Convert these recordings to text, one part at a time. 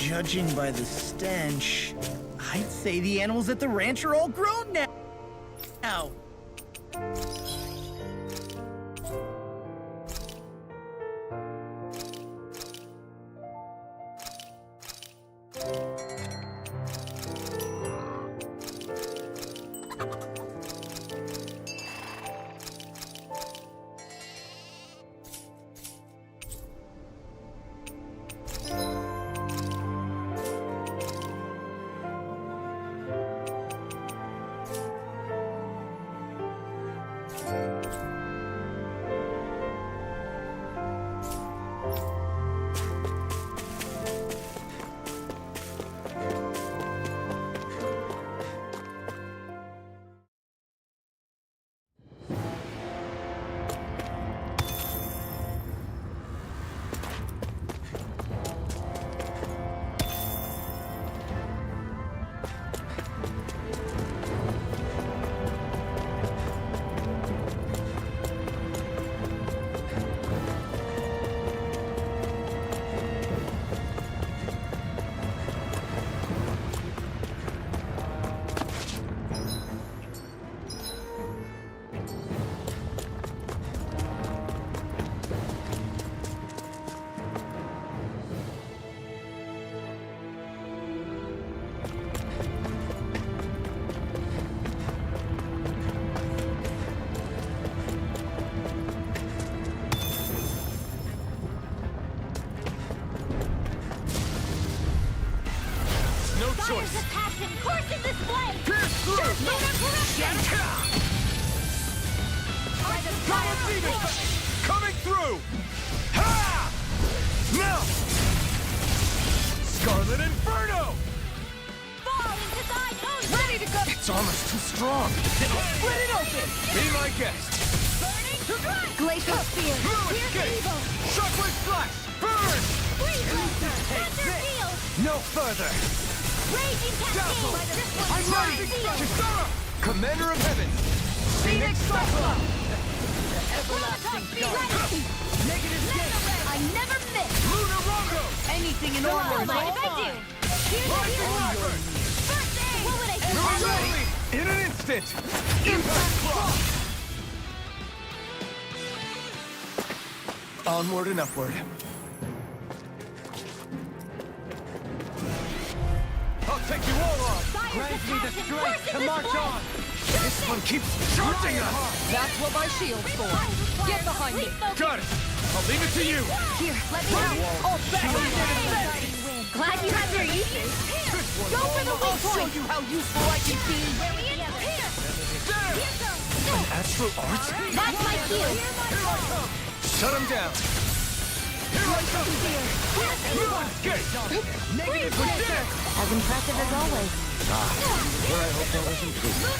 Judging by the stench, I'd say the animals at the ranch are all grown now. Fire's a passion coursing this blade! Pierce through! Coming through! Ha! Now! Scarlet Inferno! Fall into thine own... Ready to go! Its armor's too strong. Split it open! Be my guest. Burning strike! Glacial Spear! Blue Pierce escape! evil! Shockwave Flash! Burn! Freeze Lancer! Thunder Field! No further! Raging Dazzle! Cascade! This I'm one's ready! Field! Kisara! Commander of Heaven! Phoenix Cyclone! Everlasting Dark! Negative gate! I never miss! Lunar Rongo! Anything in So order what is if all I do? fine. Here's a Rising hero! Wyvern! First aid! What would I do? I'm ready! In an instant! Impact Claw! Onward and upward. I'll take you all on! Grant me the strength to march on! This one keeps charging us! That's what my shield's for. Get behind me! Got it! I'll leave it to you! Here, let me help! Oh, back! Glad you have your uses. Go for the weak point! I'll show you how useful I can be! Astral Arts? That's my cue. Shut him down! Here I come! Blue escape! Negative Protect! As impressive as always.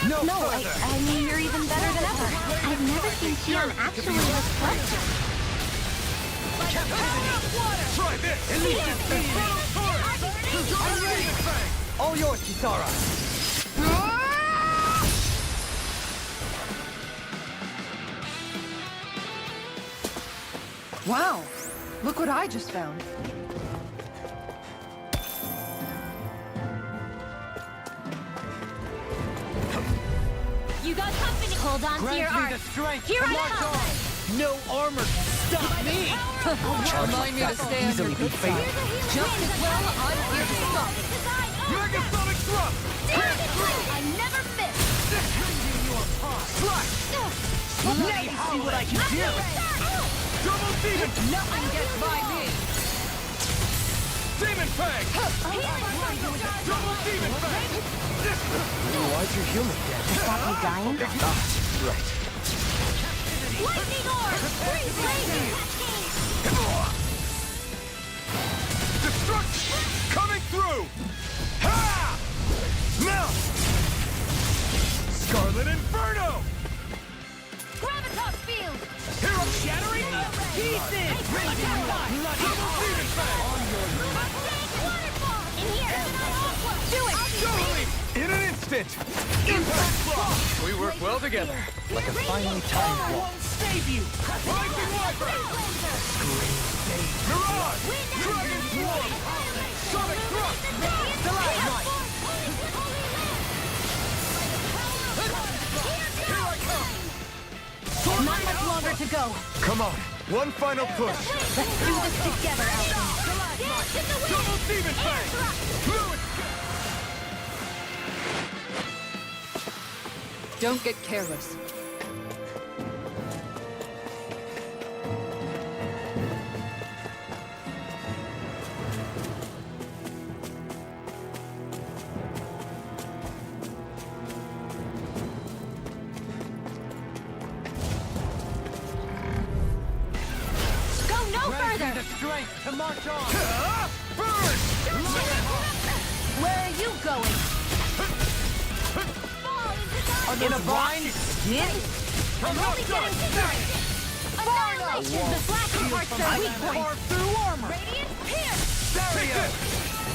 No, I mean, you're even better than ever. I've never seen Xion actually this frustrated. Try this! I'm ready! All yours, Kisara. Wow, look what I just found. You got company. Hold on to your art. strength Here I come. No armor can stop me! Remind me to stay under Easily be good fatal. side. Just as well, I'm here to stop it. Megasonic Thrust! I never miss. Slash! Let me see what I can do! Double Demon! Nothing gets by me. Demon Fang! Double Demon Fang! Why'd your human dead? Stop me dying? Right. Lightning orb. Freeze Laser Cascade. Destruction! Coming through! Ha! Now! Scarlet Inferno! Gravitas Field. Hero Shattering! Pieces. Double Demon Fang! Waterfall. In here. Do it. Totally! In an instant! Impact Claw! We work well together. Like a finely timed wall. Save you! Rising Wyvern! Mirage! Dragon Swarm! Sonic to go. Come on, one final push. Let's do this together, Alpha. Dance in the wind! Double Demon Fang! Fluid Don't get careless. Go no further! The strength to march on. burn! Where are you going? Fall into In a bind? Skin? I'm only getting started! Annihilation! The flashing parts are weak points! Carve through armor. Radiant pierce! Barrier!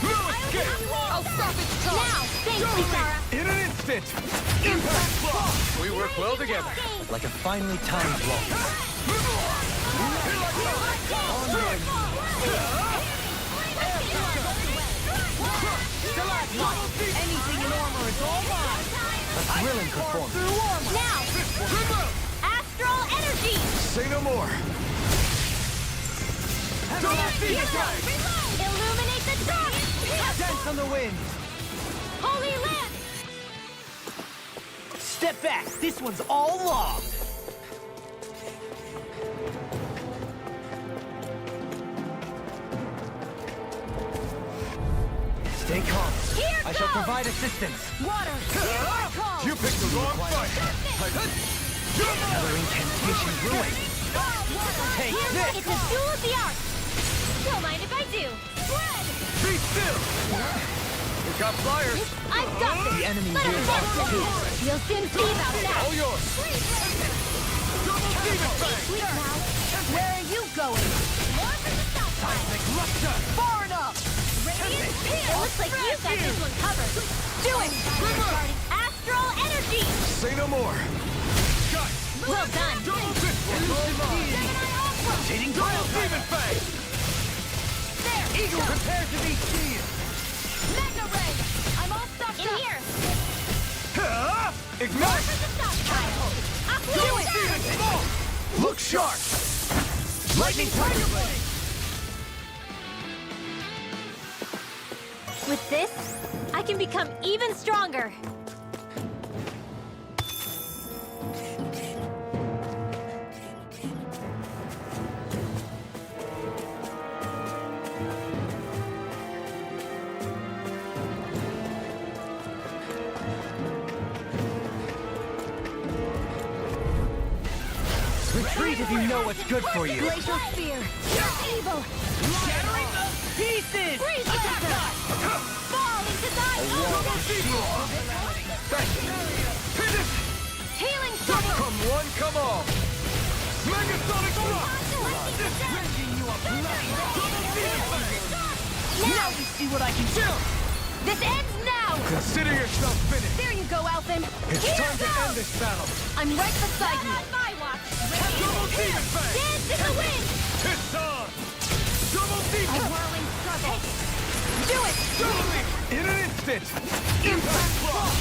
Fluid Escape! I'll stop its charge. Now! Thanks, Kisara! In an instant! Impact Block! We work well together. Like a finely timed blow. Anything in armor is all mine. A thrilling performance. Through armor. Now! Astral energy! Say no more. Illuminate the dark! Dance on the wind. Holy Land! Step back. This one's all log. Stay calm. Here I shall goes! provide assistance. Water! Hear my call! You picked the wrong fight. Another incantation ruined. Take this. It's a duel of the arts! Don't mind if I do! Spread! Be still! We got flyers. I've got this! The enemy Let him will dance walk with too. me! You'll soon see about that! All yours. Double Demon Fang! Sweet now! Where are you going? More from the south side! Rupture. Far enough. Radiant Pierce! It looks like you've got this one covered! Do it! Starting Astral Energy! Say no more. Got Well done! double pistol. Rotating Double coil. Demon Fang! Eagle, prepare to be sealed. Mega Ray. I'm all stocked In up. here! Ignite! For the south side! Double Demon Ball! Look sharp! Lightning Tiger Blade! With this, I can become even stronger! Retreat if you know what's good for you. Glacial Spear. You're evil! Shattering the pieces. Freeze Blaster! Fall into thy Thank you! Finish! Healing Soul! Come one, come all! Megasonic Block! Now! You see what I can do. This ends now! Consider yourself finished! There you go, Alphen. It's Here time to goes! end this battle! I'm right beside Not you. on my watch! Double Demon Fang! Dance in the wind! It's on! Double A Demon! whirling struggle! Do it. Double Demon! In an instant! Impact Block!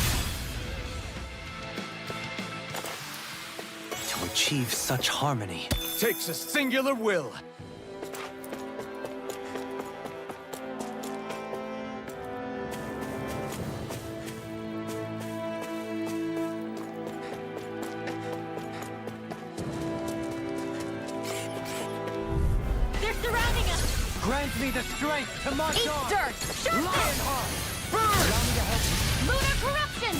To achieve such harmony. Takes a singular will. They're surrounding us! Grant me the strength to march Eat on. dirt. Lionheart. Lunar corruption!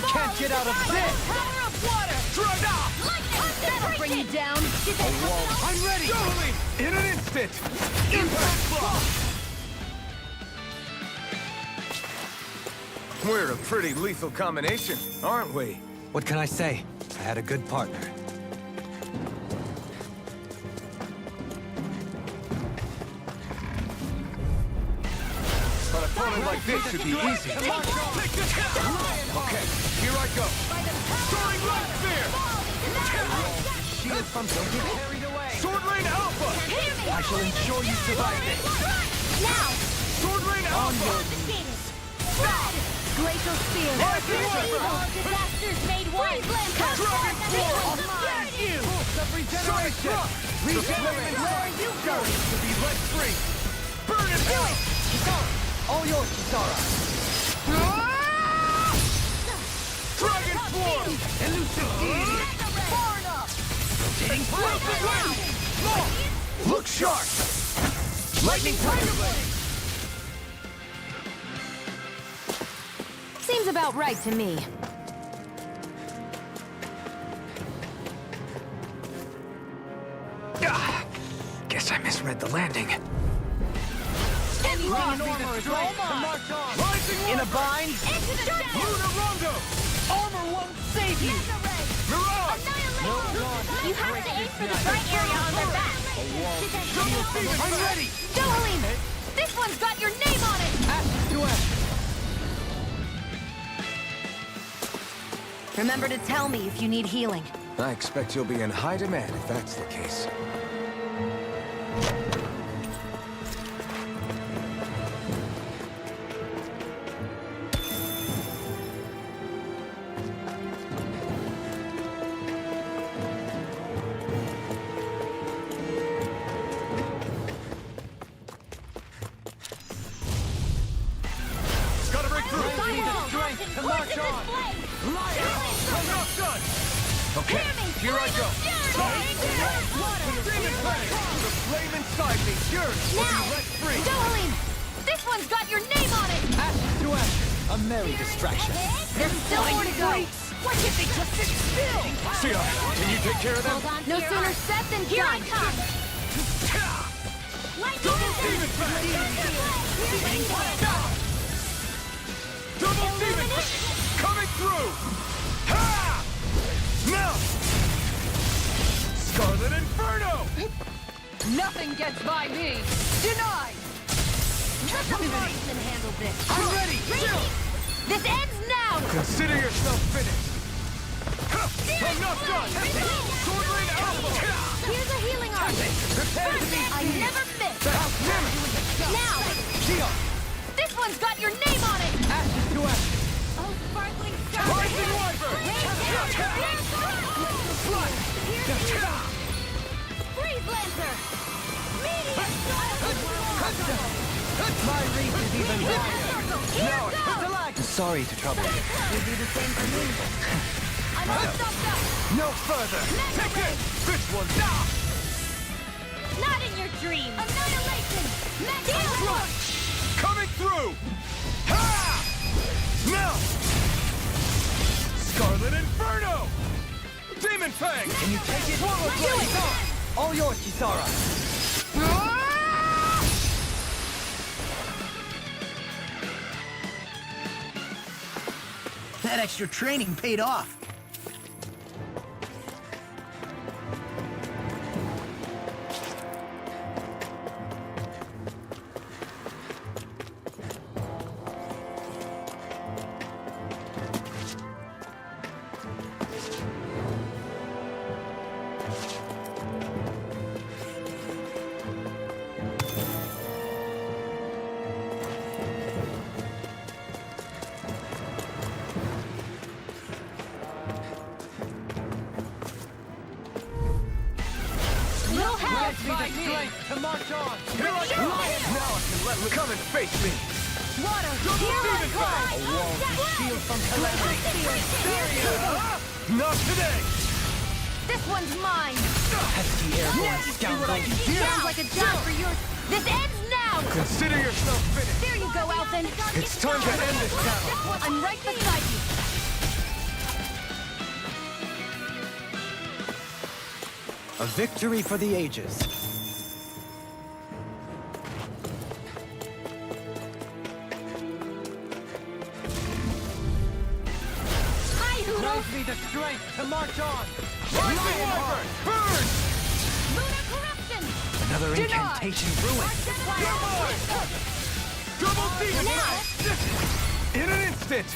Can't get out of this. Power of water! That'll bring you down. I'm ready! Double in an instant! Impact Block! We're a pretty lethal combination, aren't we? What can I say? I had a good partner. But a opponent like this should be easy. Take this down! Okay, here I go. Soaring Light Spear! Shield from don't get carried away. Sword Rain Alpha! I shall ensure you survive this. Now! Sword Rain Alpha! Confiscated! Spread! Glacial Spear. Evil disasters made one! Come Dragon forth! Force! Security! regeneration! Regenerate! Where are you going? To be let free! Burn it out! All yours, Kisara. Dragon Swarm! Elusive deity. Far enough. Look sharp! Lightning Tiger Blade! Seems about right to me. Guess I misread the landing. Green armor is all mine. Rising In a Warper! bind, Into the shadows! Lunar Rondo! armor won't save you. Mirage! You have to aim for the right area on their back. Double Demon I'm Fang! ready. Dohalim! This one's got your name on it! Ashes to ashes. Remember to tell me if you need healing. I expect you'll be in high demand if that's the case. Gotta break through! Need the strength to march on. I'm not done! Okay, here I go! Demon Fang! The flame inside me, yours will be let free! Dohalim! This one's got your name on it! Ashes to ashes. A merry distraction. There's still more to go! Why can't they just sit still? Sia, can you take care of them? No sooner said than here done! Here I come! Double Demon Fang! Double Demon Fang! Coming through! Ha! Now! Scarlet Inferno! Nothing gets by me! Denied! Let the marksman handle this! I'm ready. This ends now! Consider yourself finished! I'm not done! Swordblade Alpha! Here's a healing arm! Prepare to be I never miss! Now! Sia. This one's got your name on it! Ashes to ashes. Oh, sparkling star! Rising Wyvern! Freeze Lancer! Meteor! My reach is even wider. Here goes! Sorry to trouble you. You'll do the same for me. I'm all stopped up! No further! Take it! This one's Not in your dreams! Annihilation! Mega coming through! Ha! Now! Scarlet Inferno! Demon Fang! Can you take it? Swallow blade. All yours, Kisara. That extra training paid off. You'll have Grant me by the me! strength to march on. Here I go! Now I can let come and face me! Water! Double Here I Demon come! Fang! A wall to Shield from calamity. Not today! This one's mine! Pesky airborne scoundrel. Sounds like a job for yours! This ends now! Consider yourself finished! There you go, Alphen! It's time to end this battle! I'm right beside you! A victory for the ages. Hi, Hoodle! Grant me the strength to march on. Rising Wyvern! Burn! Lunar Corruption! Another Do not. incantation ruined. Double Demon Now. Fang! In an instant!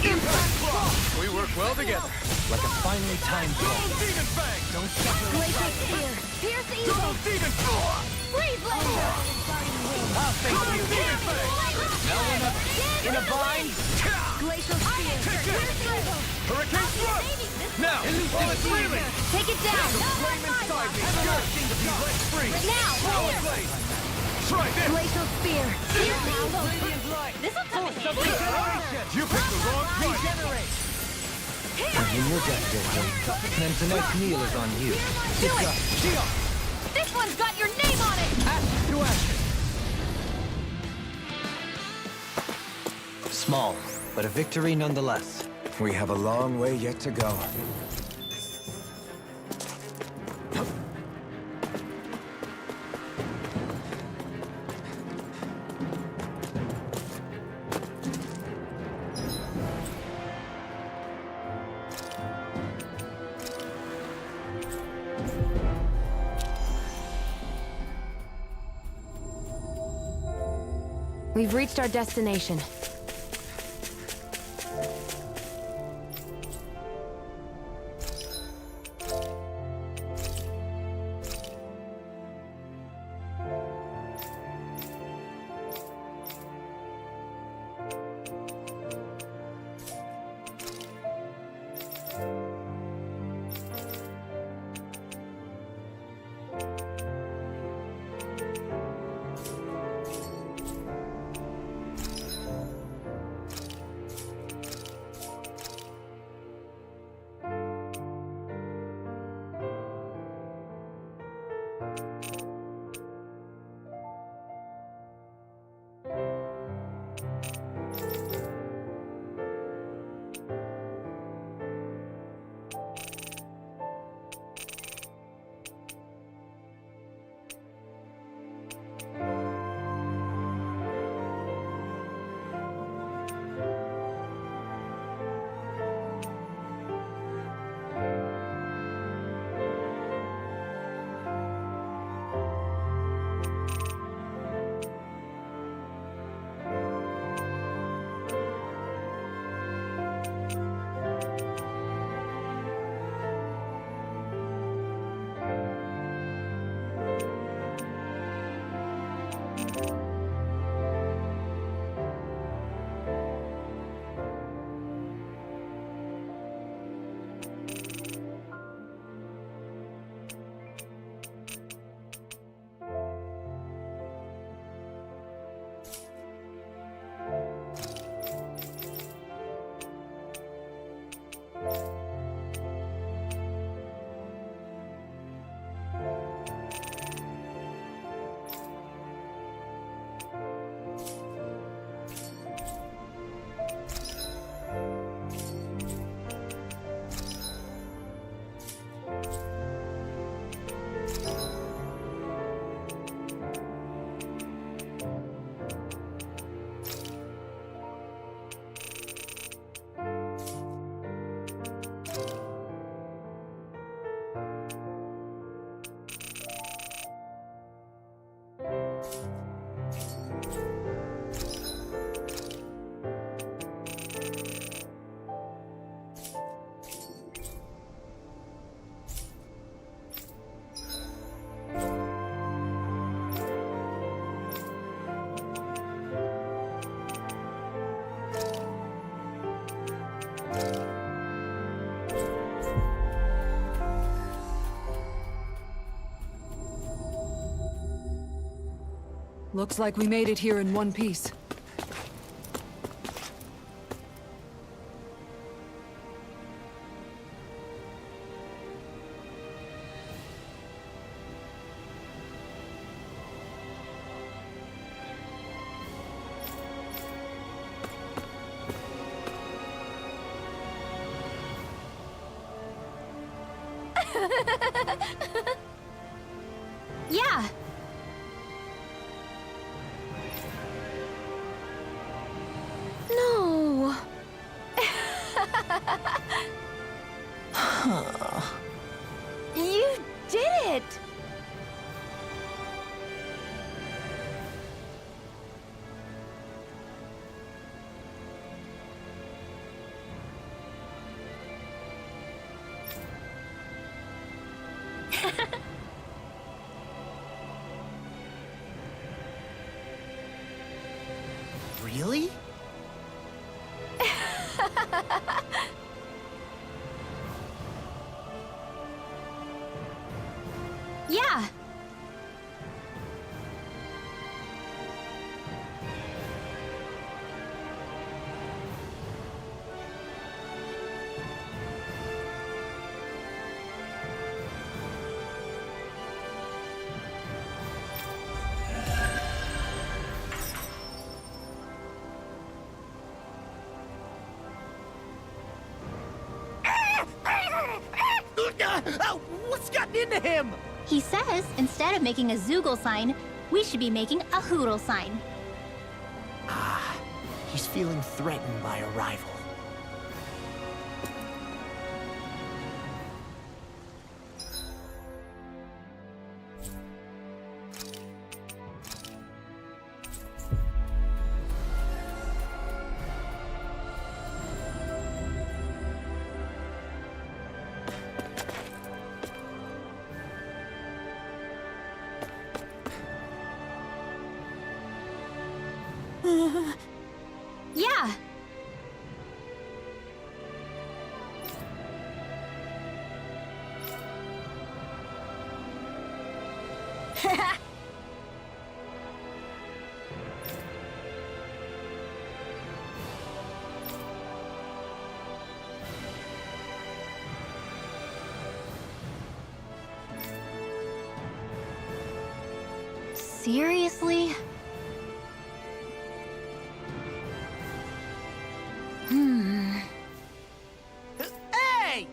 Impact Block! We work well together. Like a finely timed Double ball. Demon Fang! Don't suffer. Glacial Spear! Pierce Evil! Double Demon Fang! Freeze Laser! I'll face Double you. Demon Fang! Now in a bind. Glacial Spear. Hurricane Thrust! Now! While it's reeling! Take it down. Flame inside me! Good! He's let free! Now, Power here. blade! Try this! Glacial Spear. Radiant light. This will come in handy. Regeneration. You picked the wrong fight! Regenerate. In your deck, Victor. Then tonight's meal is on you. Do it. This one's got your name on it. Action to action. Small, but a victory nonetheless. We have a long way yet to go. We've reached our destination. Looks like we made it here in one piece. Yeah. No. You did it. Really? What's gotten into him? He says instead of making a Zoogle sign, we should be making a Hootle sign. He's feeling threatened by a rival. Yeah. Seriously? Hey!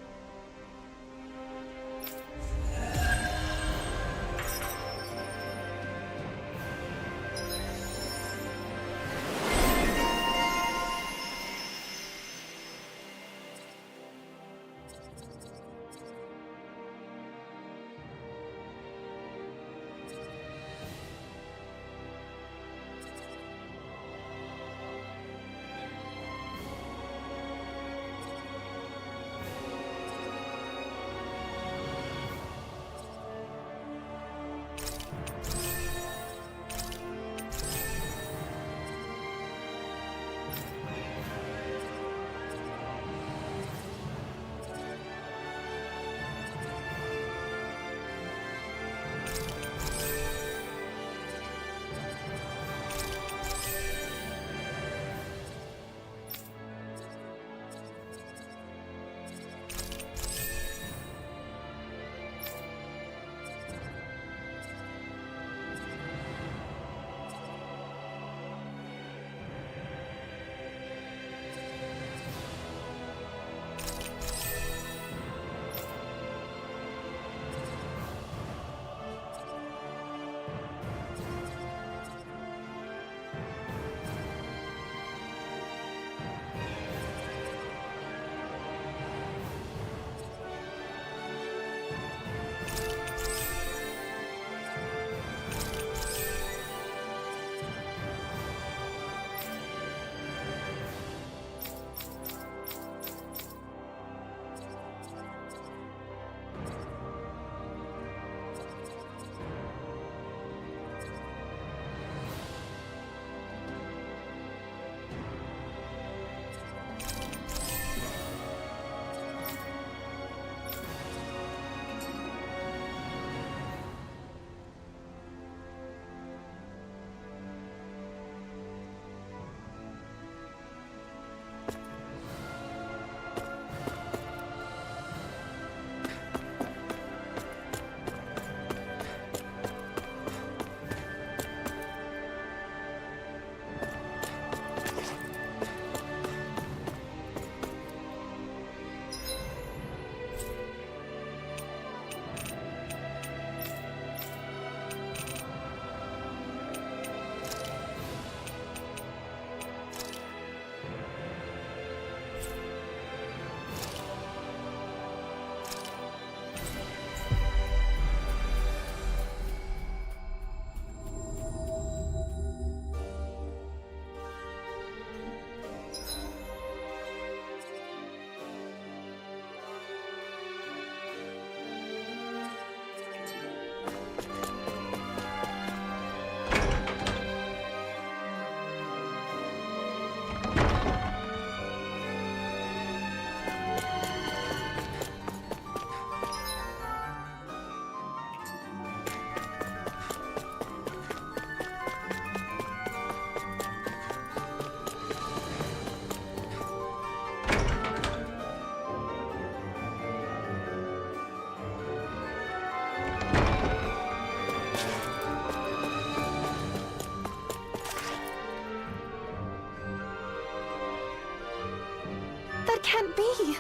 That can't be.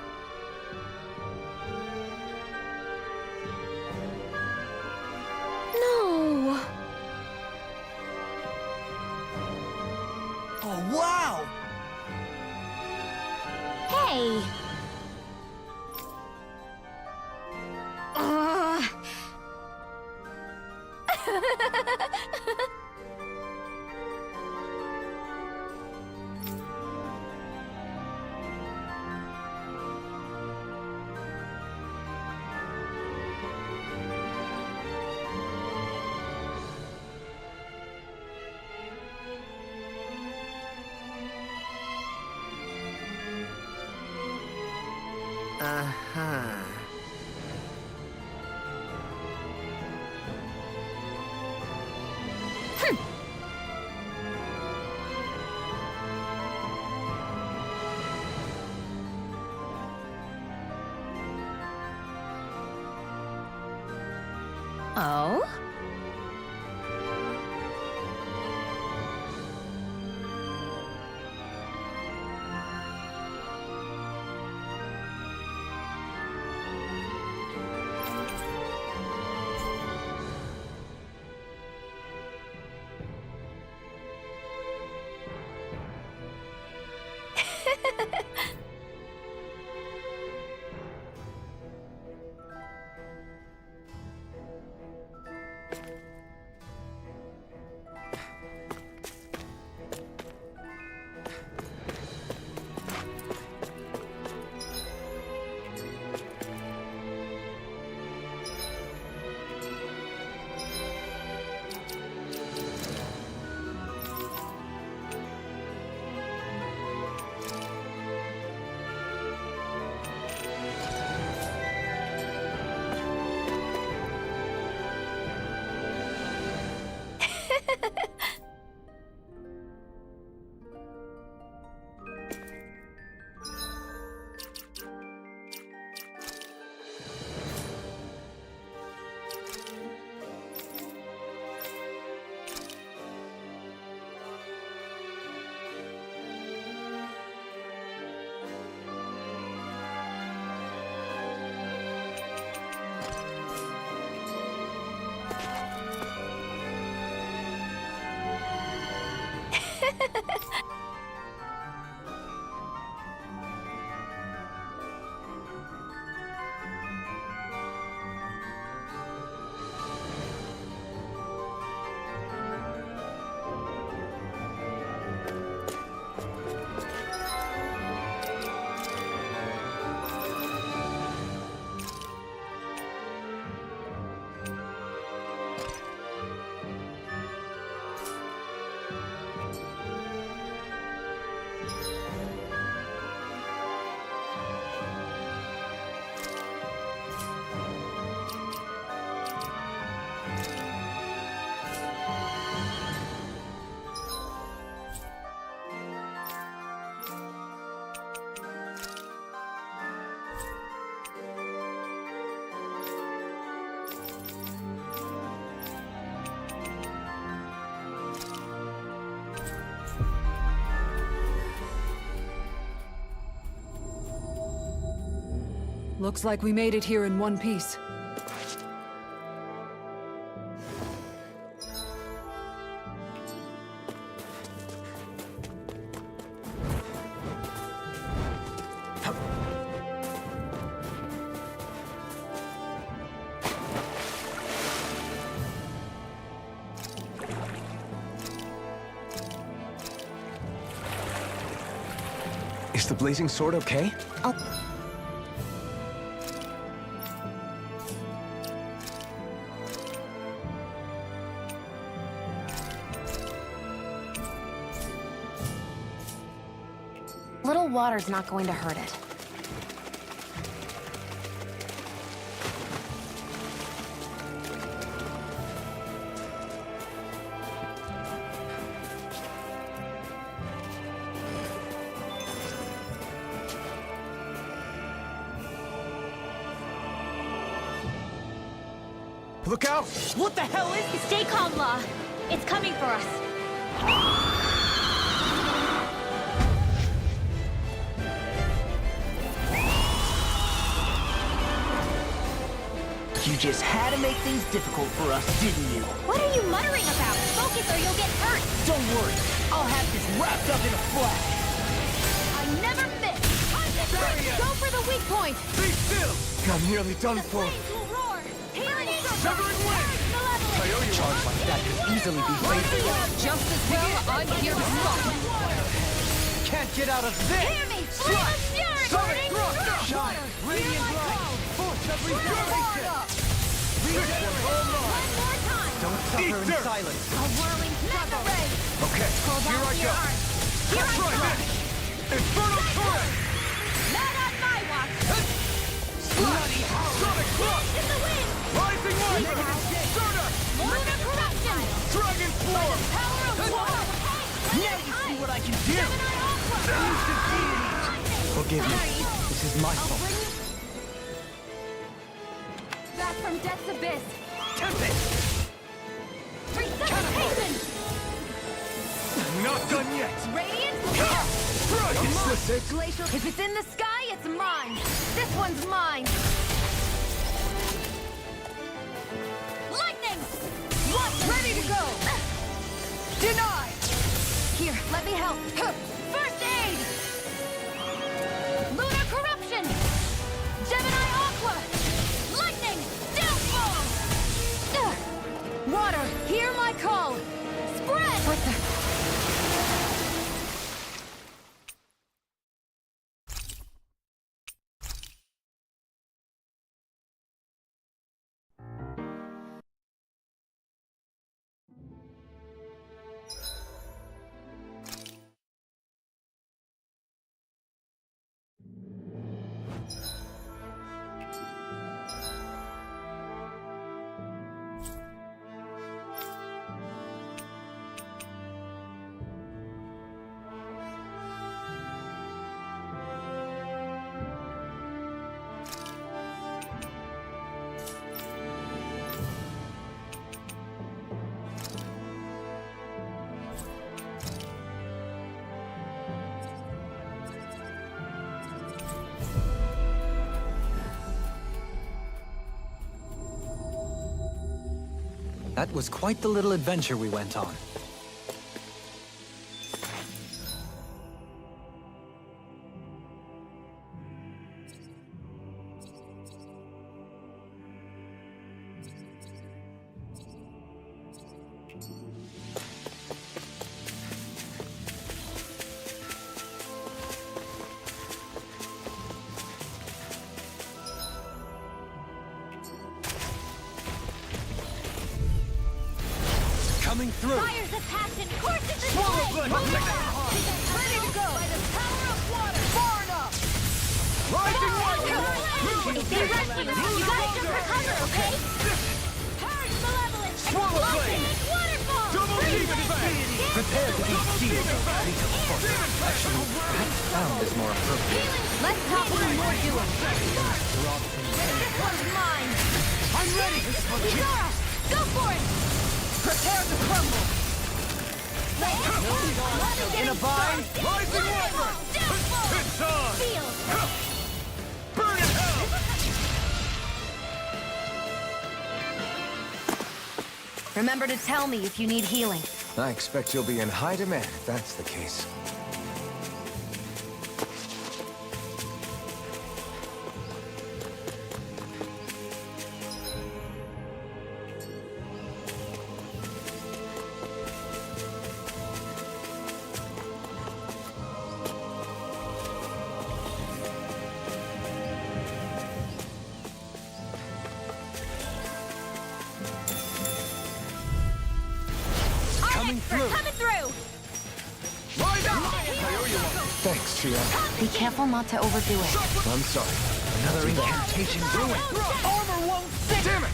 Oh, wow! Hey! Uh-huh. Oh? Looks like we made it here in one piece. Is the blazing sword okay? Little water's not going to hurt it. Look out! What the hell is this? Stay calm, Law. It's coming for us. You just had to make things difficult for us, didn't you? What are you muttering about? Focus or you'll get hurt. Don't worry, I'll have this wrapped up in a flash. I never miss. Go for the weak point. Be still! I'm nearly done for. Flames will roar. Healing circle. Severing wind! Malevolent. I owe you Charge like that could easily be fatal. Just as well, I'm here to stop. Can't get out of this! Hear me. Flame of fury. Sonic burning. thrust! Shine! Radiant light! Force of regeneration! One more time. Don't suffer in dirt. silence. A whirling struggle. Okay, here I go. Here That's I right, go. then. Infernal Torrent! Not on my watch. Bloody Sonic Thrust! In the wind. Rising Wyvern! Stardust! Lunar corruption. Dragon Swarm! Power of war. Now you see what I can do. Forgive me. This is my fault. Back from death's abyss. Tempest! Resuscitation. Not done yet! Radiant. Is this it? Glacial. If it's in the sky, it's mine. This one's mine. Lightning. What? Ready to go. Denied. Here, let me help. First aid. Lunar corruption. Gemini aqua. Lightning. Downfall. Water, hear my call. Spread. What the? That was quite the little adventure we went on. Coming through! Fires of passion courses the Swallow flame. blade. Ready to go by the power of water. Far enough. Rising Wyvern! Be resting. You gotta just recover, okay? Purge malevolence. Swallow Explosion. blade. Waterfall. Double demon fang! Prepare to be sealed. Actually, perhaps found is more appropriate. Let's talk some more doing. This one's mine. I'm ready! Zora, go for it. Prepare to crumble. In a bind. Rising Wyvern! It's on! Feel. Burn in hell! Remember to tell me if you need healing. I expect you'll be in high demand if that's the case. Coming through! Coming through. Rise up! I owe you one. Thanks, Chia. Be careful not to overdo it. I'm sorry. Another incantation ruined! Armor won't stick. Damn it!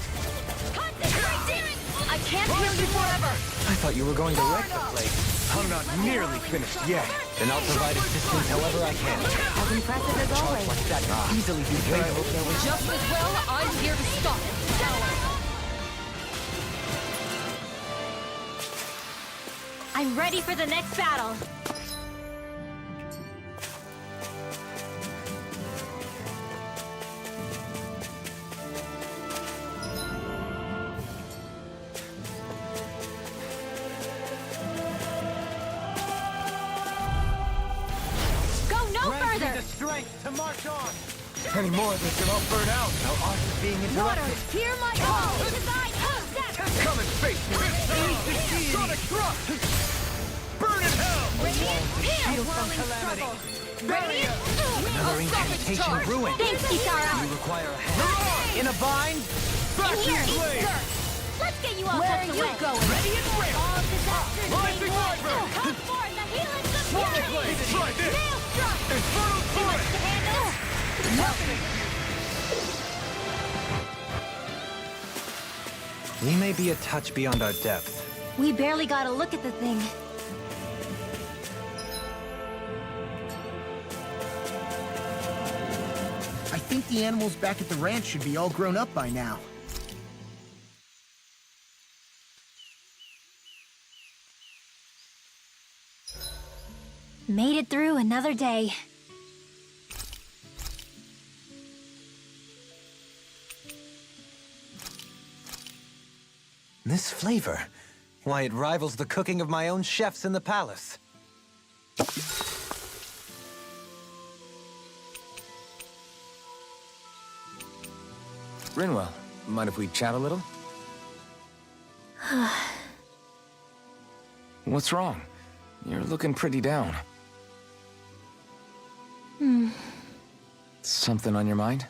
I can't heal you forever. I thought you were going to wreck the place. I'm not nearly finished yet. Then I'll provide assistance however I can. As impressive as Charge always. like that could easily be fatal. Just as well, I'm here to stop it. I'm ready for the next battle. strength to march on. Any more of this and I'll burn out. Our art is being Water, interrupted. hear my call! Come and face me. Sonic thrust. Burn in hell. Shield from calamity. Another incantation ruined. Thanks, Kisara! You require a hand. In a bind. Vacuum blade. Let's get you all Where are you going? Ready and ready. All disasters Rising may win. Wyvern. Come forth, the helix of Swarm fury! blade. Try this. Maelstrom! Infernal Too much torrent. to handle? We may be a touch beyond our depth. We barely got a look at the thing. I think the animals back at the ranch should be all grown up by now. Made it through another day. This flavor, why, it rivals the cooking of my own chefs in the palace. Rinwell, mind if we chat a little? What's wrong? You're looking pretty down. Something on your mind?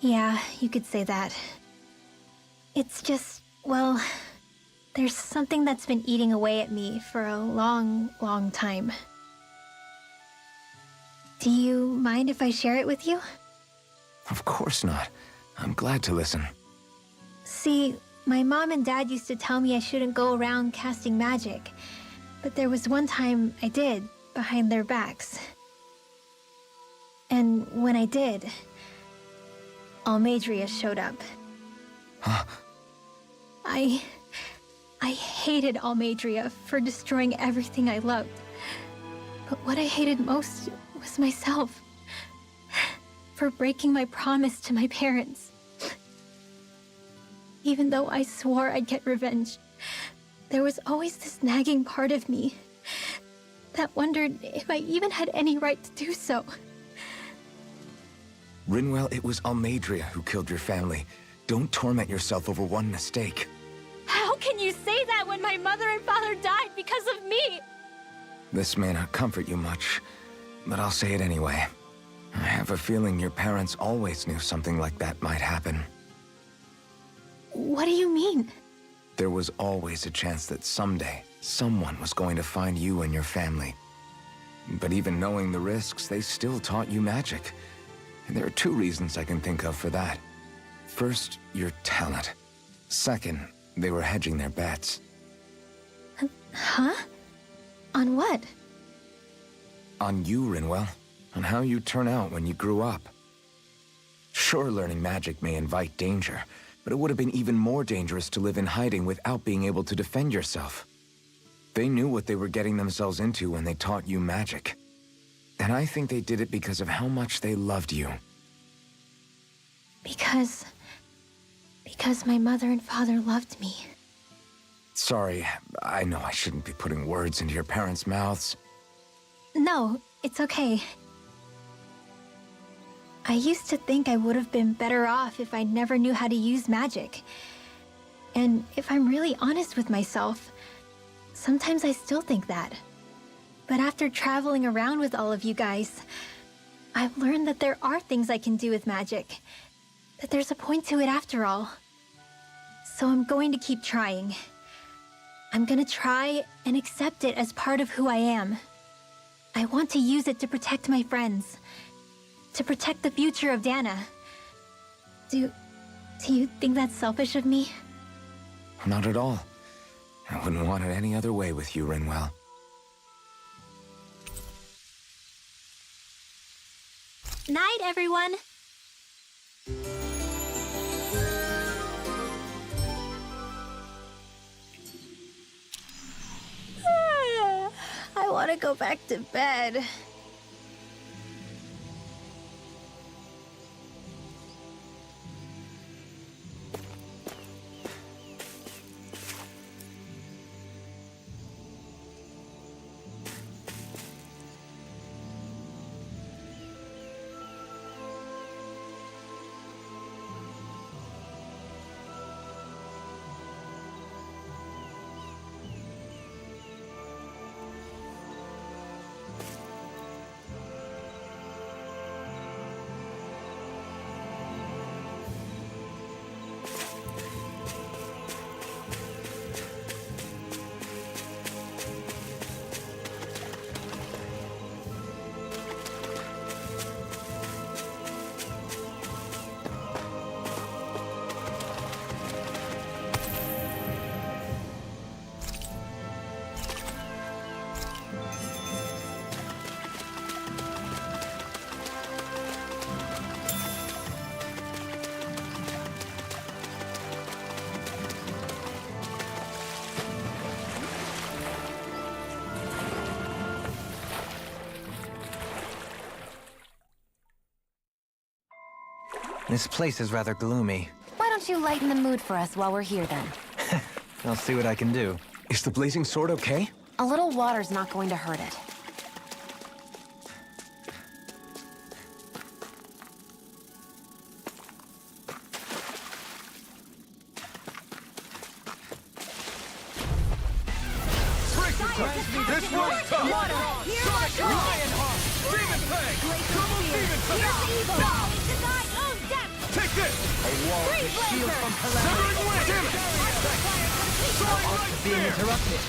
Yeah, you could say that. It's just, well, there's something that's been eating away at me for a long, long time. Do you mind if I share it with you? Of course not. I'm glad to listen. See, my mom and dad used to tell me I shouldn't go around casting magic. But there was one time I did, behind their backs. And when I did, Almadria showed up. Huh? I hated Almadria for destroying everything I loved. But what I hated most was myself. For breaking my promise to my parents. Even though I swore I'd get revenge, there was always this nagging part of me that wondered if I even had any right to do so. Rinwell, it was Almadria who killed your family. Don't torment yourself over one mistake. How can you say that when my mother and father died because of me? This may not comfort you much, but I'll say it anyway. I have a feeling your parents always knew something like that might happen. What do you mean? There was always a chance that someday, someone was going to find you and your family. But even knowing the risks, they still taught you magic. And there are two reasons I can think of for that. First, your talent. Second, they were hedging their bets. Huh? On what? On you, Rinwell. On how you turn out when you grew up. Sure, learning magic may invite danger, but it would have been even more dangerous to live in hiding without being able to defend yourself. They knew what they were getting themselves into when they taught you magic. And I think they did it because of how much they loved you. Because my mother and father loved me. Sorry, I know I shouldn't be putting words into your parents' mouths. No, it's okay. I used to think I would have been better off if I never knew how to use magic. And if I'm really honest with myself, sometimes I still think that. But after traveling around with all of you guys, I've learned that there are things I can do with magic. That there's a point to it after all. So I'm going to keep trying. I'm gonna try and accept it as part of who I am. I want to use it to protect my friends. To protect the future of Dana. Do you think that's selfish of me? Not at all. I wouldn't want it any other way with you, Rinwell. Night, everyone! I want to go back to bed. This place is rather gloomy. Why don't you lighten the mood for us while we're here then? I'll see what I can do. Is the blazing sword okay? A little water's not going to hurt it. This one's tough! Lionheart! Demon Fang! Double Demon Fang! Take this! A wall to shield from calamity! Severing Wind! Damn it! Soaring Light Being Spear! interrupted.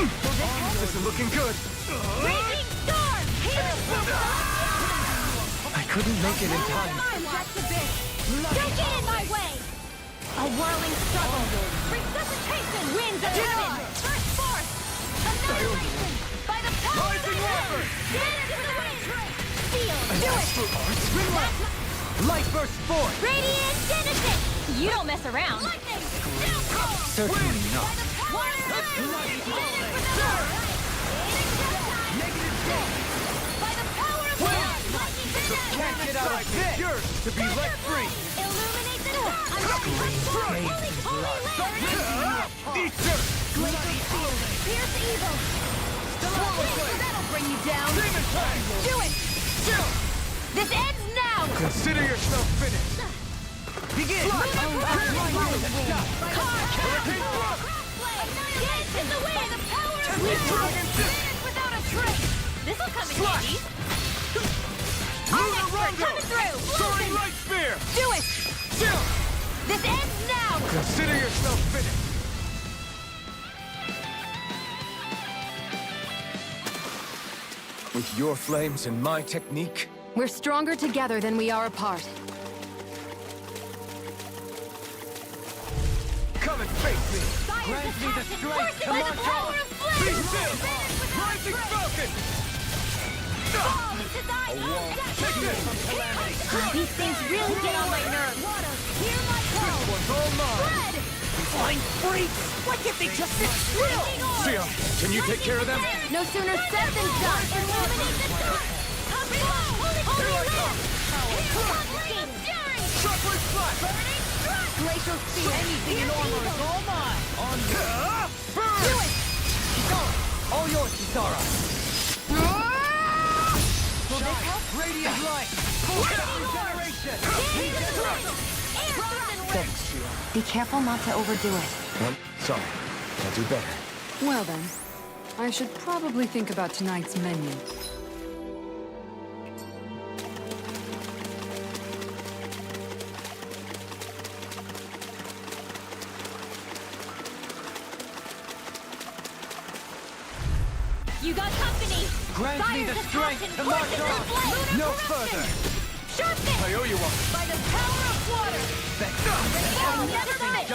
This isn't looking good. I couldn't make it in time. Don't get in my way! A whirling struggle! Resuscitation! Winds of heaven! First force! Annihilation! By the power of the earth! Into the wind! Feel! Do it! Light burst forth! Radiant Genesis! You don't mess around! Lightning! Certainly not. By the power of wind! Can't get out of this! Yours to be let free! Illuminate the dark! Holy land! Eat dirt! Pierce evil! That'll bring you down! Demon Fang! Do it! This ends now! Consider yourself finished! Begin! Yes, in the wind! The power of wind! Without a trace! This'll come in handy! Lunar Rondo! Coming through! Soaring Light Spear! Do it! This ends now! Consider yourself finished! With your flames and my technique, We're stronger together than we are apart. Come and face me! Grant me the strength to By the march power on! of flame! Be still! Rising Falcon! Fall into thy Take this! These things really get on my nerves! Hear my call! One's all mine! Red! Flying freaks! Why can't they just sit still? Sia, can you take care of them? No sooner said than done. Illuminate the dark! Come below! Holy land! Shockwave Flash! Glacial spear. Anything in armor is all mine! On Burn! All yours, Kisara! Radiant light! Regeneration! Be careful not to overdo it. Well, sorry. I'll do better. Well then, I should probably think about tonight's menu. You got company! Grant me the strength to march on! No further! Sharpness! I owe you one. By the power of water! I'll never quit!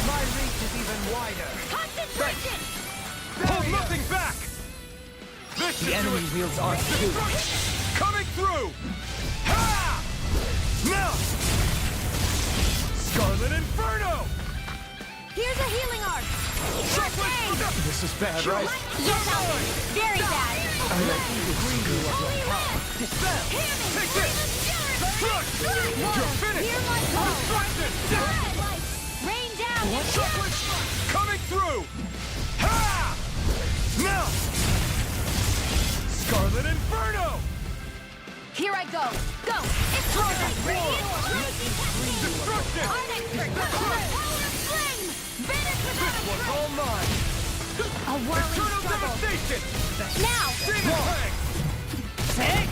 My reach is even wider! Concentration! Hold nothing back! This The enemy wields arms too. coming through! Ha! Now! Scarlet Inferno! Here's a healing arc! This is bad, right? Yes, Alvin! Very bad! Holy land! Dispel! Take this! Crush! You're finished! Hear my call! Destruction! Red light! Rain down! Shockwave coming through! Ha! Now! Scarlet Inferno! Here I go. Go! It's hard! Destruction! I'm expert! Power of flame! Vanish without a One's trace! all mine! A whirling Eternal struggle! devastation! Now! Demon Fang!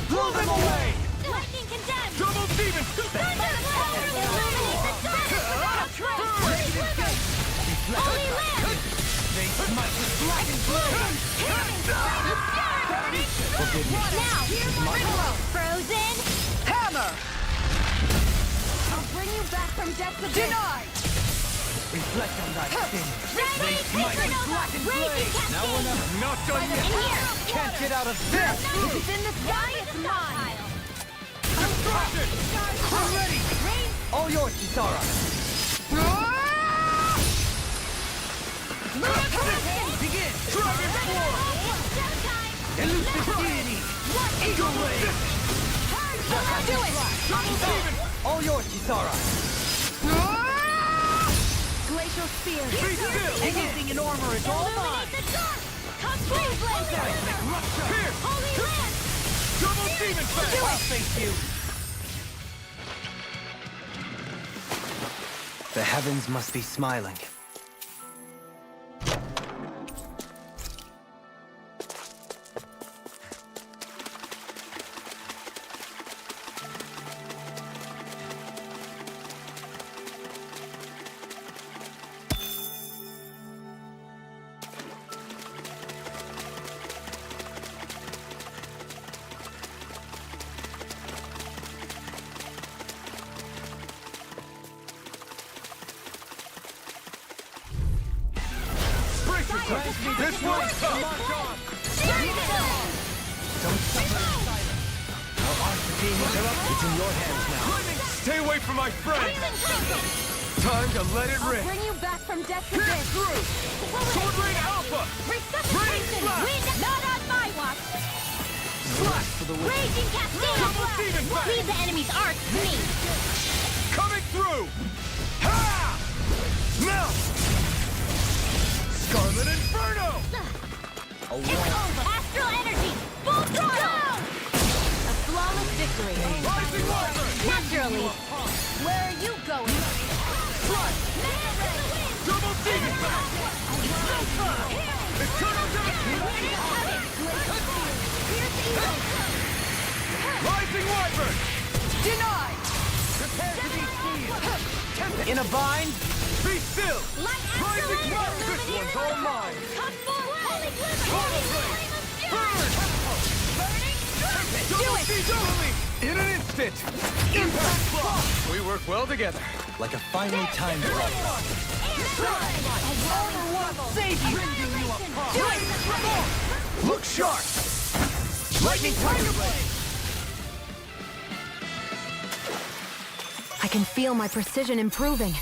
Blow them away! Lightning condemned! Double Demon! Thunder power! Illuminate the dark without a trace! Holy land! They smite with blackened blade! Now! Ringo! Frozen! Hammer! I'll bring you back from death to Denied! Reflect on thy sin. Ready! Smite with blackened blade! Now we're not done yet! Can't get out of this! It's in the sky, it's mine! Destruction! I'm ready! All yours, Kisara! Begin! Dragon Form! Elusive deity! Eagle ray! Do it! Double Demon! All yours, Kisara. Glacial Spear. Be still! Anything in armor is all mine. the dark! Cosplay Blazer! Here! Holy Lance! Double Demon Fang! I'll face you. The heavens must be smiling. Brace yourself! This one's tough! Don't suffer in silence. Our arts are being interrupted. It's in your hands now. Stay away from my friend! Time to let it rip! Bring you back from death to Pierce this! through! Sword Rain Alpha! Resuscitation! Slash! Not on my watch! Slash! For the win. Raging Cascade! Double Demon Fang! Leave the enemy's arts to me! Coming through! Ha! Now! Scarlet Inferno! It's over! Astral Energy! Full throttle! A flawless victory! Rising Wyvern! Naturally! Where are you going? Double Demon Fang! Eternal Rising Wyvern! Denied. Prepare to be sealed. In a bind. Be still! Rising Wyvern! This one's all mine! Come forward! Holy Total Flame! Burn! Double Sea in an instant! Impact Block! We work well together. Like a finely timed blow. Save you. Do it! Look sharp! Lightning Tiger Blade! I can feel my precision improving.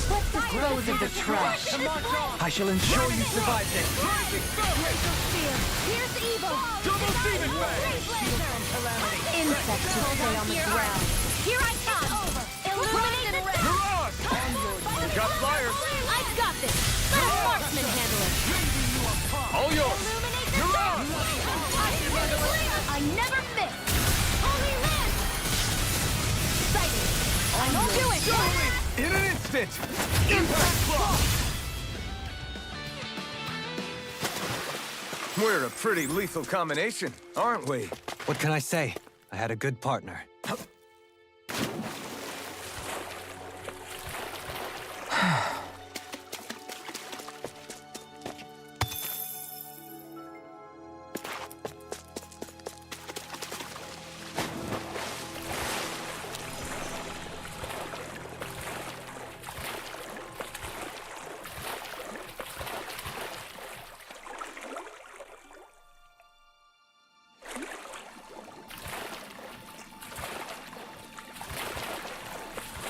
What's the throes of the trash? I shall ensure you survive this. Here's evil! Double Demon Fang! Insects who stay on the ground. Here I come! Illuminate the Mirage! You got flyers! I've got this! Let a marksman handle it! All yours! Illuminate the Mirage! I never miss! Holy Lance! Sighted! I won't do it! In an instant! Impact Block! We're a pretty lethal combination, aren't we? What can I say? I had a good partner.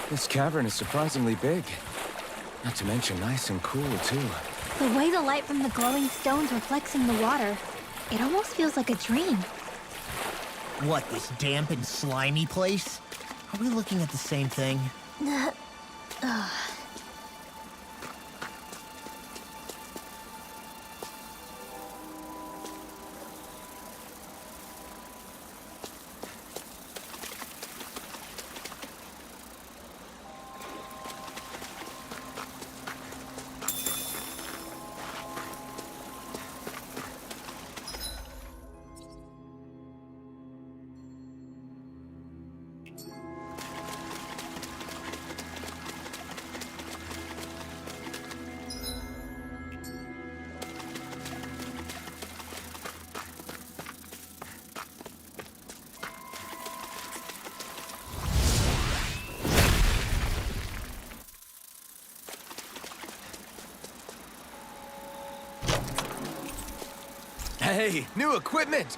This cavern is surprisingly big. Not to mention nice and cool, too. The way the light from the glowing stones reflects in the water, it almost feels like a dream. What, this damp and slimy place? Are we looking at the same thing? Hey, new equipment!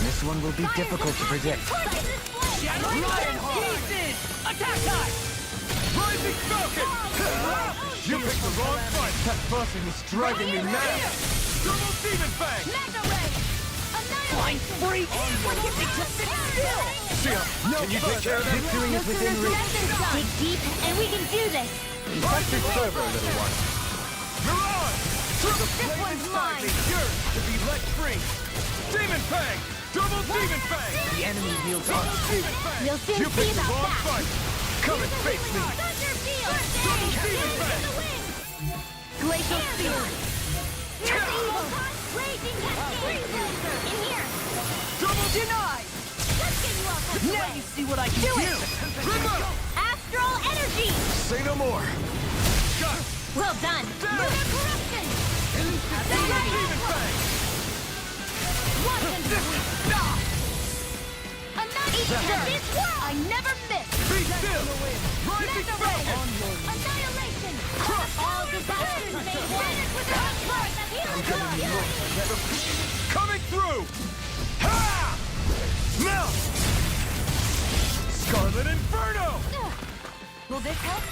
This one will be difficult to predict. Pieces! Attack time! Rising Falcon! You picked the wrong fight! That buzzing is driving me mad! Double Demon Fang! Mega Ray! Flying freak! What do you think to sit still? Can you take care of them? Victory is within reach. Dig deep, and we can do this! Practice further, little one. Mirage! The This flame one's inside mine. me yearns to be let free! Demon Fang! Double Demon Fang! The enemy wields Double arms. Demon Fang! You'll soon You see picked the about wrong that. fight! Come and face me! Thunder Field! Double Demon Fang! Glacial Field! Here's Evil! Raging Cascade! In here! Double Denied! Let's get you off of the Now way. you see what I can do! Ripper! Astral Energy! Say no more! Got it! Well done! Down. Lunar Corruption! Double Demon Fang! Watch and sweep! Annihilation! This world! I never miss! Be still! Rising Mega Falcon! Annihilation! All disasters may vanish with a touch! Healing! Coming through! Ha! Melt! Scarlet Inferno! Will this help?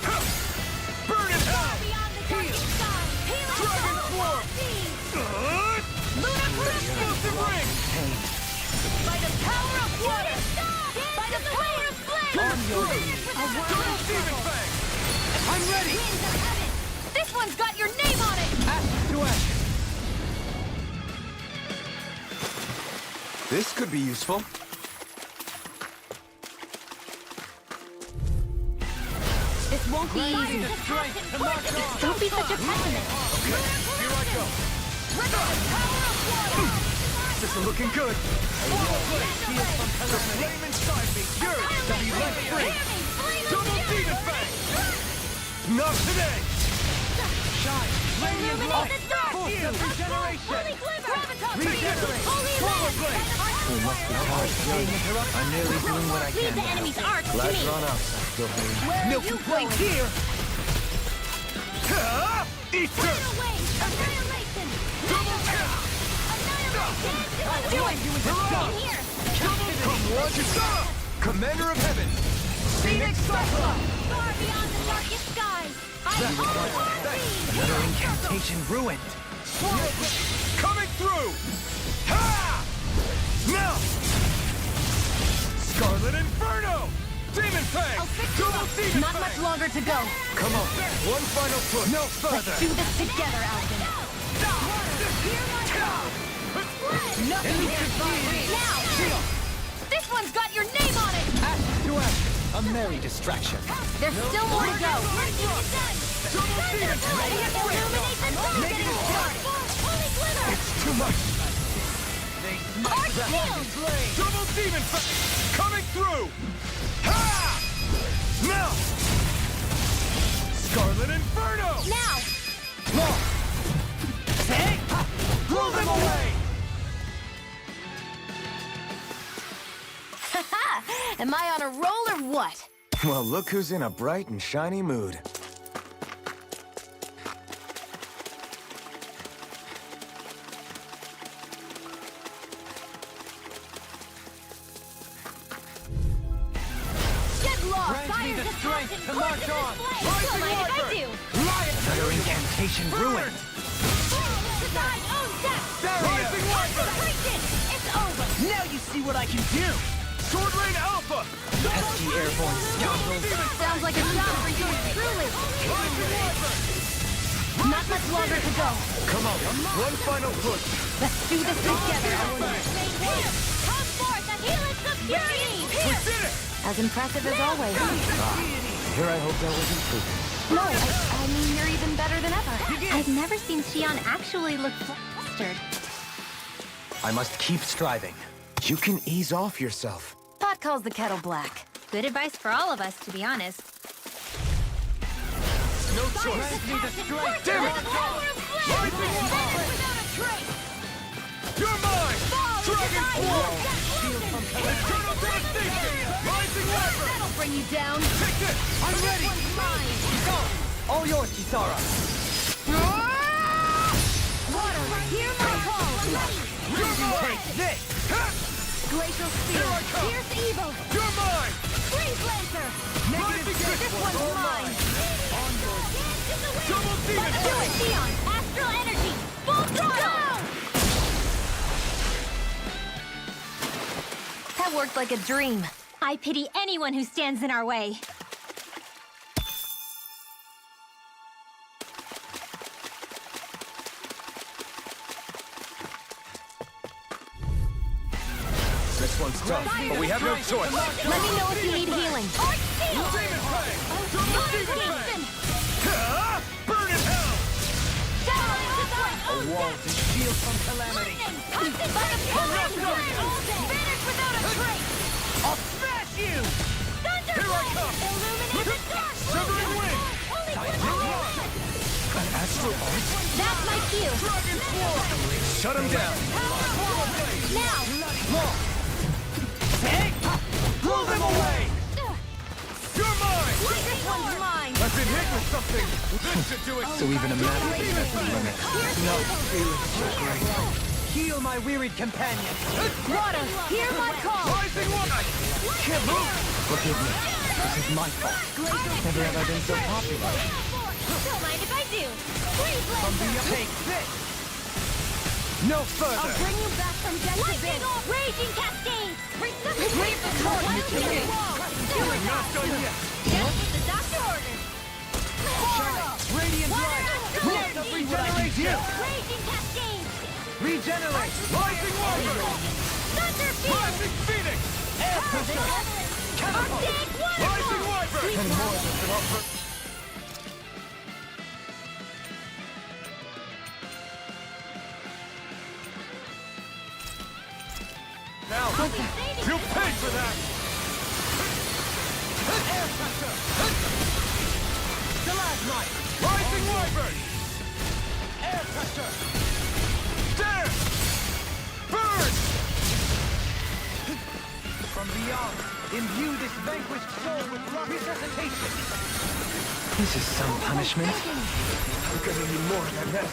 Burn it out! Beyond the darkest sky. Dragon Swarm! Explosive ring! By the power of water. By the power of flame. Double Demon Fang! I'm ready! Winds of heaven. This one's got your name on it. Ashes to ashes. This could be useful. This won't be easy. Don't be such a pessimist. Here I go! This is looking good. The flame inside me yearns to be let free! Double Demon Fang! Not today! Shine. Illuminate the dark. Force of regeneration. Holy glimmer. Regenerate. Holy land. We must be hard I'm nearly doing what I Leave can the now. enemy's arc to Glad me. you're on our side, Gilbert. Milky Flame here. Eat dirt! Annihilation. Double tap! Annihilation. Do it. Here. Kisara! Commander of Heaven! Phoenix Cyclops. Far beyond the darkest skies. I Another incantation ruined. Coming through! Ha! Now! Scarlet Inferno! Demon Fang! Double Demon Not Fang! much longer to go. Come on, one final push. No further. Do this together, Alvin. Nothing can be. Now! This one's got your name on it! Ashes to ashes. A merry distraction. There's still more to go. Double Demon Fang! Illuminate the dark. Holy glitter! It's too much. Arch shield! Double Demon Fang! Coming through! Ha! Now! Scarlet Inferno! Now! Blow them away! Am I on a roll or what? Well, look who's in a bright and shiny mood. Get lost! Grant me the strength to march on. Don't mind if I do! Another incantation ruined. To thine own death! Rising Wyvern! It's over! Now you see what I can do. Sword Rain Alpha! Pesky airborne scoundrels. Sounds like a job for you truly! Not much longer to go. Come on, one final push. Let's do this together. Come forth and heal its purity! We did it! As impressive as always. Here I hope that wasn't true. No, I mean you're even better than ever. I've never seen Xion actually look flustered. I must keep striving. You can ease off yourself. Pot calls the kettle black. Good advice for all of us, to be honest. No choice. Grant me the strength. Damn it! Rising Wyvern! Without a trace! You're mine! Dragon Swarm! Eternal devastation! Rising Wyvern! That'll bring you down! Take this! I'm ready. Mine! Go. All yours, Kisara. Water, hear my call! You're mine! Take this. Glacial Spear! Here I come. Pierce evil! You're mine! Freeze Lancer! Rising This Fist! one's mine! Double Demon Do it, Fang! Xion! Astral energy! Full throttle! That worked like a dream. I pity anyone who stands in our way. This one's tough, but we have no choice. Let me know if you need healing. Arch Shield! Demon Fang! Double Demon Fang! Kingston! Ha! Burn in hell! A wall to shield from calamity. Vanish without a trace! I'll smash you. Thunder! Here I come! Illuminate the dark! Shivering Wind! An astral art? That's my cue! Dragon Swarm! Shut him down! Now! Blow them away! You're mine! This one's mine! I've been hit with something! This should do it! So even a magic Demon limit. No feeling so great. Heal my wearied companion. Water, hear my call! Rising One! Can't move! Forgive me. This is my fault. Never have I been so popular. Don't mind if I do. From beyond. Take this! No further! I'll bring you back from death to this. Raging cascade. Resuscitate the torch. We're not done yet. Just what the doctor ordered. Radiant light! Light of regeneration! Raging cascade. Regenerate! Rising Wyvern! Thunder field. Rising Phoenix! Catapult! Arctic waterfall. Rising Wyvern! And more than can offer. Now, you paid for that! Air pressure! Stalagmite! Rising Wyvern! Air pressure! Dance! Burn! From beyond, imbue this vanquished soul with love resuscitation! This is some punishment. I'm gonna need more than this.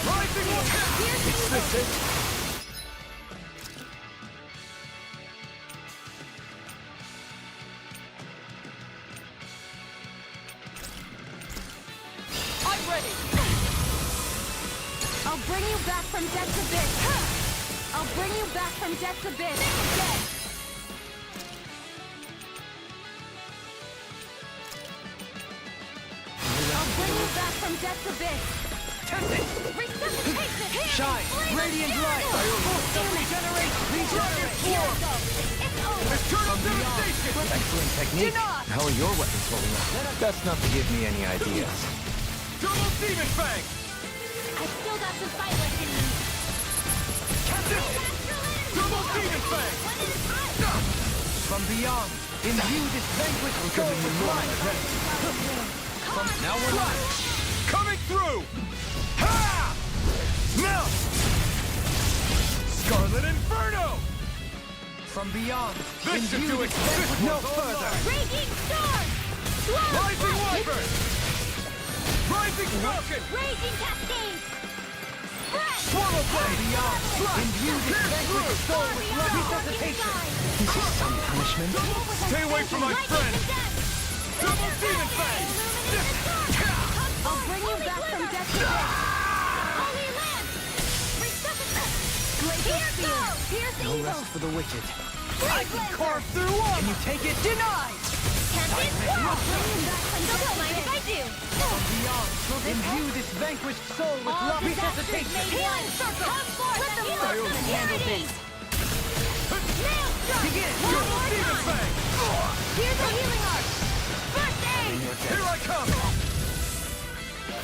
Rising Wyvern! It's this it? I'm ready. I'll bring you back from death's abyss. I'll bring you back from death's abyss. I'll bring you back from death's abyss. Tempting! Resuscitation! Shine! Radiant light! Regenerate! Regenerate! It's over. Eternal devastation! Excellent technique. How are your weapons holding up? Best not to give me any ideas. Double Demon Fang! I've still got some fight left in me. Double Demon Fang! From beyond, imbue this vanquished soul with light! Now we're live! Coming through! Ha! Melt! Scarlet Inferno! From beyond, This should imbue do it! this vanquished No soul further! Raging storm! Rising Wyvern! Rising Falcon! Raging cascade! Spread! Swallow Blade! beyond, imbue this vanquished soul with love resuscitation! This is some punishment. Stay away from my friend! Double Demon Fang! I'll bring you back from death to death! Holy Land! Here goes! Here's No evil! rest for the wicked. I can carve through one! Can you take it? Denied! Can't be swallowed! I'll bring you back from death to mind if I do! From beyond, imbue this vanquished soul with All love disasters resuscitation! made one circle! Come forth and heal us Can handle security! this. Nail strike! Begin! One more Demon time! Fang! Here's a healing arch! First aid! Here I come!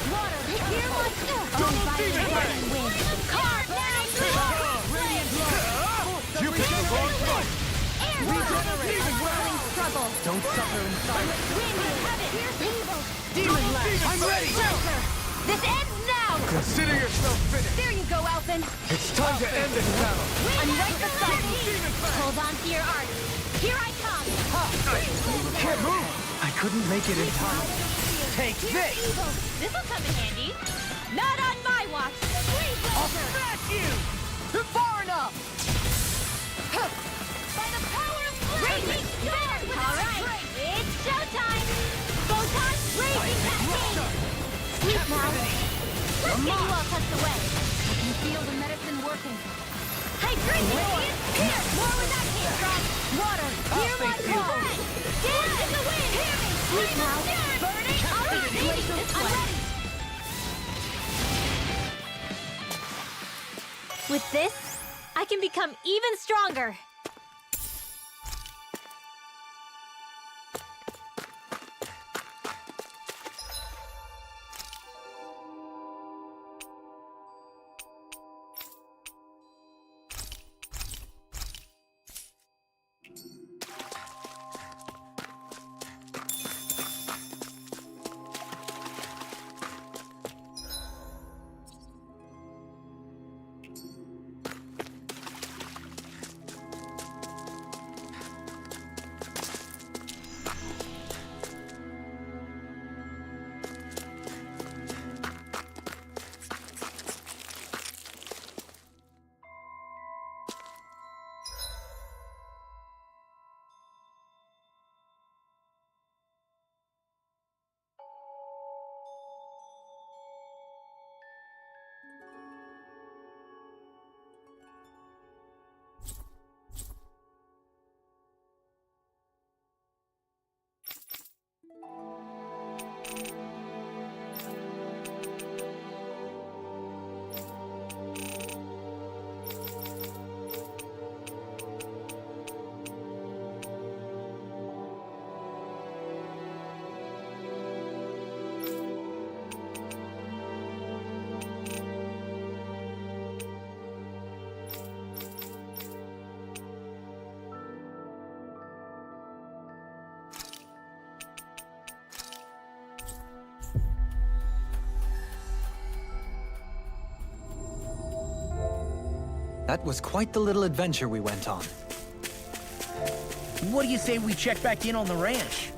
Water! Here once! Double Demon Fang! Carve now! You picked the wrong fight! Regenerate! Struggle! Don't suffer in silence. Win! Have it! Here's evil! Demon Lash, I'm ready! Closer! This ends now! Consider yourself finished! There you go, Elfin! It's time to end this battle! I'm right beside Double you! Demon Fang! Hold on to your art! Here I come! Can't move! I couldn't make it in time. Take Here's this! evil! This'll come in handy! Not on my watch! I'll smash you! Far enough! By the power of Raging Storm! Alright, it's showtime! Photon Raging Cascade! Sleep now! Let's get you all tucked away! I can feel the medicine working. Hydration! Here! More where that came from! Water! Hear my call! Dance in the wind! Hear me! Sleep now! Burning! Alright, baby! I'm ready! With this, I can become even stronger! That was quite the little adventure we went on. What do you say we check back in on the ranch?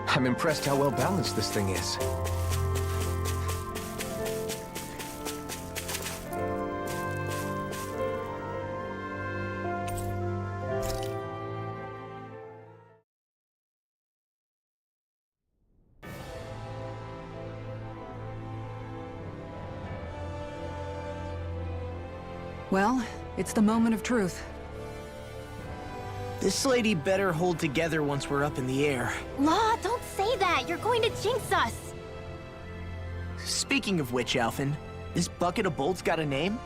I'm impressed how well balanced this thing is. Well, it's the moment of truth. This lady better hold together once we're up in the air. Law, don't say that. You're going to jinx us. Speaking of which, Alphen, this bucket of bolts got a name?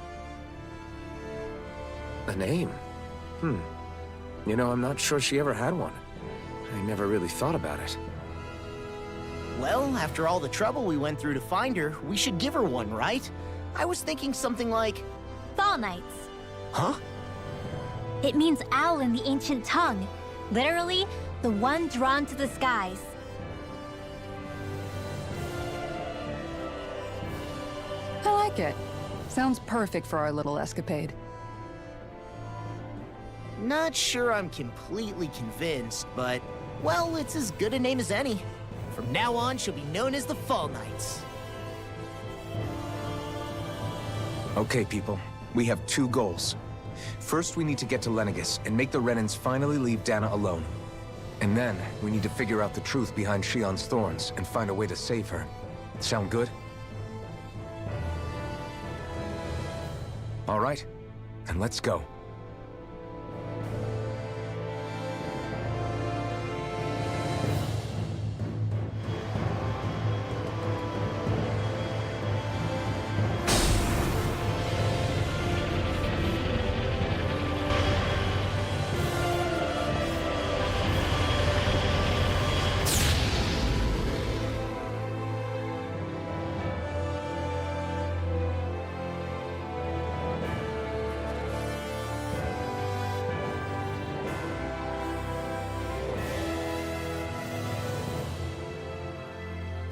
A name? You know, I'm not sure she ever had one. I never really thought about it. Well, after all the trouble we went through to find her, we should give her one, right? I was thinking something like... Fall Knights. Huh? It means owl in the ancient tongue. Literally, the one drawn to the skies. I like it. Sounds perfect for our little escapade. Not sure I'm completely convinced, but... Well, it's as good a name as any. From now on, she'll be known as the Fall Knights. Okay, people. We have two goals. First, we need to get to Lenegis and make the Renans finally leave Dana alone. And then, we need to figure out the truth behind Shionne's thorns and find a way to save her. Sound good? All right, then let's go.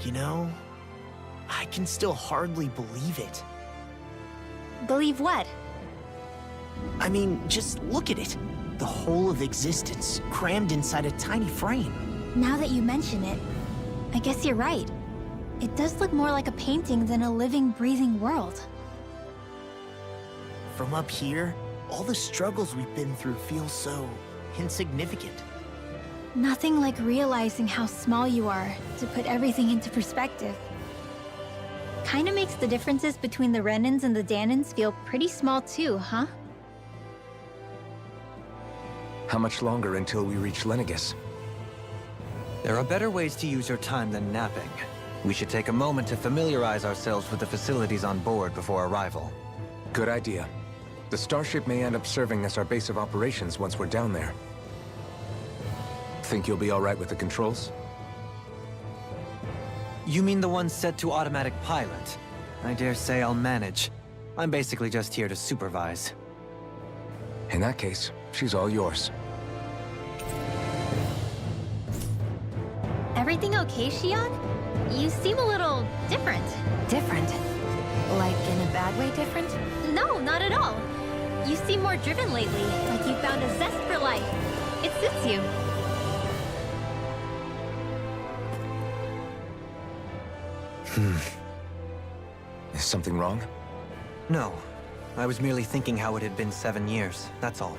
You know, I can still hardly believe it. Believe what? I mean, just look at it. The whole of existence, crammed inside a tiny frame. Now that you mention it, I guess you're right. It does look more like a painting than a living, breathing world. From up here, all the struggles we've been through feel so insignificant. Nothing like realizing how small you are to put everything into perspective. Kinda makes the differences between the Renans and the Danans feel pretty small too, huh? How much longer until we reach Lenegis? There are better ways to use your time than napping. We should take a moment to familiarize ourselves with the facilities on board before arrival. Good idea. The starship may end up serving as our base of operations once we're down there. Think you'll be all right with the controls? You mean the one set to automatic pilot? I dare say I'll manage. I'm basically just here to supervise. In that case, she's all yours. Everything okay, Shion? You seem a little different. Different? Like in a bad way different? No, not at all. You seem more driven lately, like you found a zest for life. It suits you. Is something wrong? No. I was merely thinking how it had been 7 years, that's all.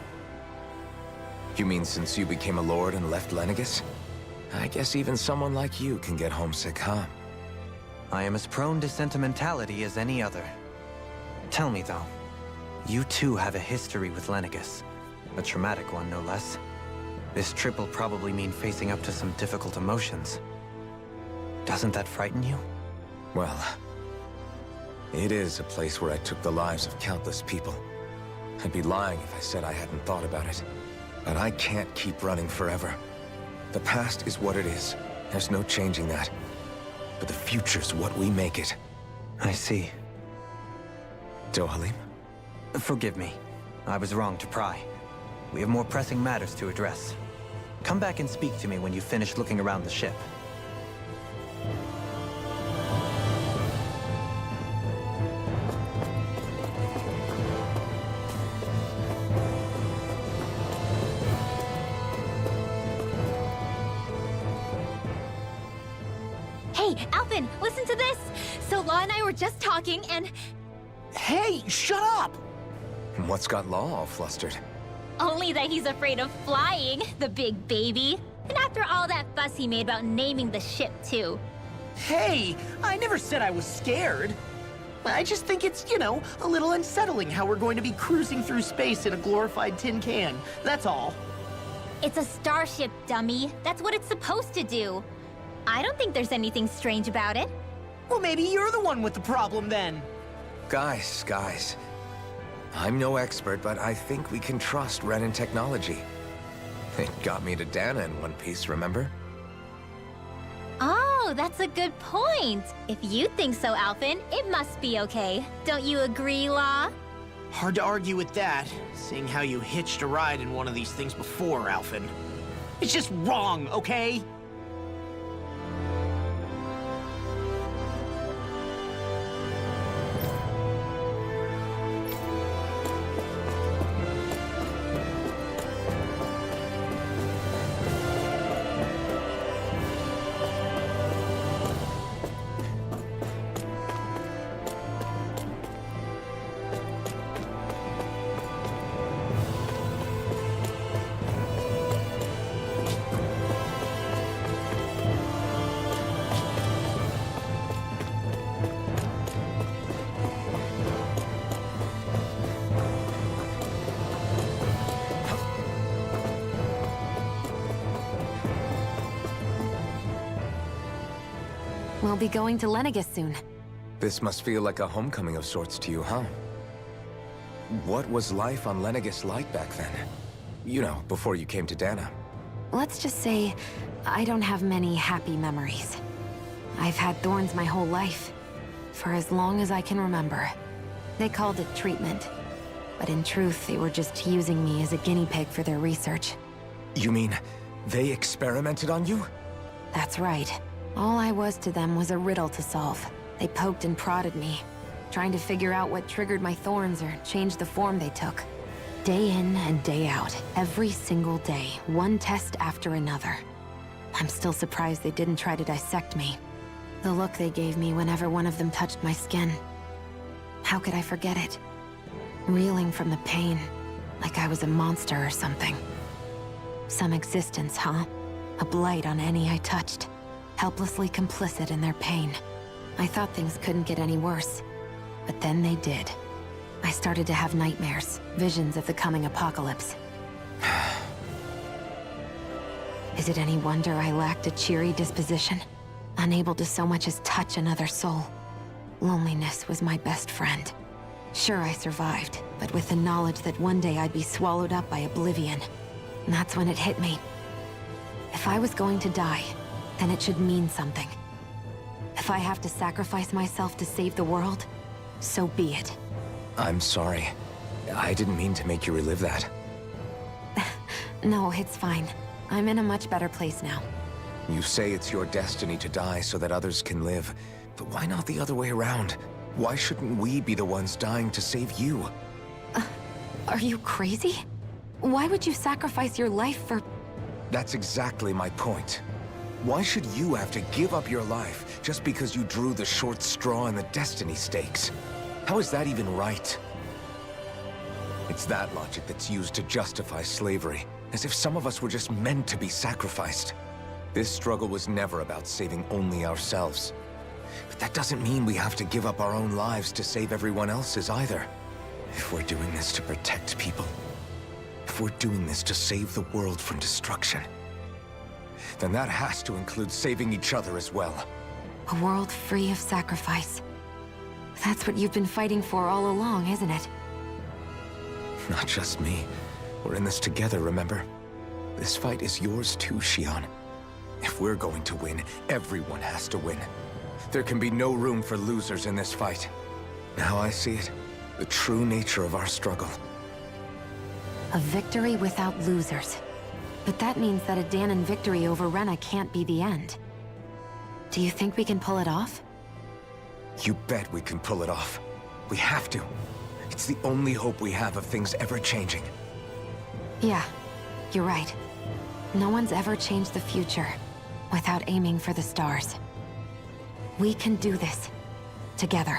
You mean since you became a lord and left Lenegis? I guess even someone like you can get homesick, huh? I am as prone to sentimentality as any other. Tell me, though, you too have a history with Lenegis. A traumatic one, no less. This trip will probably mean facing up to some difficult emotions. Doesn't that frighten you? Well, it is a place where I took the lives of countless people. I'd be lying if I said I hadn't thought about it. But I can't keep running forever. The past is what it is. There's no changing that. But the future's what we make it. I see. Dohalim? Forgive me. I was wrong to pry. We have more pressing matters to address. Come back and speak to me when you finish looking around the ship. Hey, Alphen, listen to this! So Law and I were just talking and... Hey, shut up! What's got Law all flustered? Only that he's afraid of flying, the big baby. And after all that fuss he made about naming the ship, too. Hey, I never said I was scared. I just think it's, you know, a little unsettling how we're going to be cruising through space in a glorified tin can. That's all. It's a starship, dummy. That's what it's supposed to do. I don't think there's anything strange about it. Well, maybe you're the one with the problem then. Guys. I'm no expert, but I think we can trust Renan technology. It got me to Dana in one piece, remember? Oh, that's a good point. If you think so, Alphen, it must be okay. Don't you agree, Law? Hard to argue with that, seeing how you hitched a ride in one of these things before, Alphen. It's just wrong, okay? We'll be going to Lenegis soon. This must feel like a homecoming of sorts to you, huh? What was life on Lenegis like back then? You know, before you came to Dana. Let's just say, I don't have many happy memories. I've had thorns my whole life, for as long as I can remember. They called it treatment, but in truth, they were just using me as a guinea pig for their research. You mean, they experimented on you? That's right. All I was to them was a riddle to solve. They poked and prodded me, trying to figure out what triggered my thorns or changed the form they took. Day in and day out, every single day, one test after another. I'm still surprised they didn't try to dissect me. The look they gave me whenever one of them touched my skin. How could I forget it? Reeling from the pain, like I was a monster or something. Some existence, huh? A blight on any I touched. Helplessly complicit in their pain. I thought things couldn't get any worse. But then they did. I started to have nightmares, visions of the coming apocalypse. Is it any wonder I lacked a cheery disposition? Unable to so much as touch another soul. Loneliness was my best friend. Sure, I survived, but with the knowledge that one day I'd be swallowed up by oblivion. And that's when it hit me. If I was going to die, then it should mean something. If I have to sacrifice myself to save the world, so be it. I'm sorry. I didn't mean to make you relive that. No, it's fine. I'm in a much better place now. You say it's your destiny to die so that others can live, but why not the other way around? Why shouldn't we be the ones dying to save you? Are you crazy? Why would you sacrifice your life for... That's exactly my point. Why should you have to give up your life just because you drew the short straw in the destiny stakes? How is that even right? It's that logic that's used to justify slavery, as if some of us were just meant to be sacrificed. This struggle was never about saving only ourselves. But that doesn't mean we have to give up our own lives to save everyone else's either. If we're doing this to protect people, if we're doing this to save the world from destruction, then that has to include saving each other as well. A world free of sacrifice. That's what you've been fighting for all along, isn't it? Not just me. We're in this together, remember? This fight is yours too, Xion. If we're going to win, everyone has to win. There can be no room for losers in this fight. Now I see it. The true nature of our struggle. A victory without losers. But that means that a Dahnan victory over Rena can't be the end. Do you think we can pull it off? You bet we can pull it off. We have to. It's the only hope we have of things ever changing. Yeah, you're right. No one's ever changed the future without aiming for the stars. We can do this. Together.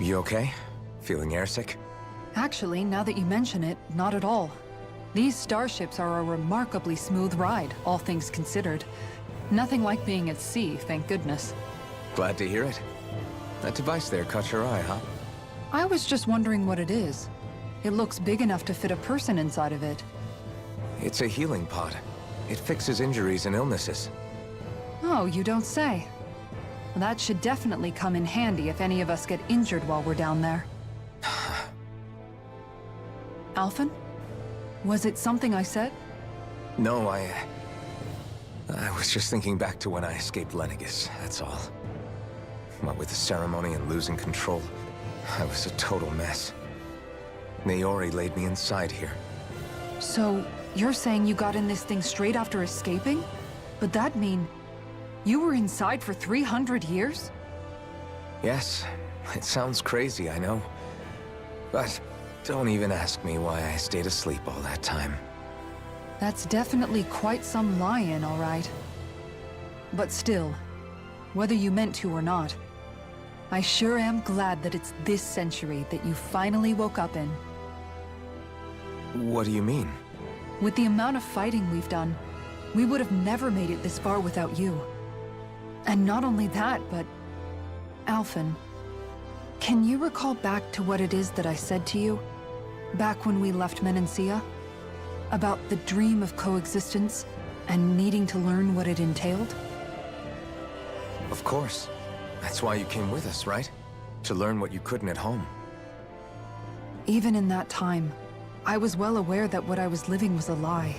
You okay? Feeling airsick? Actually, now that you mention it, not at all. These starships are a remarkably smooth ride, all things considered. Nothing like being at sea, thank goodness. Glad to hear it. That device there caught your eye, huh? I was just wondering what it is. It looks big enough to fit a person inside of it. It's a healing pod. It fixes injuries and illnesses. Oh, you don't say. That should definitely come in handy if any of us get injured while we're down there. Alphen? Was it something I said? No, I was just thinking back to when I escaped Lenegis, that's all. What with the ceremony and losing control, I was a total mess. Naori laid me inside here. So, you're saying you got in this thing straight after escaping? But that mean you were inside for 300 years? Yes, it sounds crazy, I know. But don't even ask me why I stayed asleep all that time. That's definitely quite some lie-in, all right. But still, whether you meant to or not, I sure am glad that it's this century that you finally woke up in. What do you mean? With the amount of fighting we've done, we would have never made it this far without you. And not only that, but... Alphen, can you recall back to what it is that I said to you? Back when we left Menancia? About the dream of coexistence, and needing to learn what it entailed? Of course. That's why you came with us, right? To learn what you couldn't at home. Even in that time, I was well aware that what I was living was a lie.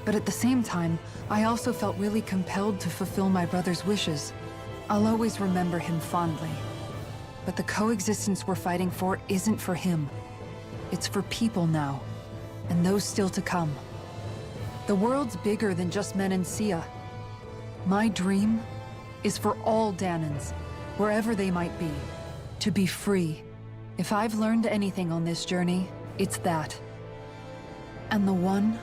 But at the same time, I also felt really compelled to fulfill my brother's wishes. I'll always remember him fondly. But the coexistence we're fighting for isn't for him. It's for people now, and those still to come. The world's bigger than just Menancia. My dream is for all Dahnans, wherever they might be, to be free. If I've learned anything on this journey, it's that. And the one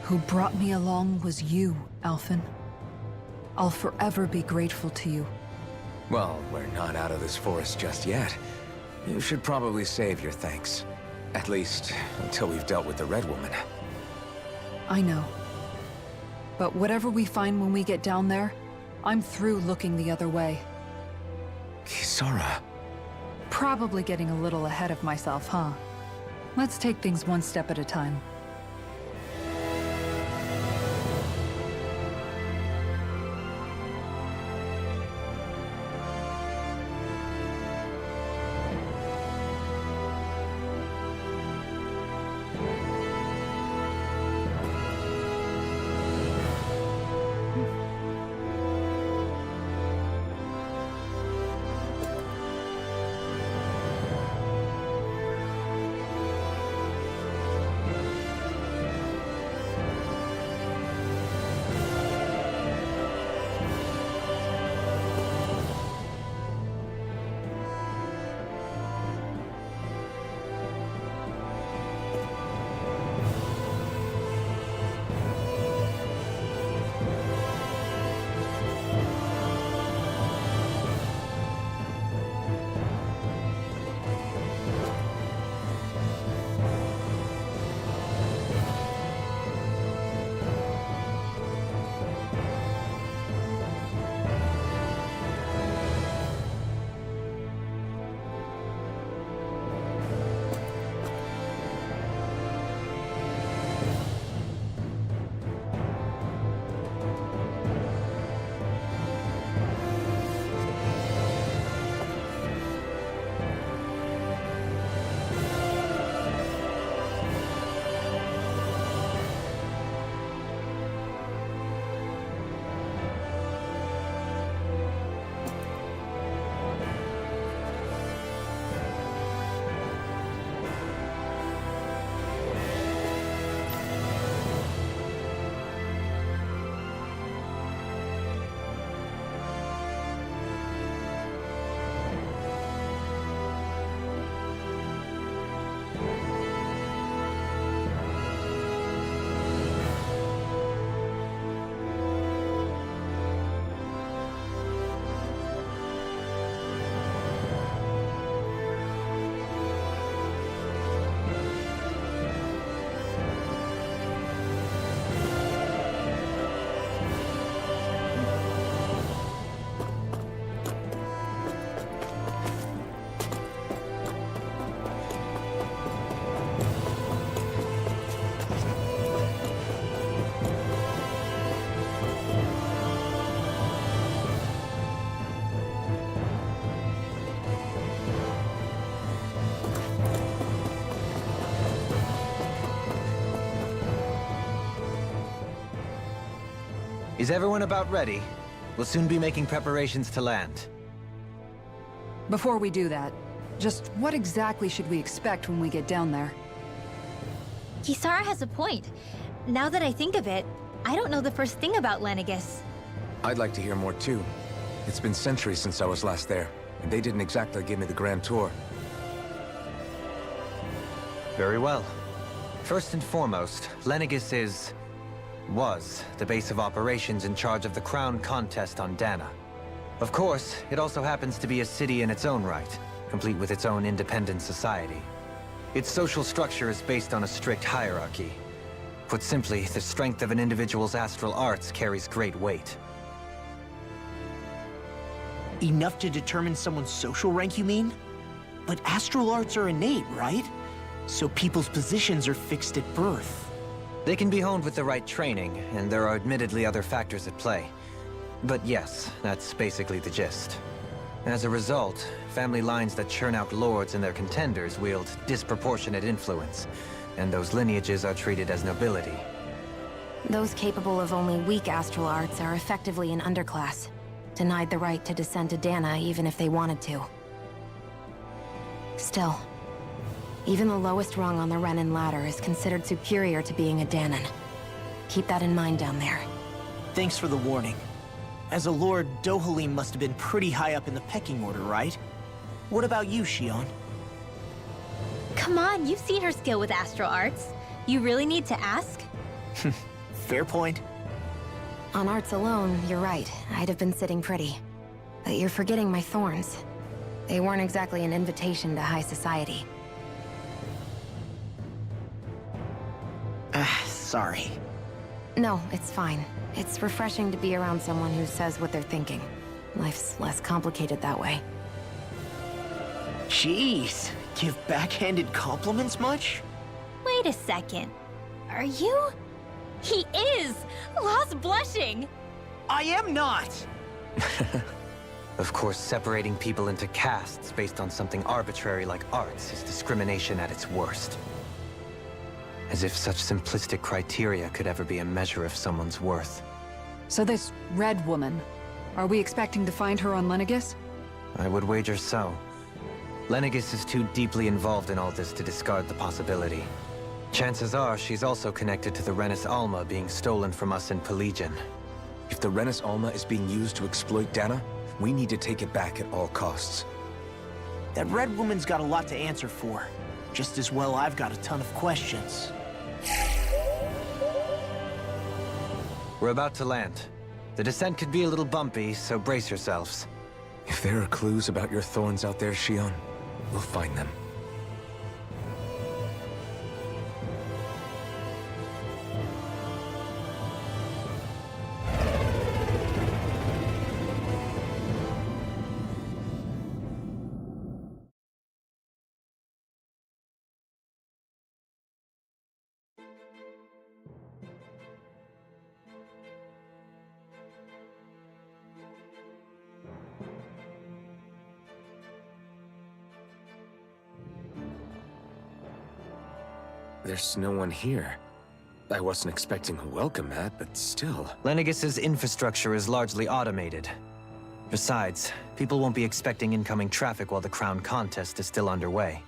who brought me along was you, Alphen. I'll forever be grateful to you. Well, we're not out of this forest just yet. You should probably save your thanks. At least, until we've dealt with the Red Woman. I know. But whatever we find when we get down there, I'm through looking the other way. Kisara. Probably getting a little ahead of myself, huh? Let's take things one step at a time. Is everyone about ready? We'll soon be making preparations to land. Before we do that, just what exactly should we expect when we get down there? Kisara has a point. Now that I think of it, I don't know the first thing about Lenegus. I'd like to hear more too. It's been centuries since I was last there, and they didn't exactly give me the grand tour. Very well. First and foremost, Lenegus was the base of operations in charge of the crown contest on Dana. Of course, it also happens to be a city in its own right, complete with its own independent society. Its social structure is based on a strict hierarchy. Put simply, the strength of an individual's astral arts carries great weight. Enough to determine someone's social rank, you mean? But astral arts are innate, right? So people's positions are fixed at birth. They can be honed with the right training, and there are admittedly other factors at play. But yes, that's basically the gist. As a result, family lines that churn out lords and their contenders wield disproportionate influence, and those lineages are treated as nobility. Those capable of only weak astral arts are effectively an underclass, denied the right to descend to Dana even if they wanted to. Still, even the lowest rung on the Renan ladder is considered superior to being a Danan. Keep that in mind down there. Thanks for the warning. As a lord, Dohalim must have been pretty high up in the pecking order, right? What about you, Shion? Come on, you've seen her skill with astral arts. You really need to ask? Fair point. On arts alone, you're right. I'd have been sitting pretty. But you're forgetting my thorns. They weren't exactly an invitation to high society. Sorry. No, it's fine. It's refreshing to be around someone who says what they're thinking. Life's less complicated that way. Jeez, give backhanded compliments much? Wait a second. Are you? He is! Lost blushing! I am not! Of course, separating people into castes based on something arbitrary like arts is discrimination at its worst. As if such simplistic criteria could ever be a measure of someone's worth. So this Red Woman, are we expecting to find her on Lenegus? I would wager so. Lenegus is too deeply involved in all this to discard the possibility. Chances are she's also connected to the Renis Alma being stolen from us in Pelegion. If the Renis Alma is being used to exploit Dana, we need to take it back at all costs. That Red Woman's got a lot to answer for. Just as well I've got a ton of questions. We're about to land. The descent could be a little bumpy, so brace yourselves. If there are clues about your thorns out there, Shion, we'll find them. There's no one here. I wasn't expecting a welcome mat, but still. Lenegus's infrastructure is largely automated. Besides, people won't be expecting incoming traffic while the crown contest is still underway.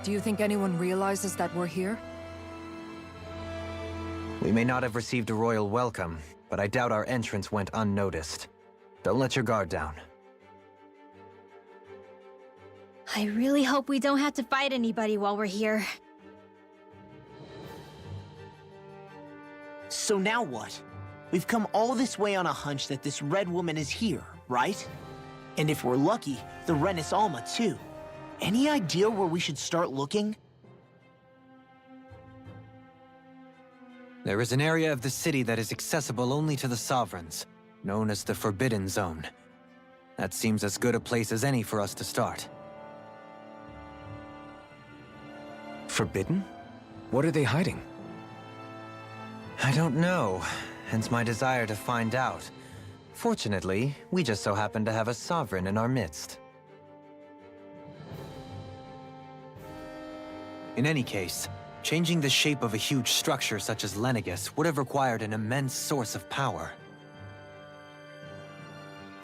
Do you think anyone realizes that we're here? We may not have received a royal welcome, but I doubt our entrance went unnoticed. Don't let your guard down. I really hope we don't have to fight anybody while we're here. So now what? We've come all this way on a hunch that this Red Woman is here, right? And if we're lucky, the Renis Alma too. Any idea where we should start looking? There is an area of the city that is accessible only to the Sovereigns, known as the Forbidden Zone. That seems as good a place as any for us to start. Forbidden? What are they hiding? I don't know, hence my desire to find out. Fortunately, we just so happen to have a Sovereign in our midst. In any case, changing the shape of a huge structure such as Lenegus would have required an immense source of power.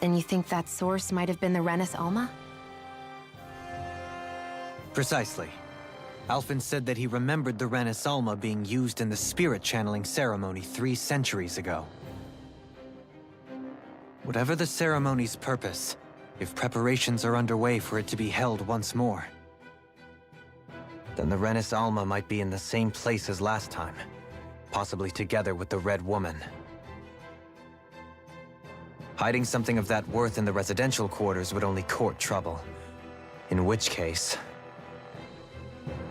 Then you think that source might have been the Renis Alma? Precisely. Alphen said that he remembered the Renis Alma being used in the spirit channeling ceremony 3 centuries ago. Whatever the ceremony's purpose, if preparations are underway for it to be held once more, then the Renis Alma might be in the same place as last time, possibly together with the Red Woman. Hiding something of that worth in the residential quarters would only court trouble. In which case...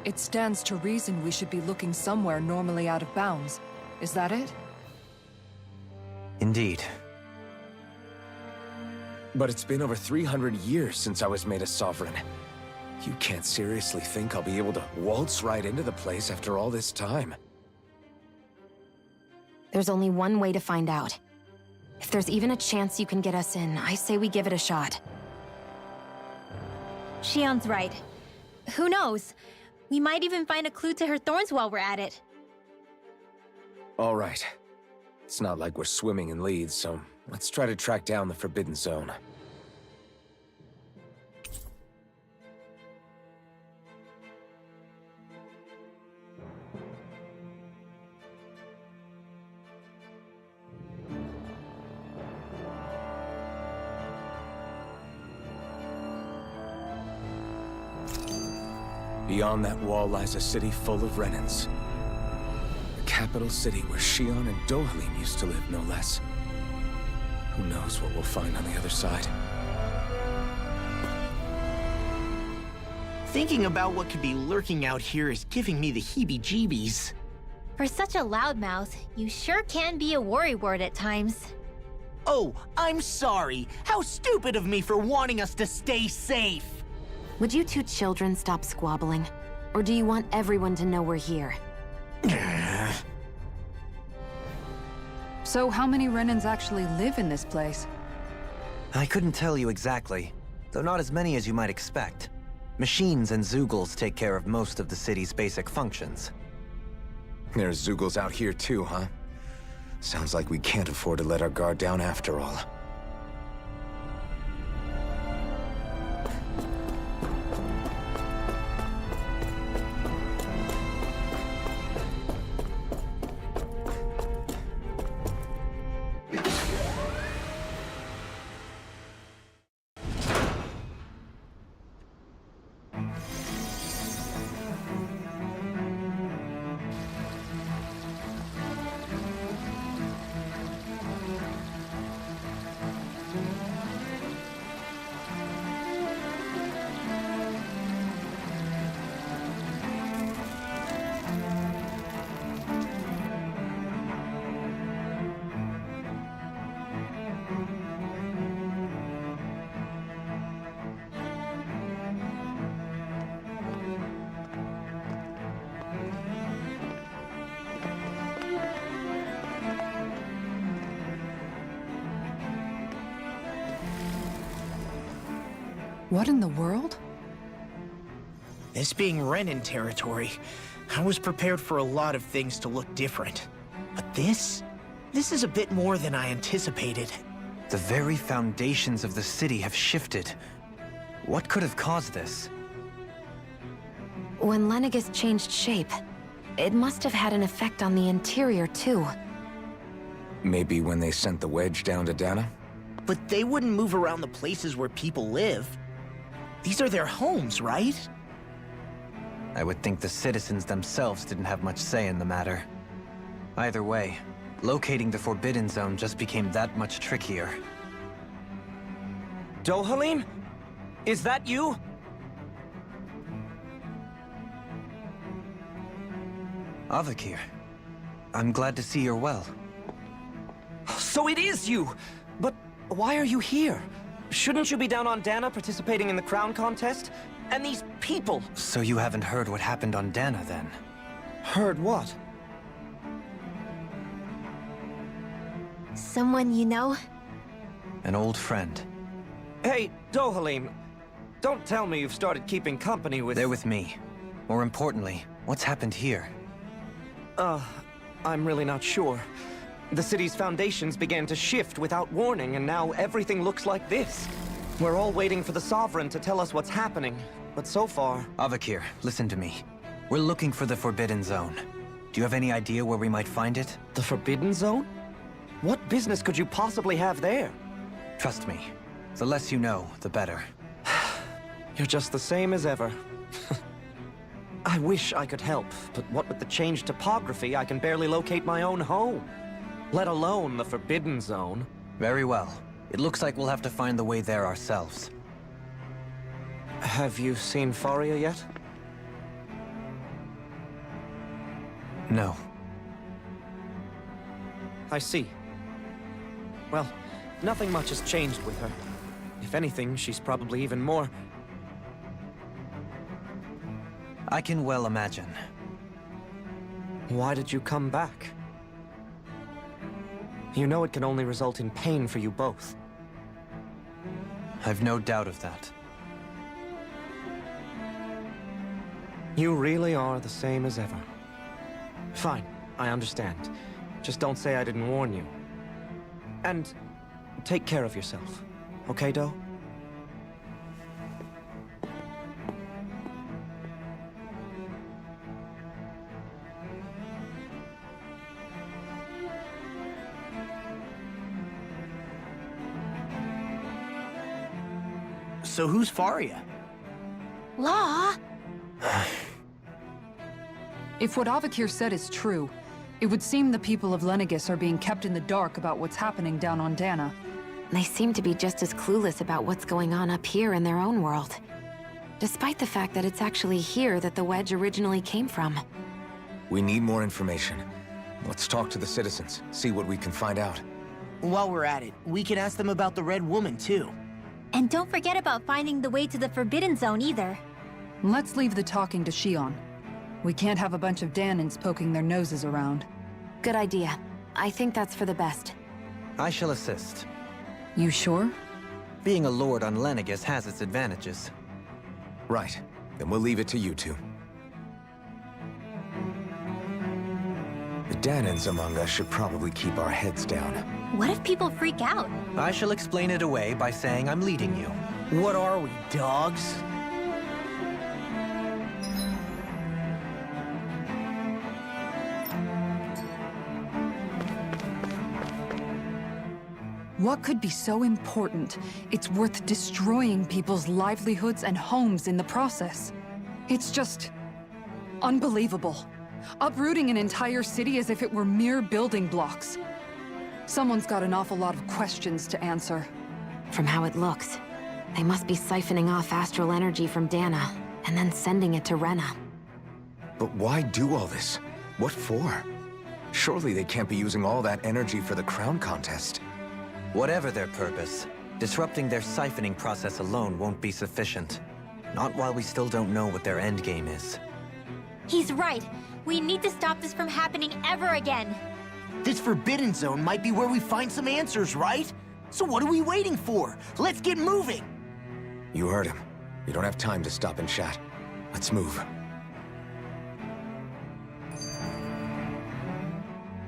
It stands to reason we should be looking somewhere normally out of bounds. Is that it? Indeed. But it's been over 300 years since I was made a sovereign. You can't seriously think I'll be able to waltz right into the place after all this time. There's only one way to find out. If there's even a chance you can get us in, I say we give it a shot. Shion's right. Who knows? We might even find a clue to her thorns while we're at it. All right. It's not like we're swimming in leads, so let's try to track down the Forbidden Zone. Beyond that wall lies a city full of Renins. The capital city where Shion and Dohalim used to live, no less. Who knows what we'll find on the other side? Thinking about what could be lurking out here is giving me the heebie-jeebies. For such a loudmouth, you sure can be a worrywart at times. Oh, I'm sorry. How stupid of me for wanting us to stay safe. Would you two children stop squabbling? Or do you want everyone to know we're here? So how many Renins actually live in this place? I couldn't tell you exactly, though not as many as you might expect. Machines and Zeugles take care of most of the city's basic functions. There's Zeugles out here too, huh? Sounds like we can't afford to let our guard down after all. What in the world? This being Renin territory, I was prepared for a lot of things to look different. But this is a bit more than I anticipated. The very foundations of the city have shifted. What could have caused this? When Lenegis changed shape, it must have had an effect on the interior too. Maybe when they sent the wedge down to Dana? But they wouldn't move around the places where people live. These are their homes, right? I would think the citizens themselves didn't have much say in the matter. Either way, locating the Forbidden Zone just became that much trickier. Dohalim? Is that you? Avakir, I'm glad to see you're well. So it is you! But why are you here? Shouldn't you be down on Dana participating in the crown contest? And these people! So you haven't heard what happened on Dana, then? Heard what? Someone you know? An old friend. Hey, Dohalim, don't tell me you've started keeping company with... They're with me. More importantly, what's happened here? I'm really not sure. The city's foundations began to shift without warning, and now everything looks like this. We're all waiting for the Sovereign to tell us what's happening, but so far... Avakir, listen to me. We're looking for the Forbidden Zone. Do you have any idea where we might find it? The Forbidden Zone? What business could you possibly have there? Trust me. The less you know, the better. You're just the same as ever. I wish I could help, but what with the changed topography, I can barely locate my own home. Let alone the Forbidden Zone. Very well. It looks like we'll have to find the way there ourselves. Have you seen Faria yet? No. I see. Well, nothing much has changed with her. If anything, she's probably even more... I can well imagine. Why did you come back? You know it can only result in pain for you both. I've no doubt of that. You really are the same as ever. Fine, I understand. Just don't say I didn't warn you. And take care of yourself, okay, Do? So who's Faria? Law? If what Avakir said is true, it would seem the people of Lenegis are being kept in the dark about what's happening down on Dana. They seem to be just as clueless about what's going on up here in their own world. Despite the fact that it's actually here that the Wedge originally came from. We need more information. Let's talk to the citizens, see what we can find out. While we're at it, we can ask them about the Red Woman, too. And don't forget about finding the way to the Forbidden Zone either. Let's leave the talking to Shion. We can't have a bunch of Danins poking their noses around. Good idea. I think that's for the best. I shall assist. You sure? Being a lord on Lenegis has its advantages. Right. Then we'll leave it to you two. The Danins among us should probably keep our heads down. What if people freak out? I shall explain it away by saying I'm leading you. What are we, dogs? What could be so important? It's worth destroying people's livelihoods and homes in the process. It's just... unbelievable. Uprooting an entire city as if it were mere building blocks. Someone's got an awful lot of questions to answer. From how it looks, they must be siphoning off astral energy from Dana, and then sending it to Rena. But why do all this? What for? Surely they can't be using all that energy for the crown contest. Whatever their purpose, disrupting their siphoning process alone won't be sufficient. Not while we still don't know what their endgame is. He's right. We need to stop this from happening ever again. This Forbidden Zone might be where we find some answers, right? So what are we waiting for? Let's get moving! You heard him. We don't have time to stop and chat. Let's move.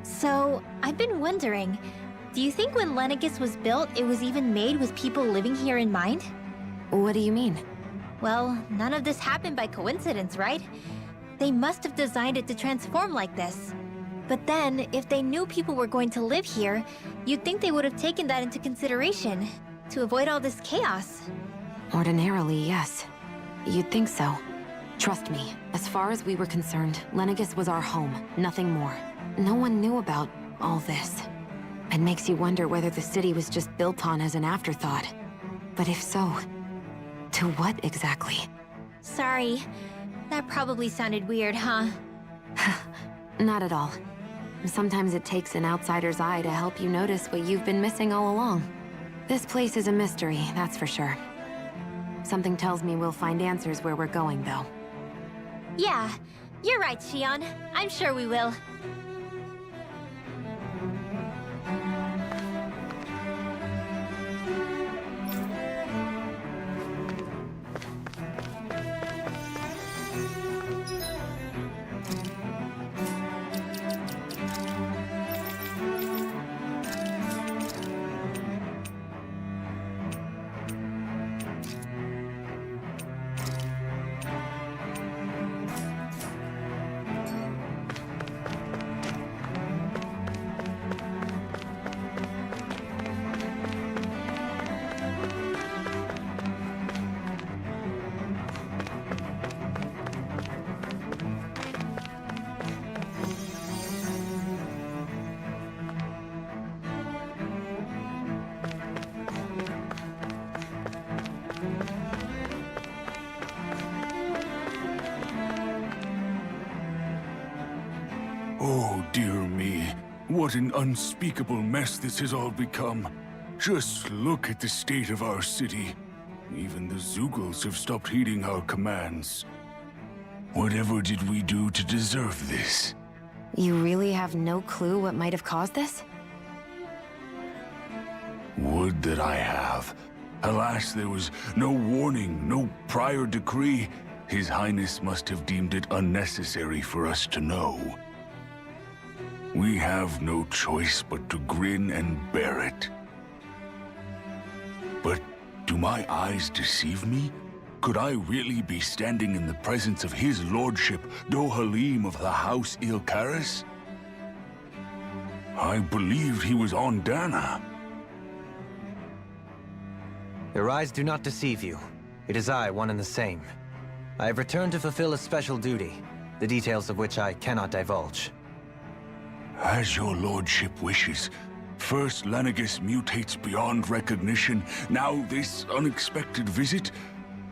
So, I've been wondering, do you think when Lenegis was built, it was even made with people living here in mind? What do you mean? Well, none of this happened by coincidence, right? They must have designed it to transform like this. But then, if they knew people were going to live here, you'd think they would have taken that into consideration, to avoid all this chaos. Ordinarily, yes. You'd think so. Trust me, as far as we were concerned, Lenegis was our home, nothing more. No one knew about all this. It makes you wonder whether the city was just built on as an afterthought. But if so, to what exactly? Sorry. That probably sounded weird, huh? Not at all. Sometimes it takes an outsider's eye to help you notice what you've been missing all along. This place is a mystery, that's for sure. Something tells me we'll find answers where we're going, though. Yeah, you're right, Shion. I'm sure we will. Dear me, what an unspeakable mess this has all become. Just look at the state of our city. Even the Zeugles have stopped heeding our commands. Whatever did we do to deserve this? You really have no clue what might have caused this? Would that I have. Alas, there was no warning, no prior decree. His Highness must have deemed it unnecessary for us to know. We have no choice but to grin and bear it. But do my eyes deceive me? Could I really be standing in the presence of his lordship, Dohalim of the House Ylcaris? I believed he was on Dana. Your eyes do not deceive you. It is I, one and the same. I have returned to fulfill a special duty, the details of which I cannot divulge. As your lordship wishes. First Lenegis mutates beyond recognition, now this unexpected visit.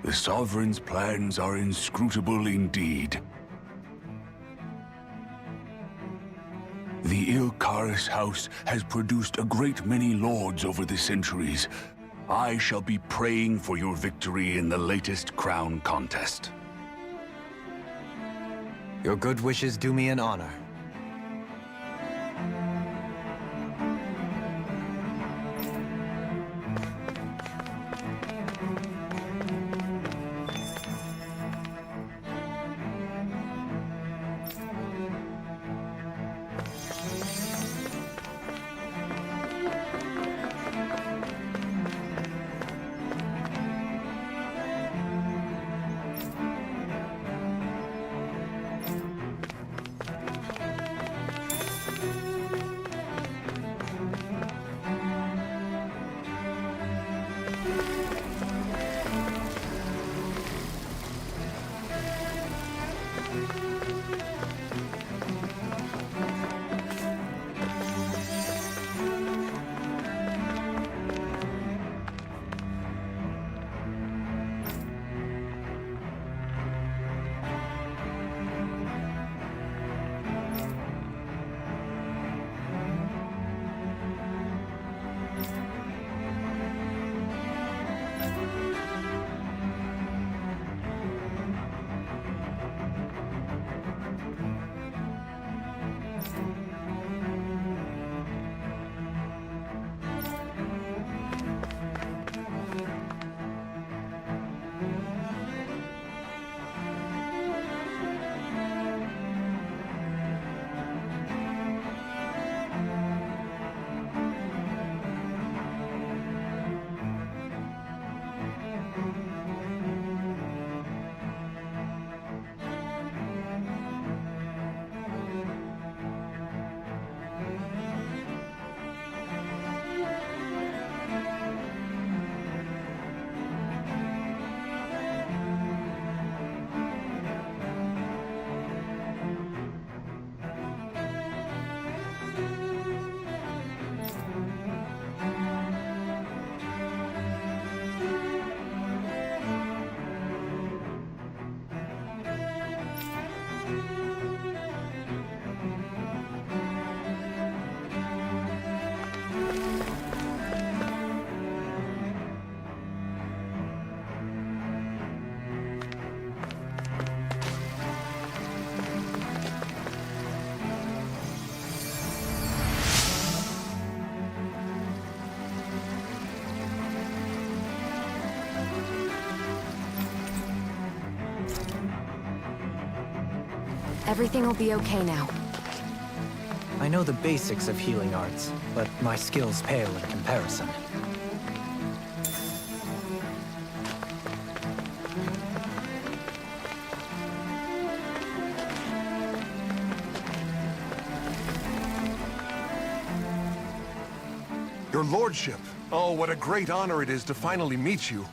The Sovereign's plans are inscrutable indeed. The Ylcaris House has produced a great many lords over the centuries. I shall be praying for your victory in the latest crown contest. Your good wishes do me an honor. Everything will be okay now. I know the basics of healing arts, but my skills pale in comparison. Your lordship! Oh, what a great honor it is to finally meet you.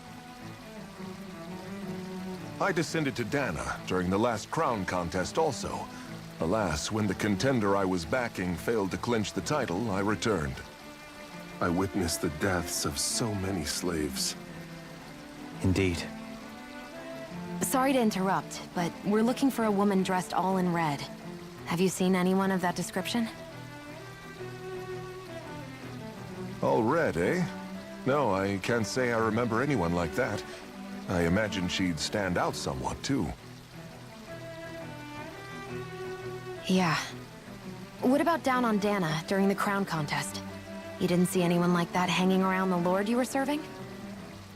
I descended to Dana during the last crown contest also. Alas, when the contender I was backing failed to clinch the title, I returned. I witnessed the deaths of so many slaves. Indeed. Sorry to interrupt, but we're looking for a woman dressed all in red. Have you seen anyone of that description? All red, eh? No, I can't say I remember anyone like that. I imagine she'd stand out somewhat, too. Yeah. What about down on Dana during the crown contest? You didn't see anyone like that hanging around the Lord you were serving?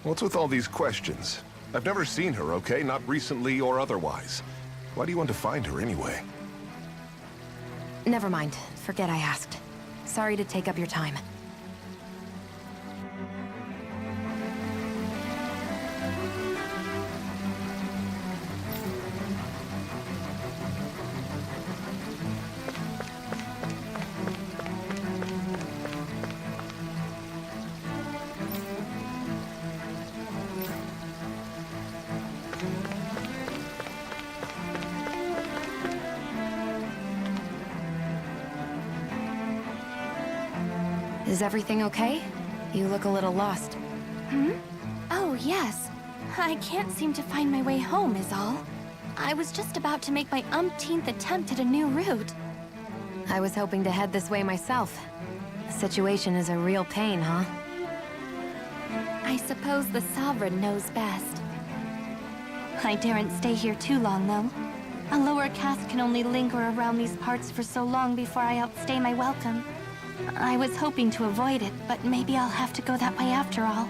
What's with all these questions? I've never seen her, okay? Not recently or otherwise. Why do you want to find her anyway? Never mind. Forget I asked. Sorry to take up your time. Is everything okay? You look a little lost. Hmm? Oh, yes. I can't seem to find my way home, is all. I was just about to make my umpteenth attempt at a new route. I was hoping to head this way myself. The situation is a real pain, huh? I suppose the Sovereign knows best. I daren't stay here too long, though. A lower caste can only linger around these parts for so long before I outstay my welcome. I was hoping to avoid it, but maybe I'll have to go that way after all.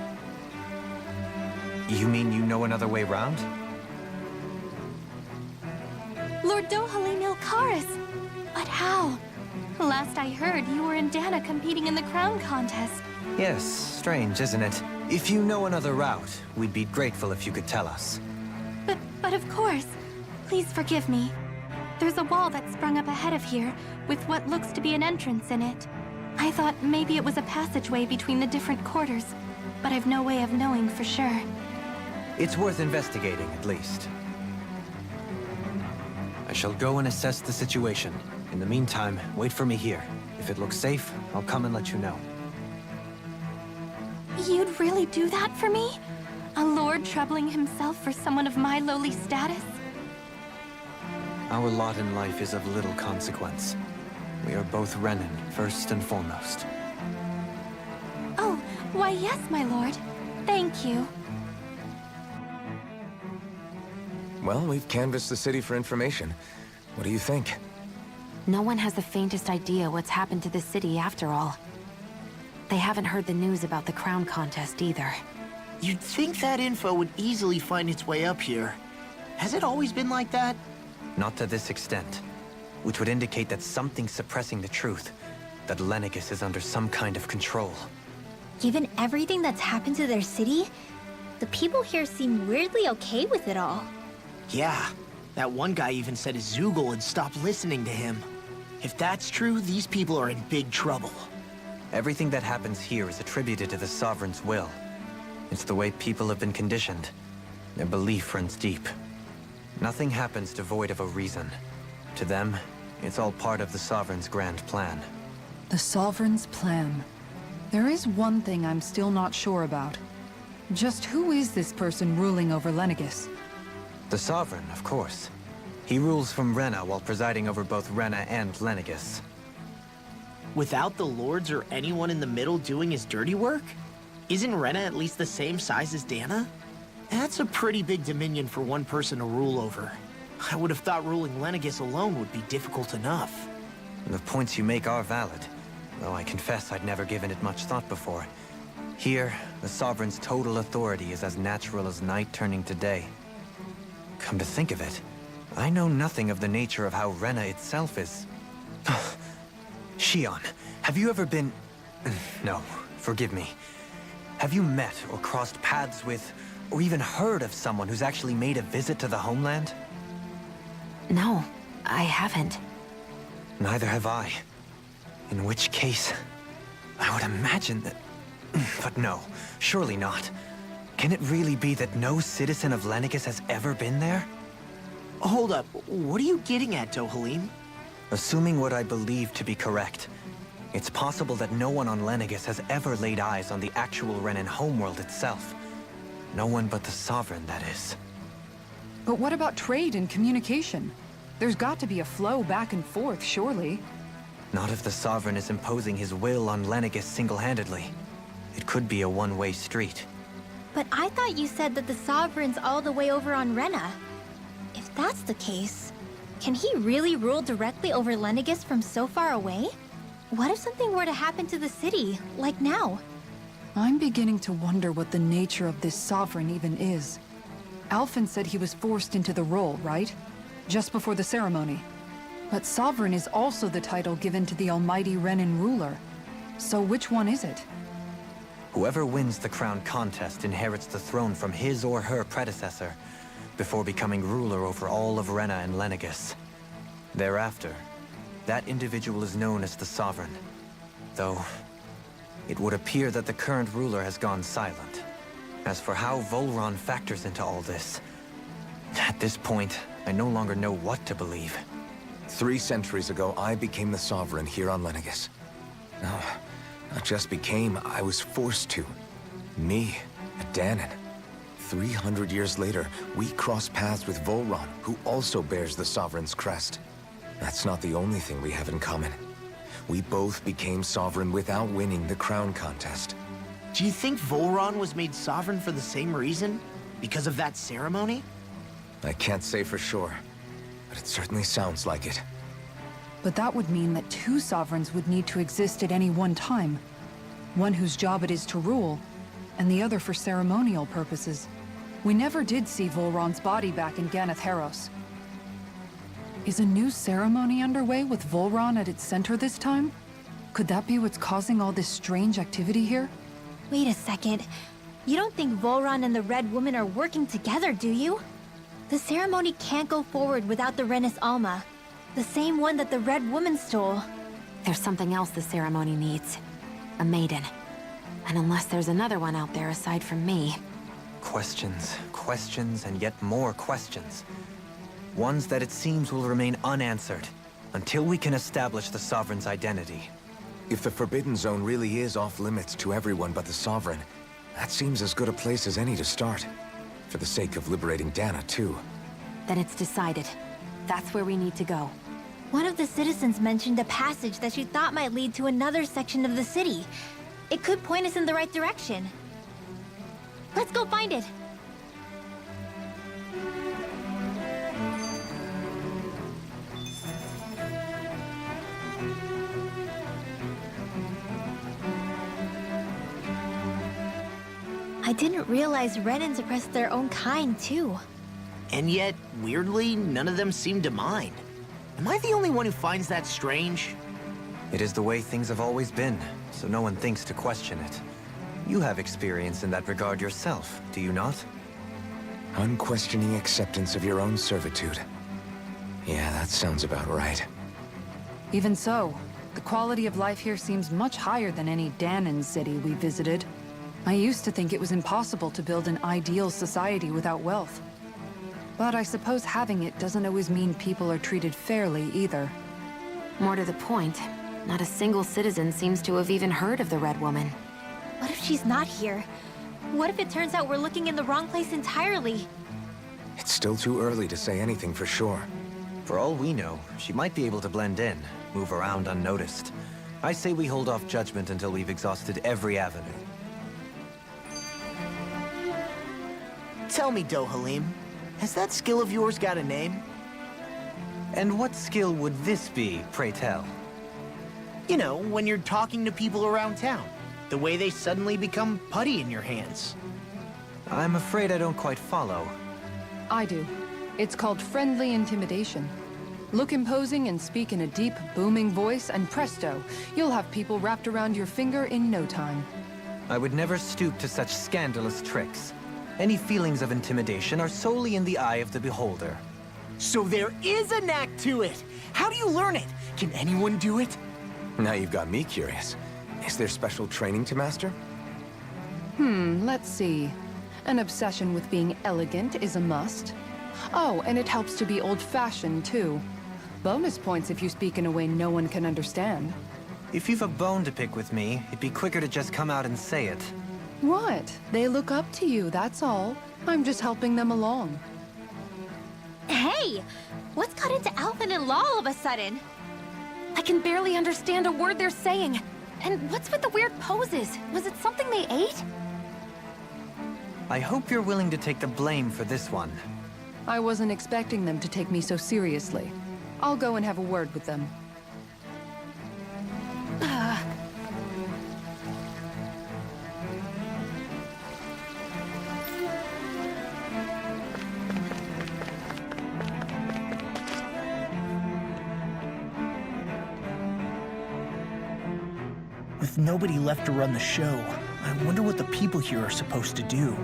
You mean you know another way round? Lord Dohalim Ilkaris! But how? Last I heard, you were in Dana competing in the crown contest. Yes, strange, isn't it? If you know another route, we'd be grateful if you could tell us. But of course. Please forgive me. There's a wall that sprung up ahead of here, with what looks to be an entrance in it. I thought maybe it was a passageway between the different quarters, but I've no way of knowing for sure. It's worth investigating, at least. I shall go and assess the situation. In the meantime, wait for me here. If it looks safe, I'll come and let you know. You'd really do that for me? A lord troubling himself for someone of my lowly status? Our lot in life is of little consequence. We are both Renan, first and foremost. Oh, why yes, my lord. Thank you. Well, we've canvassed the city for information. What do you think? No one has the faintest idea what's happened to the city after all. They haven't heard the news about the crown contest either. You'd think that info would easily find its way up here. Has it always been like that? Not to this extent. Which would indicate that something's suppressing the truth. That Lenegis is under some kind of control. Given everything that's happened to their city, the people here seem weirdly okay with it all. Yeah, that one guy even said his Zoogle had stopped listening to him. If that's true, these people are in big trouble. Everything that happens here is attributed to the Sovereign's will. It's the way people have been conditioned. Their belief runs deep. Nothing happens devoid of a reason. To them, it's all part of the Sovereign's grand plan. The Sovereign's plan. There is one thing I'm still not sure about. Just who is this person ruling over Lenegis? The Sovereign, of course. He rules from Rena while presiding over both Rena and Lenegis. Without the lords or anyone in the middle doing his dirty work? Isn't Rena at least the same size as Dana? That's a pretty big dominion for one person to rule over. I would have thought ruling Lenegis alone would be difficult enough. The points you make are valid, though I confess I'd never given it much thought before. Here, the Sovereign's total authority is as natural as night turning to day. Come to think of it, I know nothing of the nature of how Rena itself is. Shion, have you ever been... No, forgive me. Have you met or crossed paths with, or even heard of someone who's actually made a visit to the homeland? No, I haven't. Neither have I. In which case, I would imagine that... But no, surely not. Can it really be that no citizen of Lenegis has ever been there? Hold up, what are you getting at, Dohalim? Assuming what I believe to be correct, it's possible that no one on Lenegis has ever laid eyes on the actual Renan homeworld itself. No one but the Sovereign, that is. But what about trade and communication? There's got to be a flow back and forth, surely. Not if the Sovereign is imposing his will on Lenegis single-handedly. It could be a one-way street. But I thought you said that the Sovereign's all the way over on Rena. If that's the case, can he really rule directly over Lenegis from so far away? What if something were to happen to the city, like now? I'm beginning to wonder what the nature of this Sovereign even is. Alphen said he was forced into the role, right? Just before the ceremony. But Sovereign is also the title given to the almighty Renan ruler. So which one is it? Whoever wins the crown contest inherits the throne from his or her predecessor, before becoming ruler over all of Rena and Lenegis. Thereafter, that individual is known as the Sovereign. Though, it would appear that the current ruler has gone silent. As for how Volron factors into all this, at this point, I no longer know what to believe. 3 centuries ago, I became the Sovereign here on Lenegis. No, not just became, I was forced to. Me, a Dahnan. 300 years later, we cross paths with Volron, who also bears the Sovereign's crest. That's not the only thing we have in common. We both became Sovereign without winning the crown contest. Do you think Volron was made sovereign for the same reason? Because of that ceremony? I can't say for sure, but it certainly sounds like it. But that would mean that 2 Sovereigns would need to exist at any one time. One whose job it is to rule, and the other for ceremonial purposes. We never did see Volron's body back in Ganath Haros. Is a new ceremony underway with Volron at its center this time? Could that be what's causing all this strange activity here? Wait a second. You don't think Volron and the Red Woman are working together, do you? The ceremony can't go forward without the Renis Alma. The same one that the Red Woman stole. There's something else the ceremony needs. A maiden. And unless there's another one out there aside from me... Questions, questions, and yet more questions. Ones that it seems will remain unanswered, until we can establish the Sovereign's identity. If the Forbidden Zone really is off-limits to everyone but the Sovereign, that seems as good a place as any to start. For the sake of liberating Dana, too. Then it's decided. That's where we need to go. One of the citizens mentioned a passage that she thought might lead to another section of the city. It could point us in the right direction. Let's go find it! I didn't realize Renans oppressed their own kind, too. And yet, weirdly, none of them seem to mind. Am I the only one who finds that strange? It is the way things have always been, so no one thinks to question it. You have experience in that regard yourself, do you not? Unquestioning acceptance of your own servitude. Yeah, that sounds about right. Even so, the quality of life here seems much higher than any Dahnan city we visited. I used to think it was impossible to build an ideal society without wealth. But I suppose having it doesn't always mean people are treated fairly either. More to the point, not a single citizen seems to have even heard of the Red Woman. What if she's not here? What if it turns out we're looking in the wrong place entirely? It's still too early to say anything for sure. For all we know, she might be able to blend in, move around unnoticed. I say we hold off judgment until we've exhausted every avenue. Tell me, Dohalim, has that skill of yours got a name? And what skill would this be, pray tell? You know, when you're talking to people around town. The way they suddenly become putty in your hands. I'm afraid I don't quite follow. I do. It's called friendly intimidation. Look imposing and speak in a deep, booming voice, and presto, you'll have people wrapped around your finger in no time. I would never stoop to such scandalous tricks. Any feelings of intimidation are solely in the eye of the beholder. So there is a knack to it! How do you learn it? Can anyone do it? Now you've got me curious. Is there special training to master? Let's see. An obsession with being elegant is a must. Oh, and it helps to be old-fashioned, too. Bonus points if you speak in a way no one can understand. If you've a bone to pick with me, it'd be quicker to just come out and say it. What? They look up to you, that's all. I'm just helping them along. Hey! What's got into Alvin and Law all of a sudden? I can barely understand a word they're saying. And what's with the weird poses? Was it something they ate? I hope you're willing to take the blame for this one. I wasn't expecting them to take me so seriously. I'll go and have a word with them. With nobody left to run the show, I wonder what the people here are supposed to do.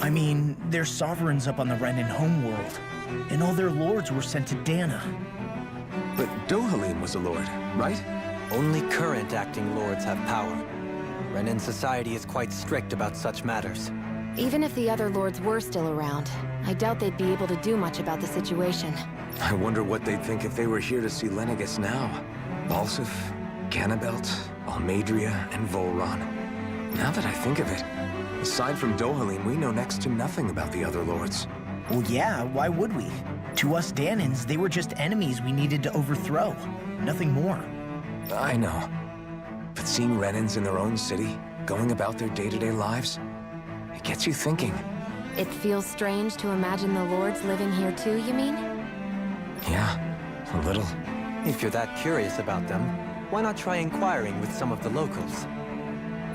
I mean, there's sovereigns up on the Renan homeworld, and all their lords were sent to Dana. But Dohalim was a lord, right? Only current acting lords have power. Renan society is quite strict about such matters. Even if the other lords were still around, I doubt they'd be able to do much about the situation. I wonder what they'd think if they were here to see Lenegis now. Balsif, Ganabelt, Almadria, and Volron. Now that I think of it, aside from Dohalim, we know next to nothing about the other lords. Well, yeah, why would we? To us Danans, they were just enemies we needed to overthrow. Nothing more. I know. But seeing Renans in their own city, going about their day-to-day lives, it gets you thinking. It feels strange to imagine the lords living here too, you mean? Yeah, a little. If you're that curious about them, why not try inquiring with some of the locals?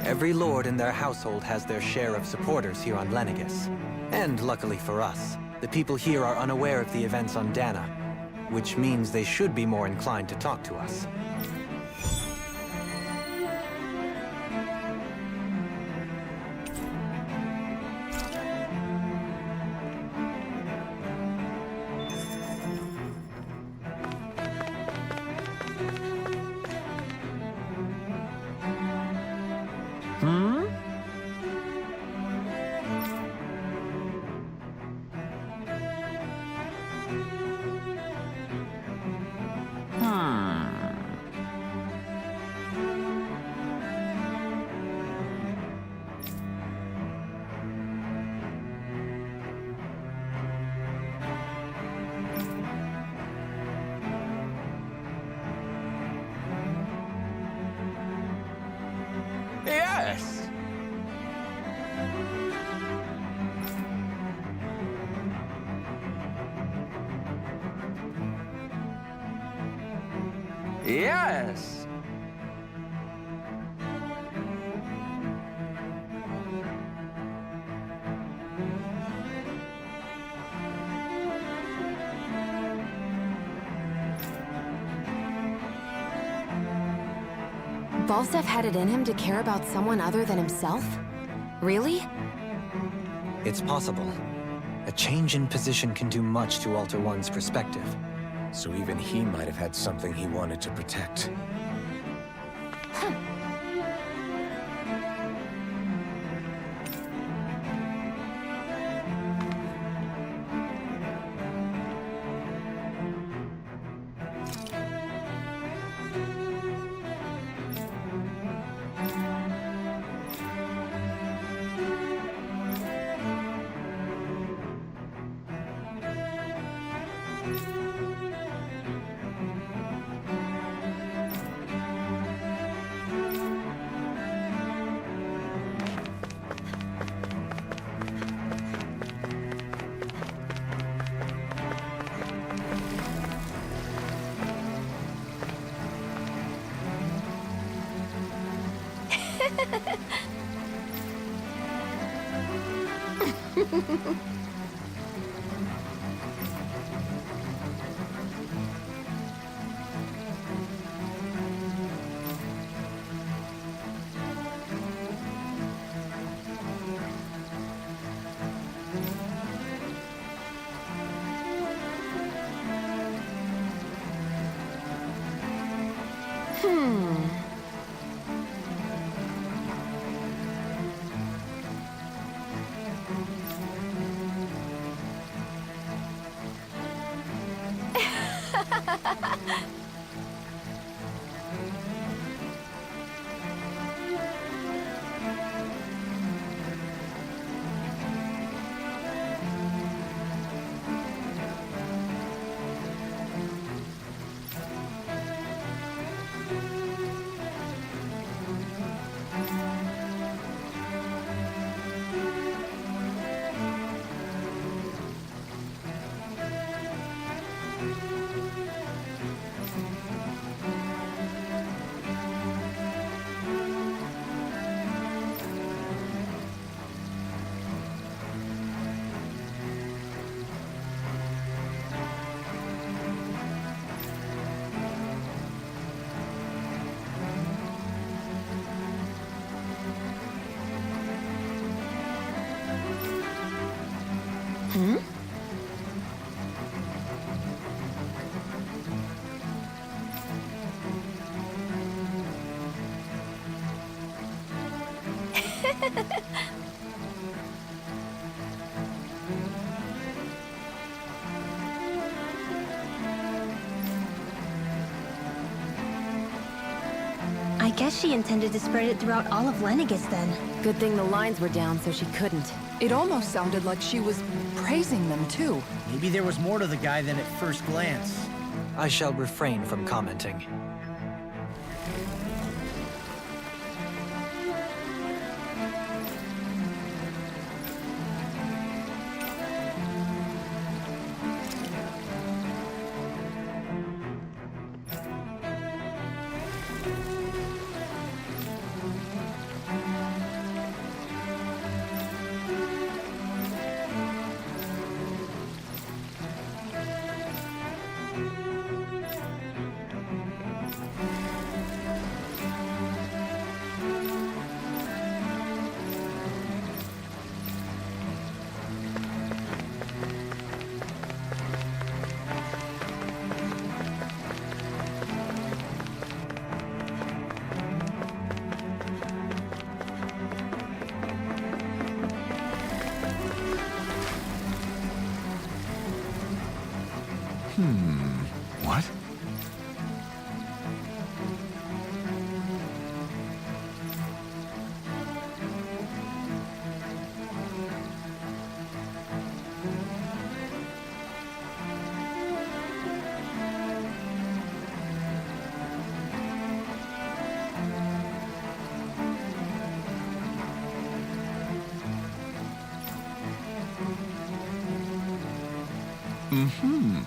Every lord in their household has their share of supporters here on Lenegis. And luckily for us, the people here are unaware of the events on Dana, which means they should be more inclined to talk to us. Yes! Yes! Balsef had it in him to care about someone other than himself? Really? It's possible. A change in position can do much to alter one's perspective. So even he might have had something he wanted to protect. guess she intended to spread it throughout all of Lenegis then. Good thing the lines were down so she couldn't. It almost sounded like she was praising them too. Maybe there was more to the guy than at first glance. I shall refrain from commenting. What? Mm-hmm.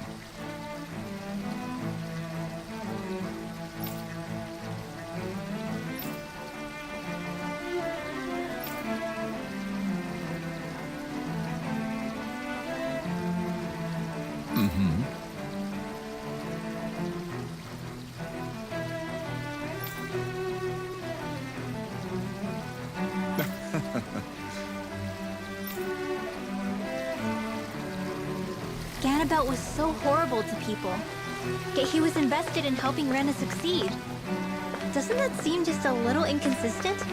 Mm-hmm. Ganabelt was so horrible to people. Yet he was invested in helping Rena succeed. Doesn't that seem just a little inconsistent?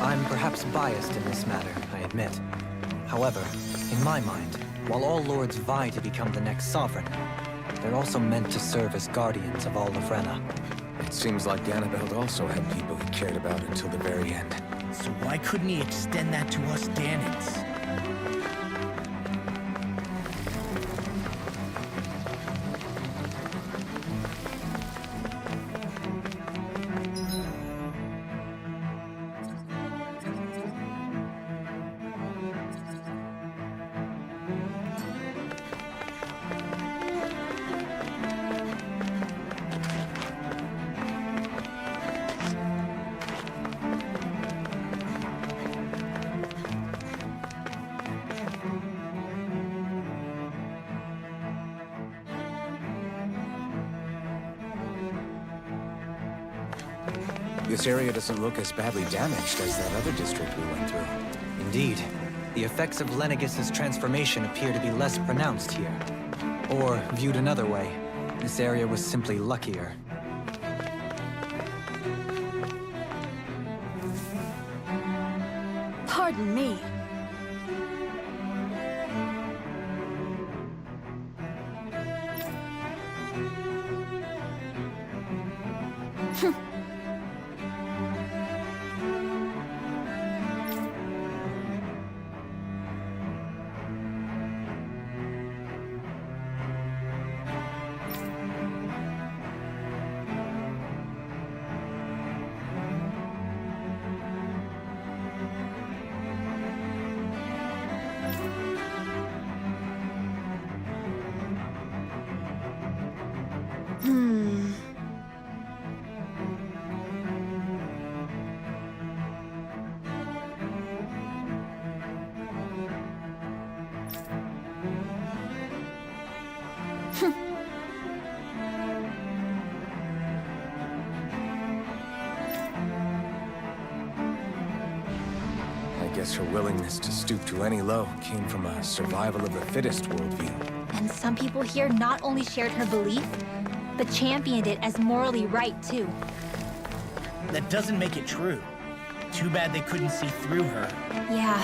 I'm perhaps biased in this matter, I admit. However, in my mind, while all lords vie to become the next sovereign, they're also meant to serve as guardians of all of Rena. It seems like Ganabelt also had people he cared about until the very end. So why couldn't he extend that to us Danans? This area doesn't look as badly damaged as that other district we went through. Indeed, the effects of Lenegis' transformation appear to be less pronounced here. Or, viewed another way, this area was simply luckier. Pardon me. I guess her willingness to stoop to any low came from a survival of the fittest worldview. And some people here not only shared her belief, but championed it as morally right too. That doesn't make it true. Too bad they couldn't see through her. Yeah.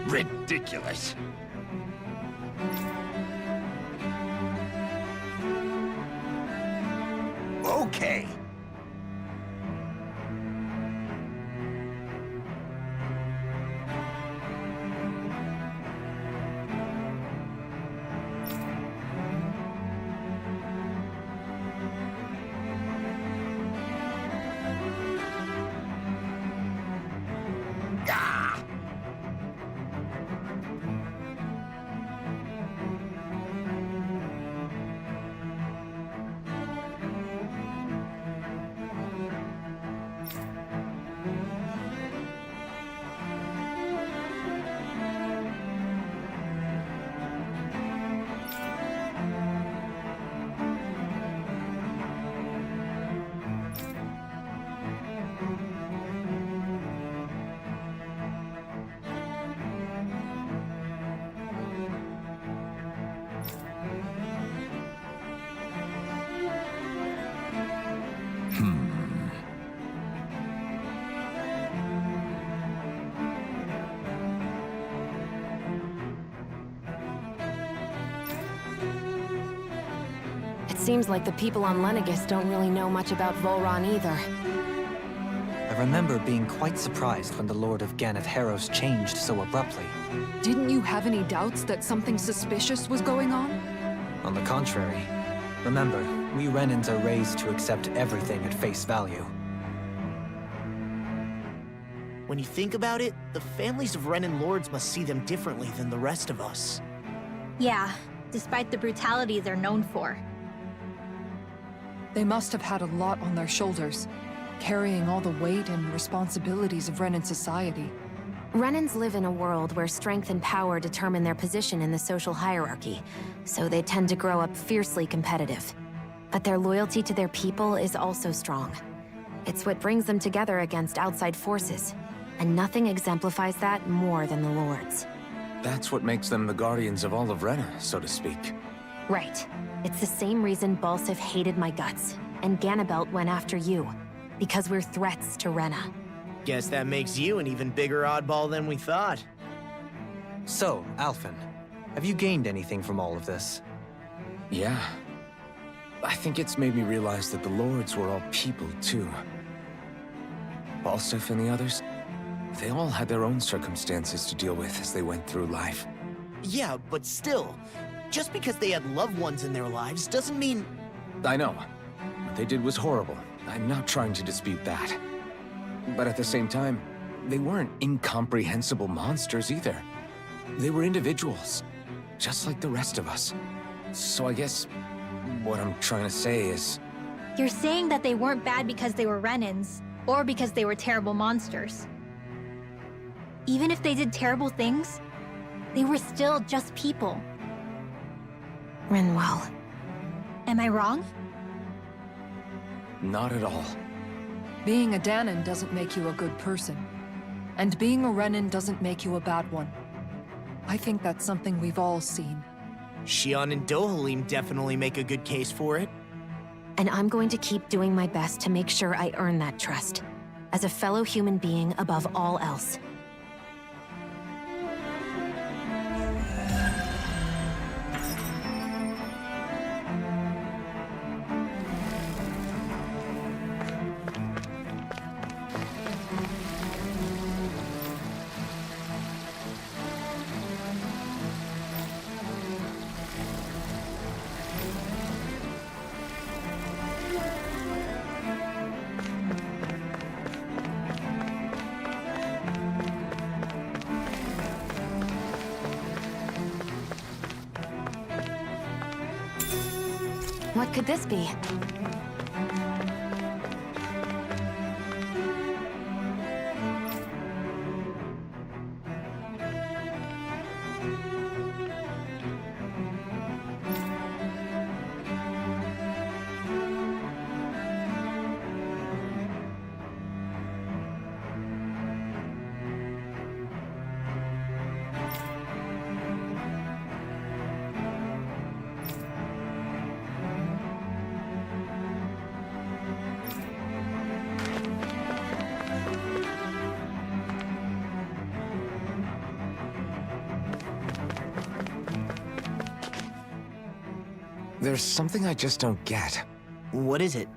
Ridiculous. Okay. Seems like the people on Lenegis don't really know much about Volron either. I remember being quite surprised when the Lord of Ganath Haros changed so abruptly. Didn't you have any doubts that something suspicious was going on? On the contrary. Remember, we Renans are raised to accept everything at face value. When you think about it, the families of Renan lords must see them differently than the rest of us. Yeah, despite the brutality they're known for. They must have had a lot on their shoulders, carrying all the weight and responsibilities of Renan society. Renans live in a world where strength and power determine their position in the social hierarchy, so they tend to grow up fiercely competitive. But their loyalty to their people is also strong. It's what brings them together against outside forces, and nothing exemplifies that more than the Lords. That's what makes them the guardians of all of Rena, so to speak. Right. It's the same reason Balsif hated my guts, and Ganabelt went after you. Because we're threats to Rena. Guess that makes you an even bigger oddball than we thought. So, Alphen, have you gained anything from all of this? Yeah. I think it's made me realize that the Lords were all people, too. Balsif and the others, they all had their own circumstances to deal with as they went through life. Yeah, but still, just because they had loved ones in their lives doesn't mean... I know. What they did was horrible. I'm not trying to dispute that. But at the same time, they weren't incomprehensible monsters either. They were individuals, just like the rest of us. So I guess what I'm trying to say is... You're saying that they weren't bad because they were Renans, or because they were terrible monsters. Even if they did terrible things, they were still just people. Rinwell. Am I wrong? Not at all. Being a Dahnan doesn't make you a good person. And being a Renan doesn't make you a bad one. I think that's something we've all seen. Xion and Dohalim definitely make a good case for it. And I'm going to keep doing my best to make sure I earn that trust. As a fellow human being above all else. What could this be? There's something I just don't get. What is it?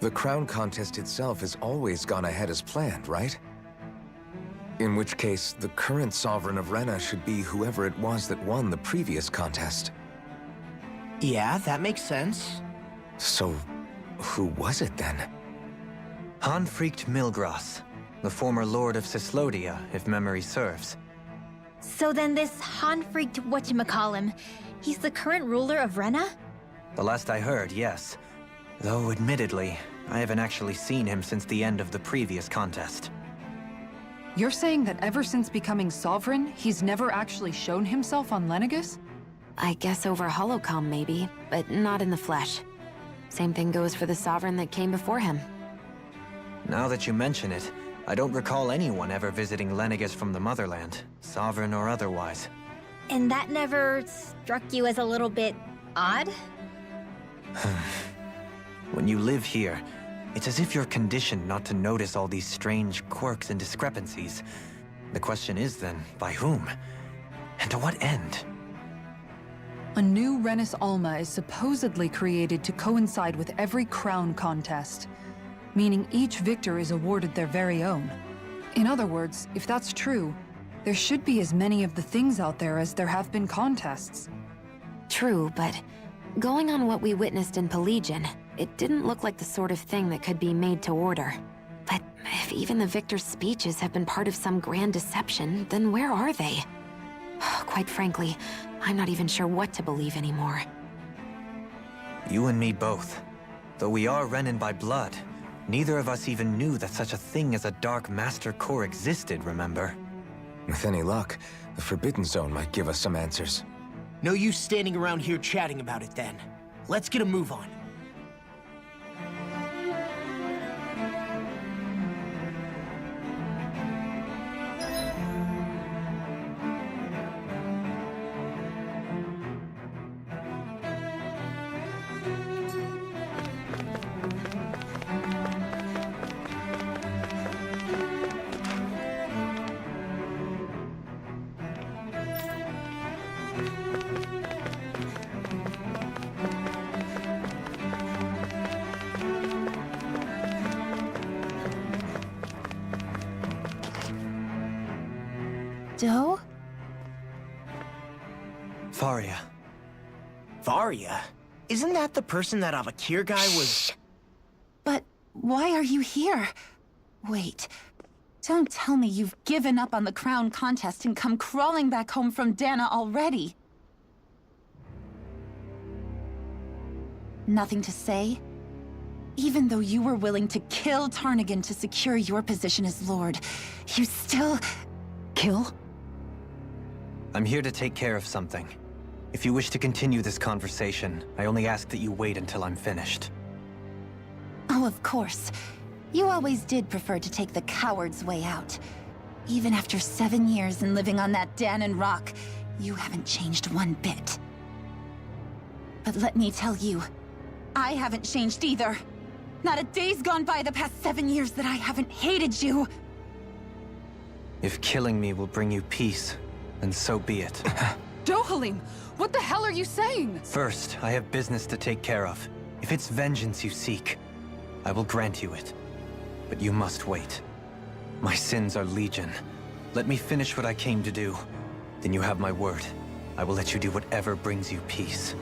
The crown contest itself has always gone ahead as planned, right? In which case, the current Sovereign of Rena should be whoever it was that won the previous contest. Yeah, that makes sense. So, who was it then? Hanfried Milgras, the former Lord of Cyslodia, if memory serves. So then this Hanfried whatchamacallem, he's the current ruler of Rena? The last I heard, yes. Though, admittedly, I haven't actually seen him since the end of the previous contest. You're saying that ever since becoming Sovereign, he's never actually shown himself on Lenegis? I guess over Holocom, maybe, but not in the flesh. Same thing goes for the Sovereign that came before him. Now that you mention it, I don't recall anyone ever visiting Lenegis from the Motherland, Sovereign or otherwise. And that never struck you as a little bit odd? When you live here, it's as if you're conditioned not to notice all these strange quirks and discrepancies. The question is then, by whom? And to what end? A new Renis Alma is supposedly created to coincide with every crown contest, meaning each victor is awarded their very own. In other words, if that's true, there should be as many of the things out there as there have been contests. True, but going on what we witnessed in Pelagian, it didn't look like the sort of thing that could be made to order. But if even the victor's speeches have been part of some grand deception, then where are they? Quite frankly, I'm not even sure what to believe anymore. You and me both. Though we are Renin by blood, neither of us even knew that such a thing as a Dark Master Core existed, remember? With any luck, the Forbidden Zone might give us some answers. No use standing around here chatting about it then. Let's get a move on. Doe? Faria. Varia? Isn't that the person that Avakir guy was... But why are you here? Wait. Don't tell me you've given up on the crown contest and come crawling back home from Dana already. Nothing to say? Even though you were willing to kill Tarnigan to secure your position as Lord, you still... Kill? I'm here to take care of something. If you wish to continue this conversation, I only ask that you wait until I'm finished. Oh, of course. You always did prefer to take the coward's way out. Even after 7 years and living on that Danon rock, you haven't changed one bit. But let me tell you, I haven't changed either. Not a day's gone by the past 7 years that I haven't hated you. If killing me will bring you peace, then so be it. Dohalim, what the hell are you saying? First, I have business to take care of. If it's vengeance you seek, I will grant you it. But you must wait. My sins are legion. Let me finish what I came to do. Then you have my word. I will let you do whatever brings you peace.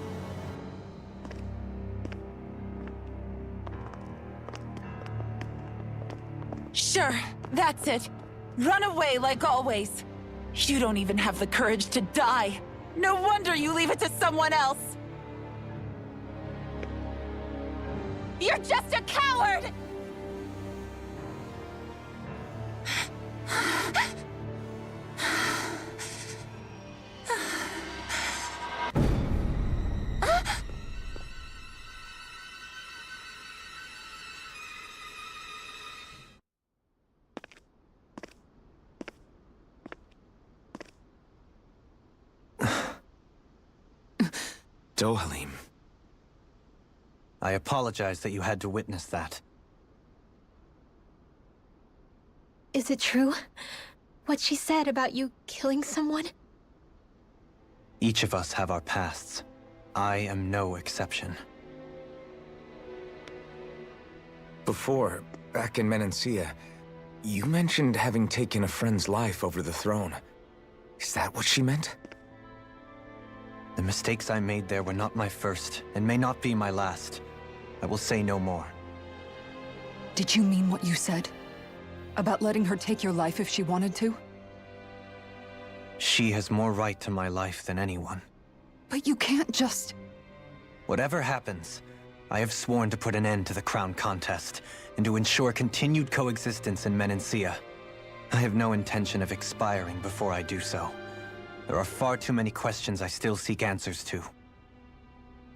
Sure, that's it. Run away like always. You don't even have the courage to die. No wonder you leave it to someone else. You're just a coward! Dohalim. I apologize that you had to witness that. Is it true? What she said about you killing someone? Each of us have our pasts. I am no exception. Before, back in Menancia, you mentioned having taken a friend's life over the throne. Is that what she meant? The mistakes I made there were not my first, and may not be my last. I will say no more. Did you mean what you said? About letting her take your life if she wanted to? She has more right to my life than anyone. But you can't just... Whatever happens, I have sworn to put an end to the crown contest, and to ensure continued coexistence in Menancia. I have no intention of expiring before I do so. There are far too many questions I still seek answers to.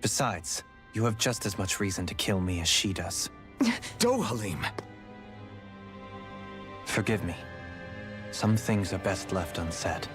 Besides, you have just as much reason to kill me as she does. Dohalim! Forgive me. Some things are best left unsaid.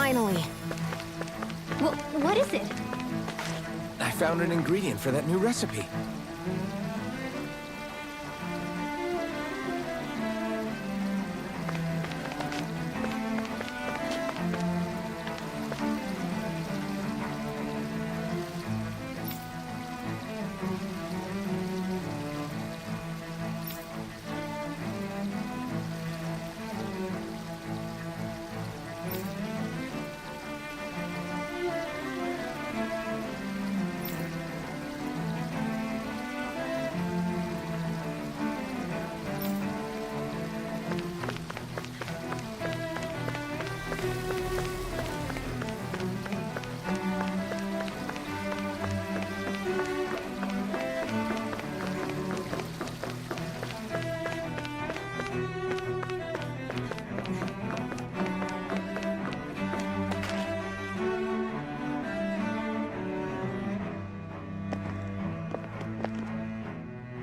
Finally. What is it? I found an ingredient for that new recipe.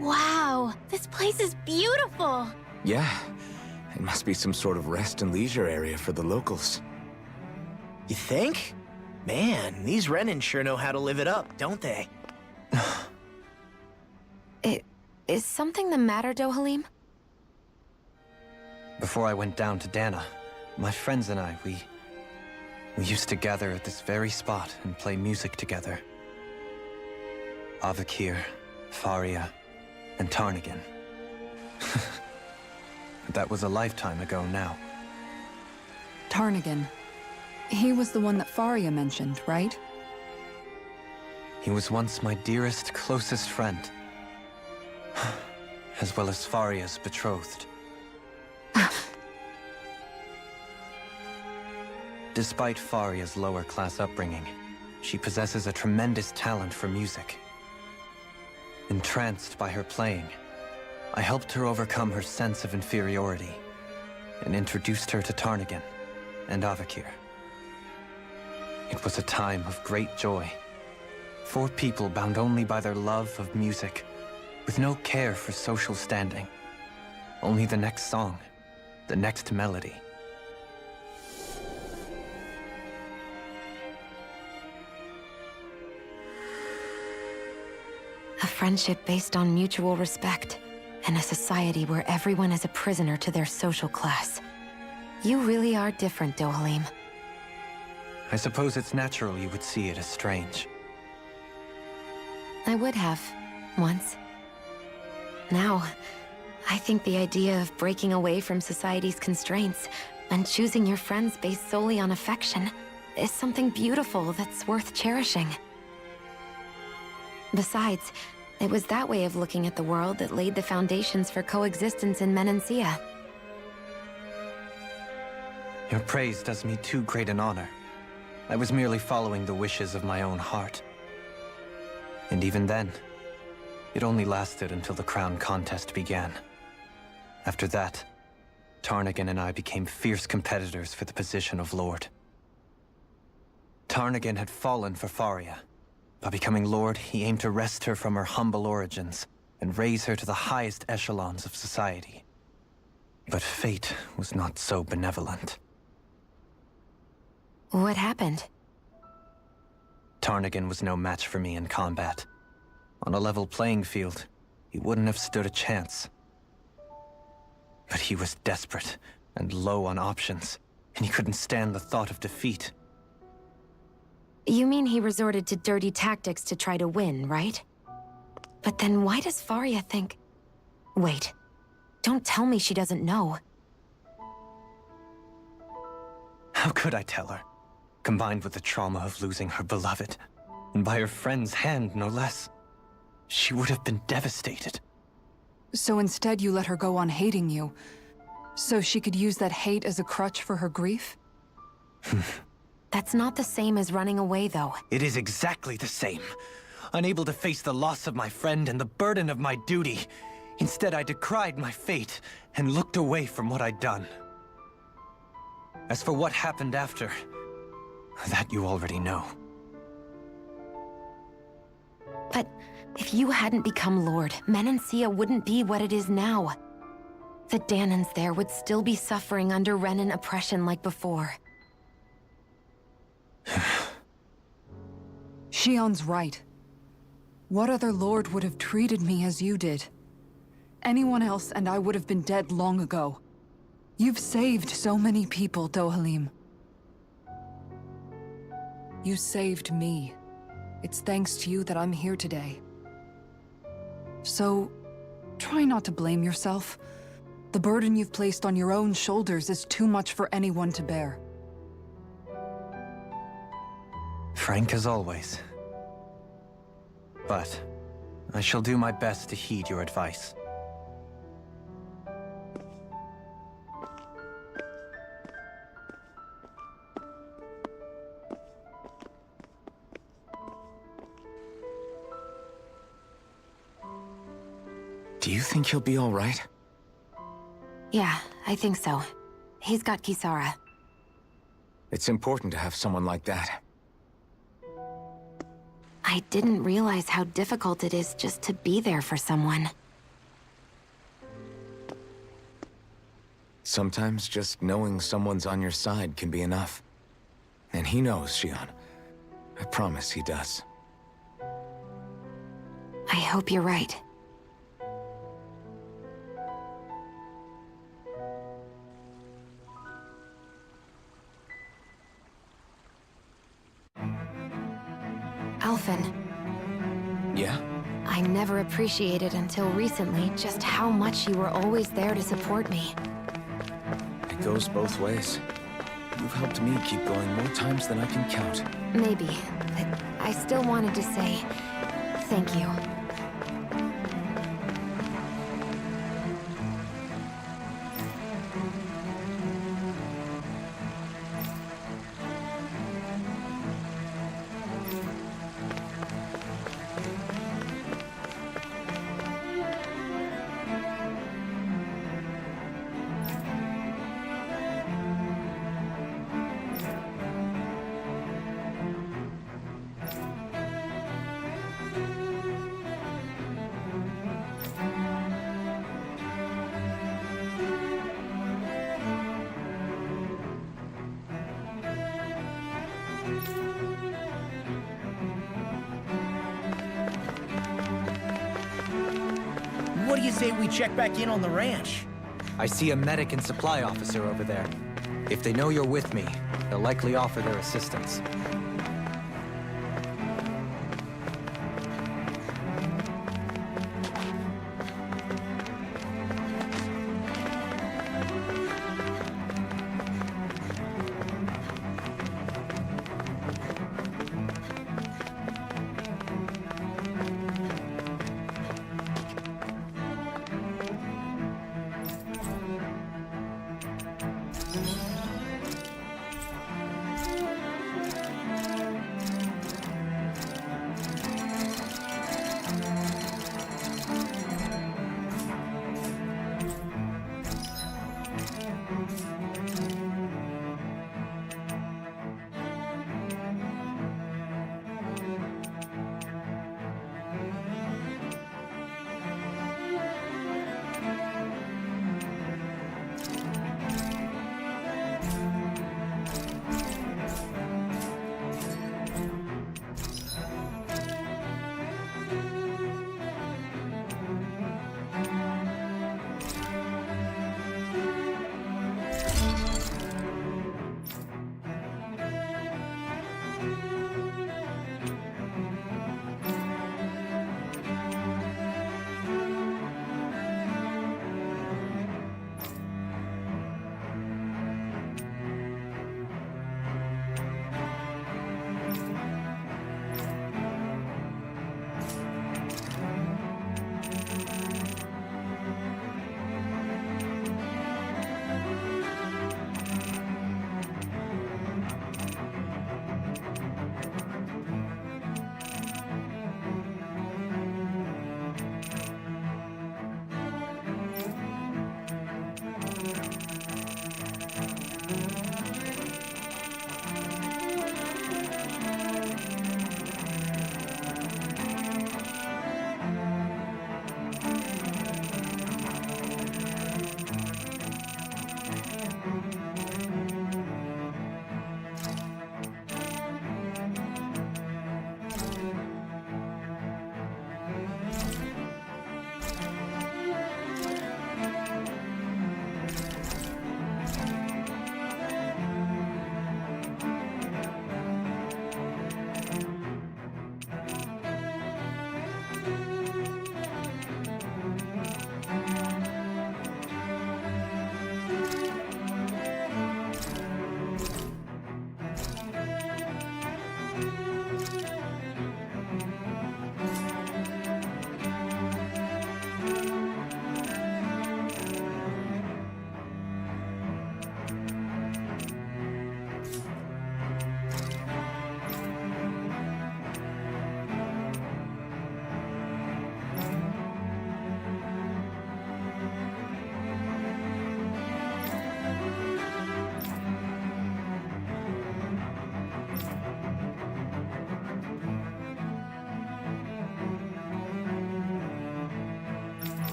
Wow, this place is beautiful. Yeah, it must be some sort of rest and leisure area for the locals. You think? Man, these Renan sure know how to live it up, don't they? Is something the matter, Dohalim? Before I went down to Dana, my friends and I, we used to gather at this very spot and play music together. Avakir, Faria, and Tarnagin. That was a lifetime ago now. Tarnagin. He was the one that Faria mentioned, right? He was once my dearest, closest friend. As well as Faria's betrothed. Despite Faria's lower-class upbringing, she possesses a tremendous talent for music. Entranced by her playing, I helped her overcome her sense of inferiority and introduced her to Tarnagin and Avakir. It was a time of great joy. 4 people bound only by their love of music, with no care for social standing. Only the next song, the next melody. A friendship based on mutual respect, and a society where everyone is a prisoner to their social class. You really are different, Dohalim. I suppose it's natural you would see it as strange. I would have, once. Now, I think the idea of breaking away from society's constraints and choosing your friends based solely on affection is something beautiful that's worth cherishing. Besides, it was that way of looking at the world that laid the foundations for coexistence in Menancia. Your praise does me too great an honor. I was merely following the wishes of my own heart. And even then, it only lasted until the crown contest began. After that, Tarnagin and I became fierce competitors for the position of Lord. Tarnagin had fallen for Faria. By becoming Lord, he aimed to wrest her from her humble origins and raise her to the highest echelons of society. But fate was not so benevolent. What happened? Tarnagin was no match for me in combat. On a level playing field, he wouldn't have stood a chance. But he was desperate and low on options, and he couldn't stand the thought of defeat. You mean he resorted to dirty tactics to try to win, right? But then why does Faria think... Wait, don't tell me she doesn't know. How could I tell her? Combined with the trauma of losing her beloved, and by her friend's hand, no less. She would have been devastated. So instead you let her go on hating you, so she could use that hate as a crutch for her grief? That's not the same as running away, though. It is exactly the same. Unable to face the loss of my friend and the burden of my duty. Instead, I decried my fate and looked away from what I'd done. As for what happened after, that you already know. But if you hadn't become Lord, Menancia wouldn't be what it is now. The Danans there would still be suffering under Renan oppression like before. Shion's right. What other lord would have treated me as you did? Anyone else and I would have been dead long ago. You've saved so many people, Dohalim. You saved me. It's thanks to you that I'm here today. So, try not to blame yourself. The burden you've placed on your own shoulders is too much for anyone to bear. Frank as always. But I shall do my best to heed your advice. Do you think he'll be all right? Yeah, I think so. He's got Kisara. It's important to have someone like that. I didn't realize how difficult it is just to be there for someone. Sometimes just knowing someone's on your side can be enough. And he knows, Shion. I promise he does. I hope you're right. Alphen. Yeah? I never appreciated until recently just how much you were always there to support me. It goes both ways. You've helped me keep going more times than I can count. Maybe, but I still wanted to say thank you. What do you say we check back in on the ranch? I see a medic and supply officer over there. If they know you're with me, they'll likely offer their assistance.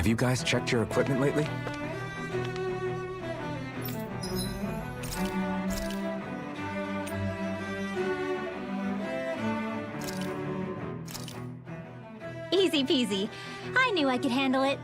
Have you guys checked your equipment lately? Easy peasy. I knew I could handle it.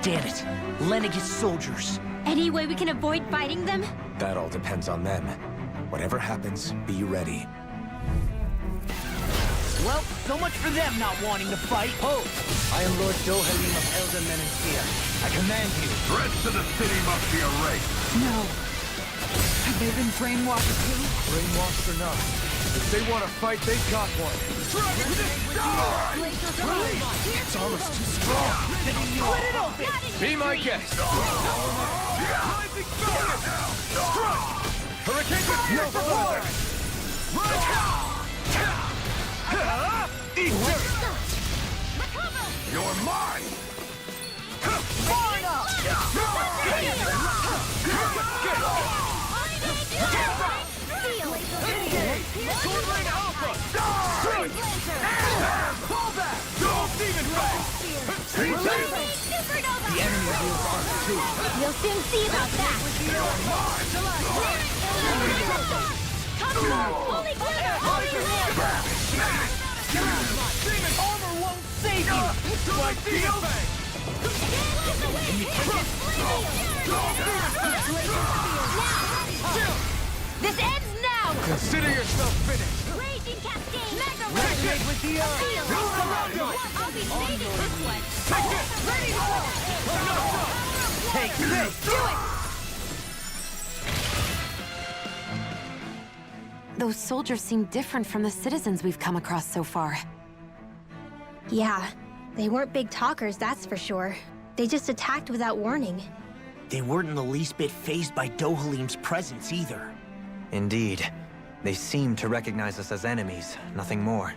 Damn it. Lenegis soldiers. Any way we can avoid fighting them? That all depends on them. Whatever happens, be ready. Well, so much for them not wanting to fight. Ho! I am Lord Dohalim of Elder Menancia. I command you. Threats to the city must be erased. No. Have they been brainwashed too? Brainwashed or not, if they want to fight, they got one. It's almost too strong. Split it open! Be my guest. Hurricane no further. You're mine! The enemy wields arms too. You'll soon see about that. Come on, holy glitter! Demon armor won't save you! Like deal? This ends now! Consider yourself finished. Raging Cascade! Mega Resonate with the I'll be saving this one! Ready to go! Take this. Do it! Those soldiers seem different from the citizens we've come across so far. Yeah, they weren't big talkers, that's for sure. They just attacked without warning. They weren't in the least bit fazed by Dohalim's presence either. Indeed. They seem to recognize us as enemies, nothing more.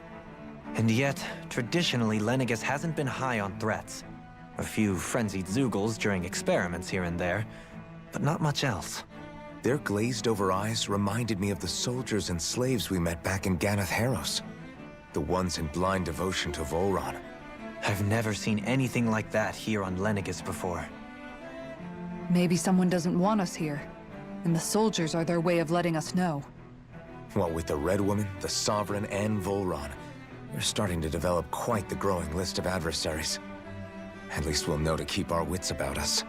And yet, traditionally, Lenegis hasn't been high on threats. A few frenzied Zeugles during experiments here and there, but not much else. Their glazed-over eyes reminded me of the soldiers and slaves we met back in Ganath Haros. The ones in blind devotion to Volron. I've never seen anything like that here on Lenegis before. Maybe someone doesn't want us here, and the soldiers are their way of letting us know. What with the Red Woman, the Sovereign, and Volron, we're starting to develop quite the growing list of adversaries. At least we'll know to keep our wits about us.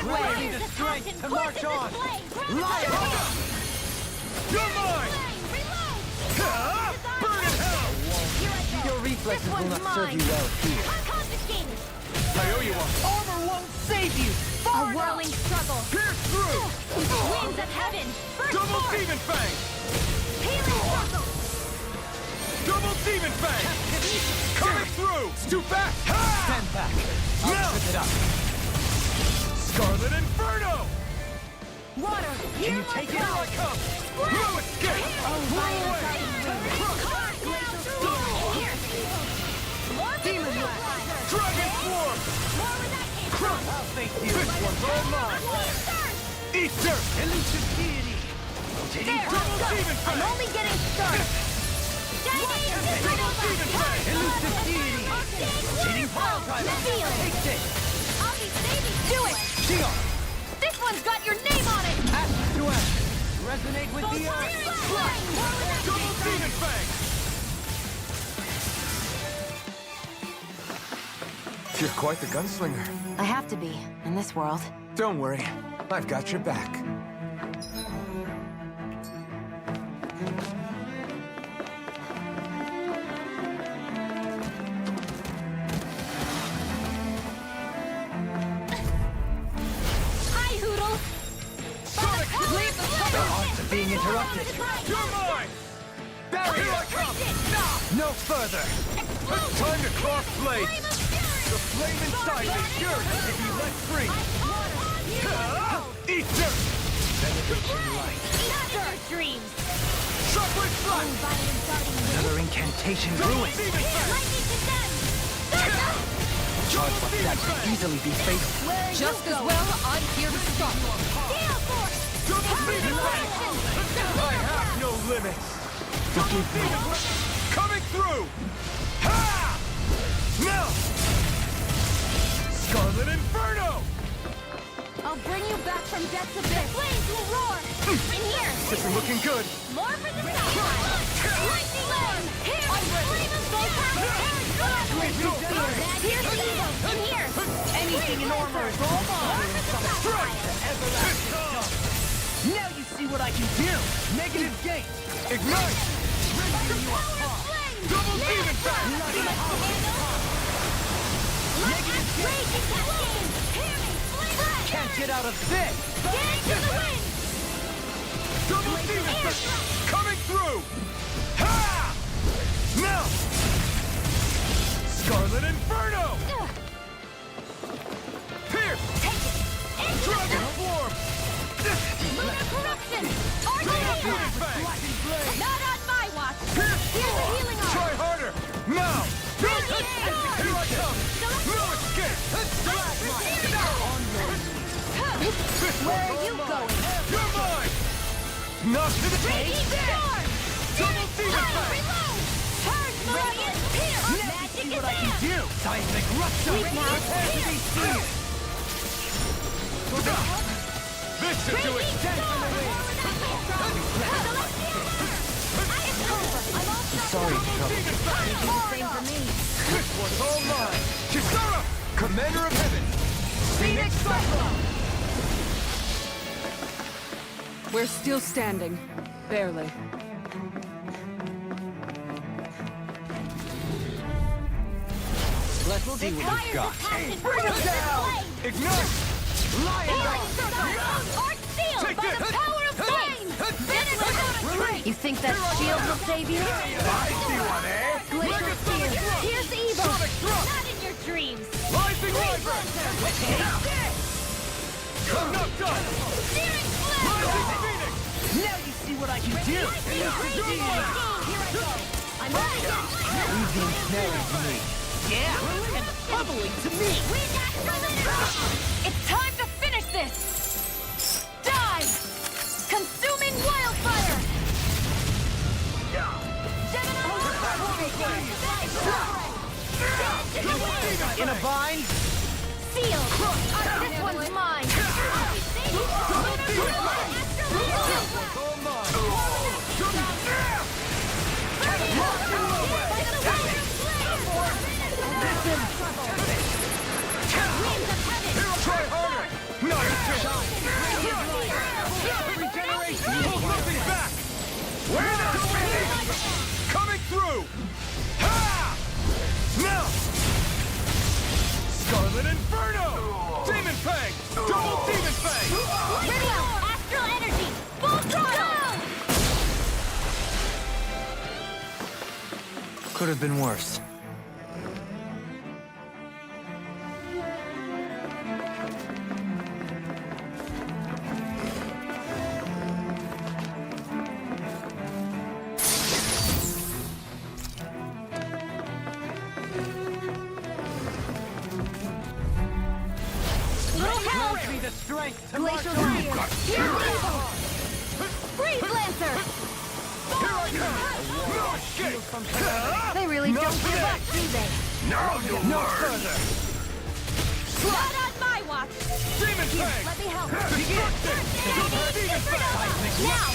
Ready the strength to march on. Lion! You're mine! Burn in hell! Your reflexes will not serve you well here. I owe you one. Armor won't save you! A whirling struggle! Pierce through! Winds of heaven! Burst Double forth! Demon Fang! Healing circle! Double Demon Fang! Coming through! It's too fast! Stand back! I'll trip it up. Scarlet Inferno! Water! Can you take it? Here I come! No escape! Blow away! Demon Dragon Swarm! Crush! This one's all mine! Eat dirt! Elusive deity! There! Double Demon I'm Fang! only getting started! Double Demon Fang! Elusive deity! Cheating pile driver! Take this! I'll be saving! Do it! Shion! This one's got your name on it! Ashes to ashes! Resonate with the earth! Double Demon Fang! You're quite the gunslinger. I have to be, in this world. Don't worry, I've got your back. Hi, Hoodle! Sonic, Leave the Odds of being interrupted. you're mine! Barrier! Here I come! No further! It's time to cross blades! The flame inside is yours if you let free! Eat dirt! Not in your dreams! Chocolate flash! Another incantation ruined! Lightning condemned! Charge like that could easily be fatal. Just as well, I'm here to stop. Gale Force! Double Phoenix Fang! I have no limits! Double Phoenix coming through! Ha! Now! Scarlet Inferno! I'll bring you back from death's abyss! The flames will roar! In here! This is looking good! More for the side! Lightning Lane! Here! Flame of Volcan! Here's the evil! In here! Anything in armor is all mine! Now you see what I can do! Negative gate! Ignite! Double Demon Fang! Raging Cascade! Can't get out of this! Get into the wind! Double Demon Fang! Coming through! Ha! Now! Scarlet Inferno! Pierce! Take it! Dragon Form! Lunar Corruption! Double Arcadia! Demon Fang! Not on my watch! Pierce! Here's the healing arm! Try harder! Now! Radiant Storm! Here I come! No escape! Where are you going? You're mine! Knock to the Radiant Storm! Double Demon Fang! Reload! Charge Meridian! Pierce! Magic is there! Do! Seismic rupture! Sweep now! Prepare to be seared! This should do it! Sorry, Same for me. This one's all mine! Kisara! Commander of Heaven! Phoenix Cyclone! We're still standing. Barely. Let's see what we've got. Bring him down! Ignite! Art sealed Take by this! the power of flame! Finish without a trace! You think that shield will save you? I see one, eh? Glacial Spear! Here's the evil! Sonic Thrust! Not in your dreams! Rising Wyvern! I'm not done! Searing Rising Flame! Phoenix! Now you see what I can do! Here I go! I'm ready! Easy and snaring to me. Yeah, and bubbling to me! Wind Astral Energy! It's time to finish this! Die! Consuming Wildfire! In a bind? Sealed! This one's mine! Try harder! Not a chance! Regeneration! Nothing back! Where the coming through! Ha! Now! Scarlet Inferno! Demon Fang! Double Demon Fang! Radio! Astral Energy! Full throttle! Could have been worse. The strength to Glacial Spear! Here's evil! Freeze Lancer! No escape! They really don't give up, do they? Now you'll learn! Not on my watch! Demon Fang! Let me help! Begin! Demon Fang! Now!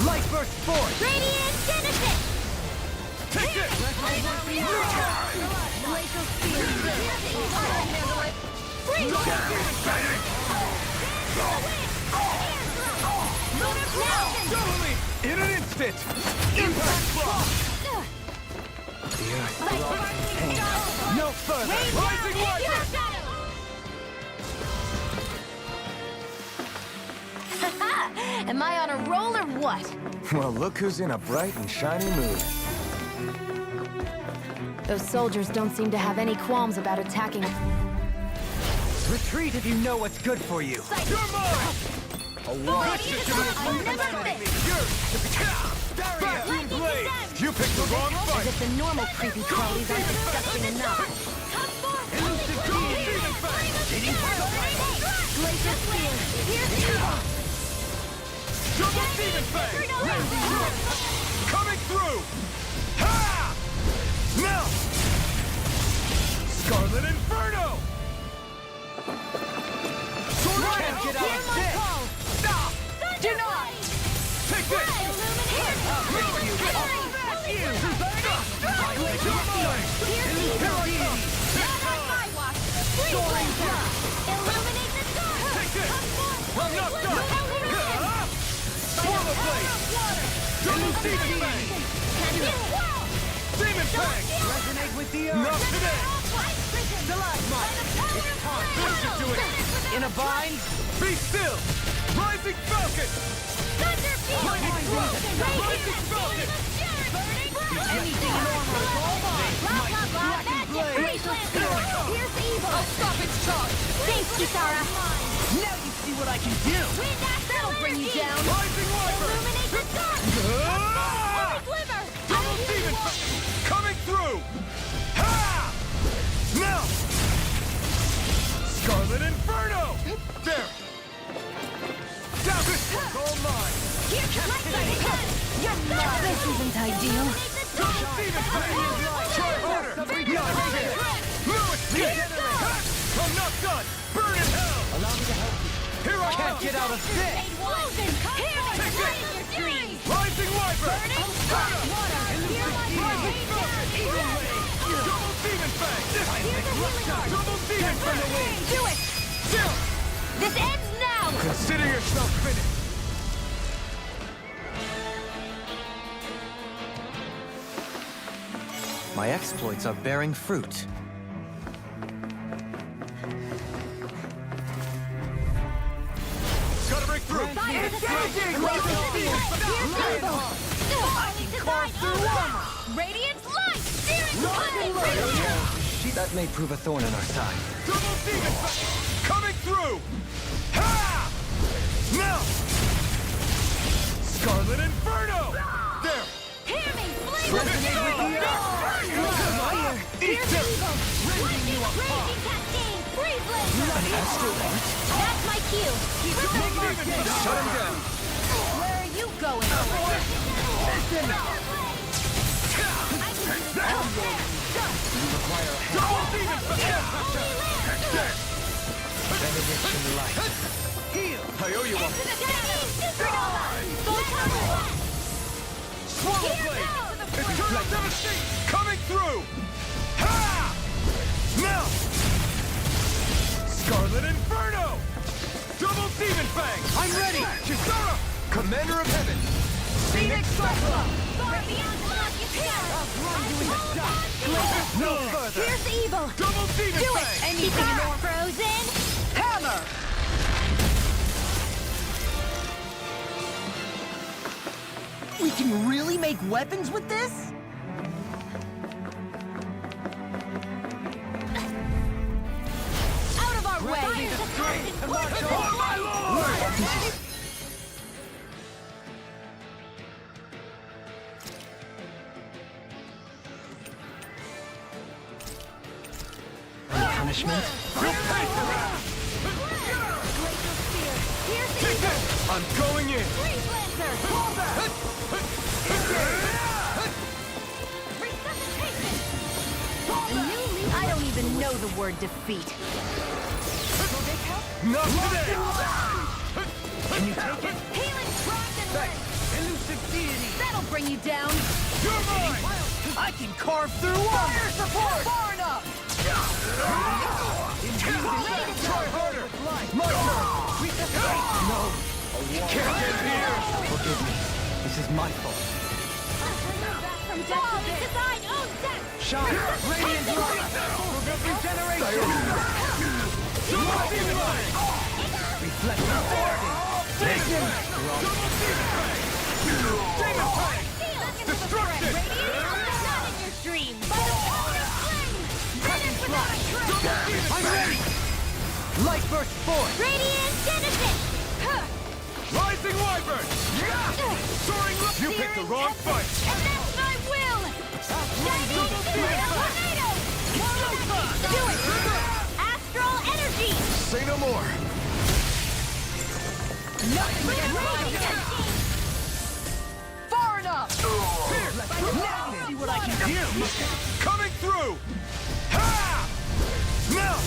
Light burst force! Radiant Genesis! Take this! Glacial Spear! Freeze! Lunar Blast! Totally! In an instant! Impact block! No further! Rising Wiper! Am I on a roll or what? Well, look who's in a bright and shiny mood. Those soldiers don't seem to have any qualms about attacking. Retreat if you know what's good for you. You're mine! Vacuum Blade! You picked the wrong As fight! if the normal creepy crawlies aren't disgusting enough. Glacial Spear! Here's Evil! Double Demon Fang! Coming through! Ha! Now! Scarlet Inferno! Can't get out of this! Stop! Do not! Take this! I'm not done! Swallow Blade! Double Demon Fang! Demon Fang! Resonate with the earth. Not today! This should do it! In a bind? Be still! Rising Falcon! Rising Falcon! Anything normal is all mine! Glacial Spear! Here's Evil! I'll stop its charge! Thanks, Kisara! Now you see what I can do. That'll bring you down! Rising Wiper! Illuminate the dark! Ah! Glimmer! Double Demon Fang! Coming through! Ha! Now! Scarlet Inferno! There! Down this one's all mine! Here comes You're not! This isn't ideal. Double Demon Fang! Try harder! Lewis! I'm not done! Burn in hell! Allow me to help you. Here I Can't come! get out of this. Rising Wiper! Double Demon Fang! Double Demon Fang! Do it! Still! This ends now! Consider yourself finished! My exploits are bearing fruit. Gotta break through! Fire the Glacial Spear! Here's Evil! Falling to thy armor! Radiant's light! Searing flame! That may prove a thorn in our side. Double Demon Fang! Coming through! Ha! Now! Scarlet Inferno! There! Hear me! Flame Resonate with the Fire! Here's them! Evil! Raging Cascade! Freeze Laser! That's my cue! Shut him down! Where are you going? Double Demon Fang! Benediction light. Heal! I owe you one! Swallow Blade! Eternal Devastation! Coming through! Ha! Now! Scarlet Inferno! Double Demon Fang! I'm ready! Kisara! Commander of Heaven! Phoenix Cyclone! Far beyond No further! Here's Evil! Double Demon Do it! Fang! Anything more frozen? Hammer! We can really make weapons with this? Out of our way! Oh my lord! Punishment? You'll pay for that! Take this! I'm going in! Fall back! I don't even know the word defeat. Not today! Can you take it? Healing cross and Elusive deity! That'll bring you down! You're mine! I can carve through armor! Fire support! Far enough! Try harder! My turn! We can No! Can't get here! Forgive me. This is my fault. From fall into thine own death! Shine! Radiant light! Regeneration! Reflect the Take him! Demon Fang! Destruction! Not in your dreams! By the power of flame! Finish without a trace! I'm ready! Light burst forth! Radiant Genesis! Rising Wyvern! Soaring You picked the wrong fight! And that's my will! Shining Tornado! Do it! Astral Energy! Say no more. Nothing can hold you! Far enough! Now see what I can do! Coming through! Ha! Melt!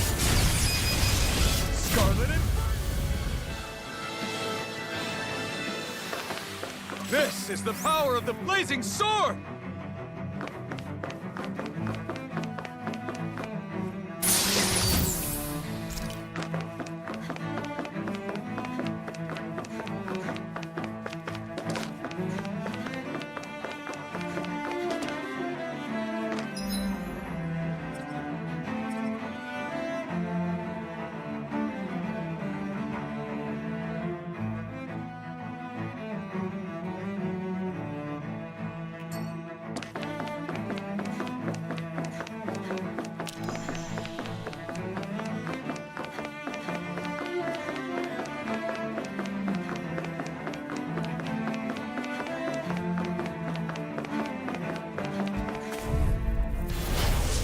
Scarlet and... This is the power of the blazing sword!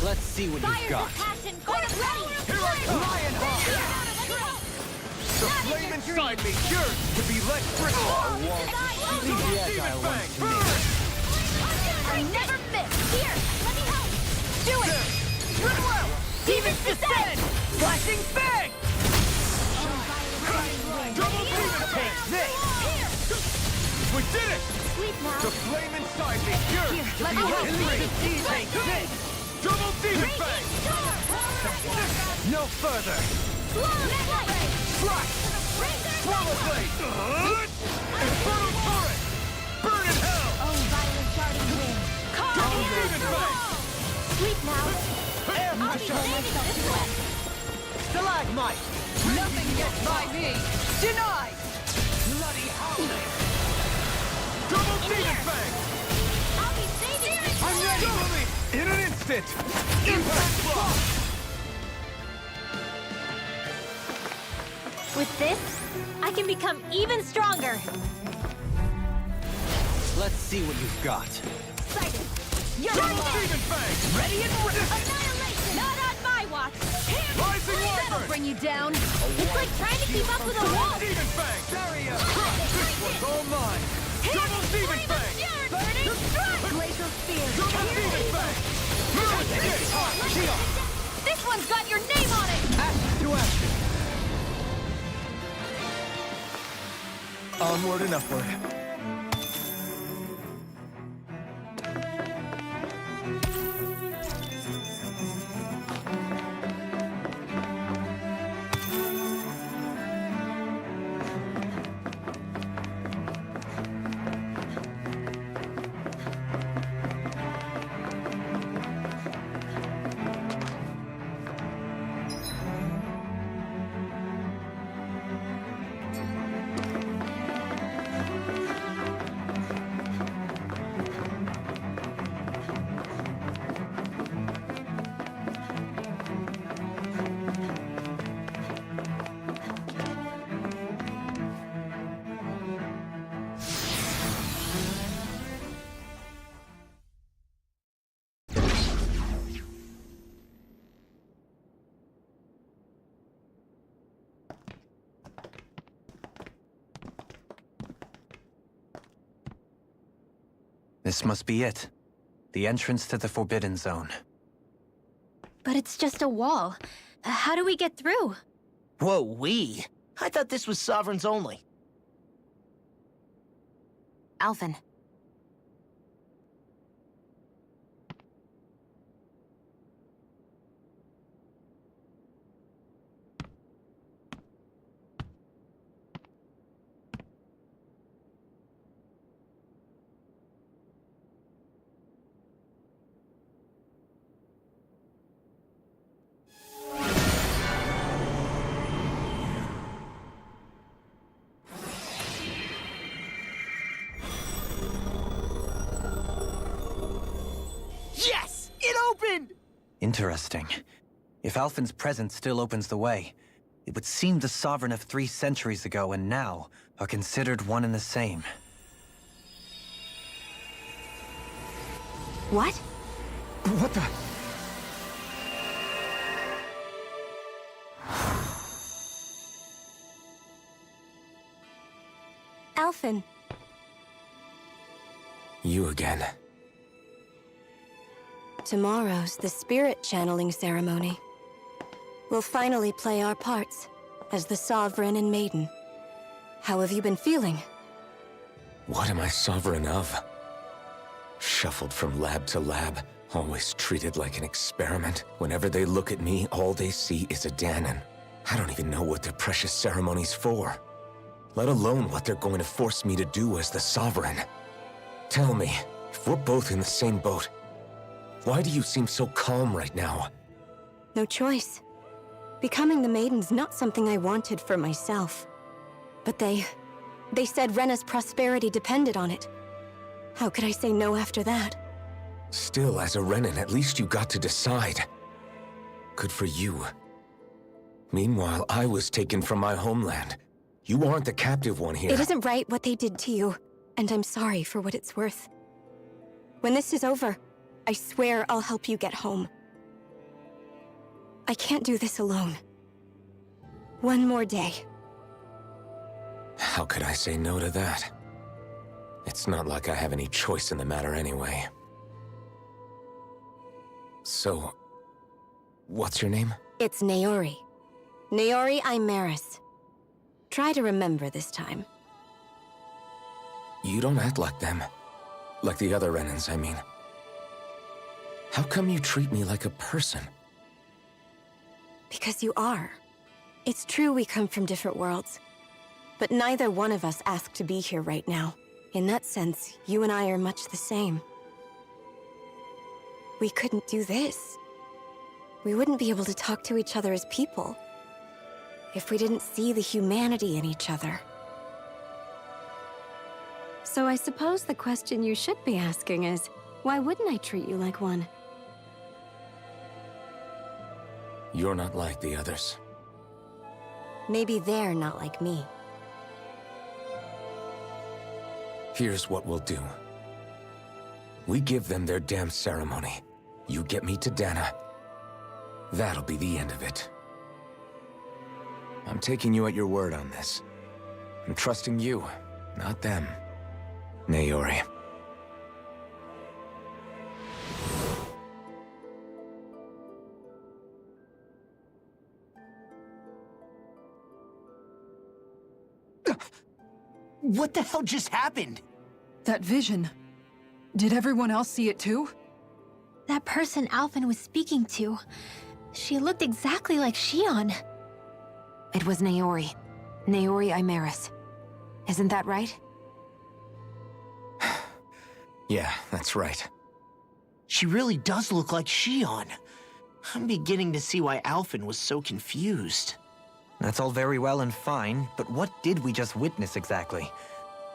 Let's see what you've got. Passion for the power of Here I come! Lionheart! The flame inside me yearns to be let free! Leave the agile ones to me. I never miss! Here, let me help! Do it! Goodwill! Demons descend! Flashing bang! Double demon tank! This! Here! We did it! Sleep now! The flame inside me yearns to be let free! Take this! Double demon fang! No further! Slash! Swallow blade! Infernal torrent! Burn in hell! Oh, violent darting wind! Double demon fang! Sleep now! Air I'll be saving this one! Stalagmite! Nothing gets by me! Denied! Bloody howling! Double demon fang! I'll be saving this I'm ready! In an instant! Impact block! With this, I can become even stronger! Let's see what you've got. Excited! You're Double dead! demon fang! Ready and ready! Annihilation! Not on my watch! Rising That'll Wyvern! bring you down! It's like trying to keep up with a wall! Demon fang! Barrier! This one's all mine! Double demon fang! Burning strike! Glacial spear! Double demon fang! This one's got your name on it! Ashes to ashes! Onward and upward. This must be it. The entrance to the Forbidden Zone. But it's just a wall. How do we get through? Whoa, we? I thought this was Sovereigns only. Alphen. Yes! It opened! Interesting. If Alphen's presence still opens the way, it would seem the Sovereign of 3 centuries ago and now are considered one and the same. What? What the? Alphen. You again. Tomorrow's the spirit channeling ceremony. We'll finally play our parts as the Sovereign and Maiden. How have you been feeling? What am I sovereign of? Shuffled from lab to lab, always treated like an experiment. Whenever they look at me, all they see is a Dahnan. I don't even know what their precious ceremony's for, let alone what they're going to force me to do as the Sovereign. Tell me, if we're both in the same boat, why do you seem so calm right now? No choice. Becoming the Maiden's not something I wanted for myself. But they said Rena's prosperity depended on it. How could I say no after that? Still, as a Renan, at least you got to decide. Good for you. Meanwhile, I was taken from my homeland. You aren't the captive one here. It isn't right what they did to you, and I'm sorry for what it's worth. When this is over, I swear I'll help you get home. I can't do this alone. One more day. How could I say no to that? It's not like I have any choice in the matter anyway. So, what's your name? It's Naori. Naori Imeris. Try to remember this time. You don't act like them. Like the other Renans, I mean. How come you treat me like a person? Because you are. It's true we come from different worlds. But neither one of us asked to be here right now. In that sense, you and I are much the same. We couldn't do this. We wouldn't be able to talk to each other as people if we didn't see the humanity in each other. So I suppose the question you should be asking is, why wouldn't I treat you like one? You're not like the others. Maybe they're not like me. Here's what we'll do. We give them their damn ceremony. You get me to Dahna. That'll be the end of it. I'm taking you at your word on this. I'm trusting you, not them. Naori. What the hell just happened? That vision. Did everyone else see it too? That person Alphen was speaking to, she looked exactly like Shion. It was Naori. Naori Imeris. Isn't that right? Yeah, that's right. She really does look like Shion. I'm beginning to see why Alphen was so confused. That's all very well and fine, but what did we just witness exactly?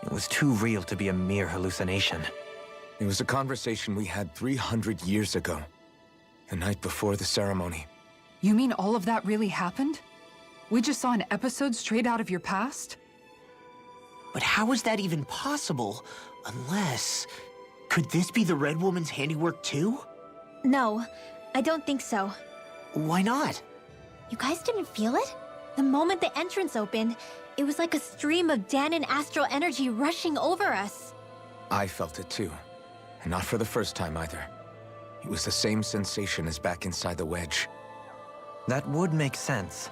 It was too real to be a mere hallucination. It was a conversation we had 300 years ago. The night before the ceremony. You mean all of that really happened? We just saw an episode straight out of your past? But how is that even possible? Unless... Could this be the Red Woman's handiwork too? No, I don't think so. Why not? You guys didn't feel it? The moment the entrance opened, it was like a stream of Dahnan astral energy rushing over us. I felt it too. And not for the first time either. It was the same sensation as back inside the wedge. That would make sense.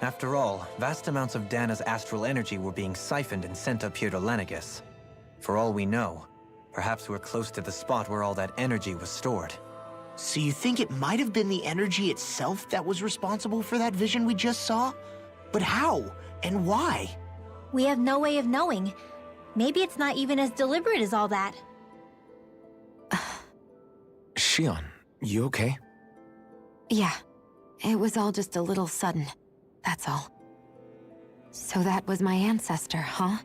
After all, vast amounts of Dahna's astral energy were being siphoned and sent up here to Lenegis. For all we know, perhaps we're close to the spot where all that energy was stored. So you think it might have been the energy itself that was responsible for that vision we just saw? But how? And why? We have no way of knowing. Maybe it's not even as deliberate as all that. Shion, you okay? Yeah, it was all just a little sudden, that's all. So that was my ancestor, huh?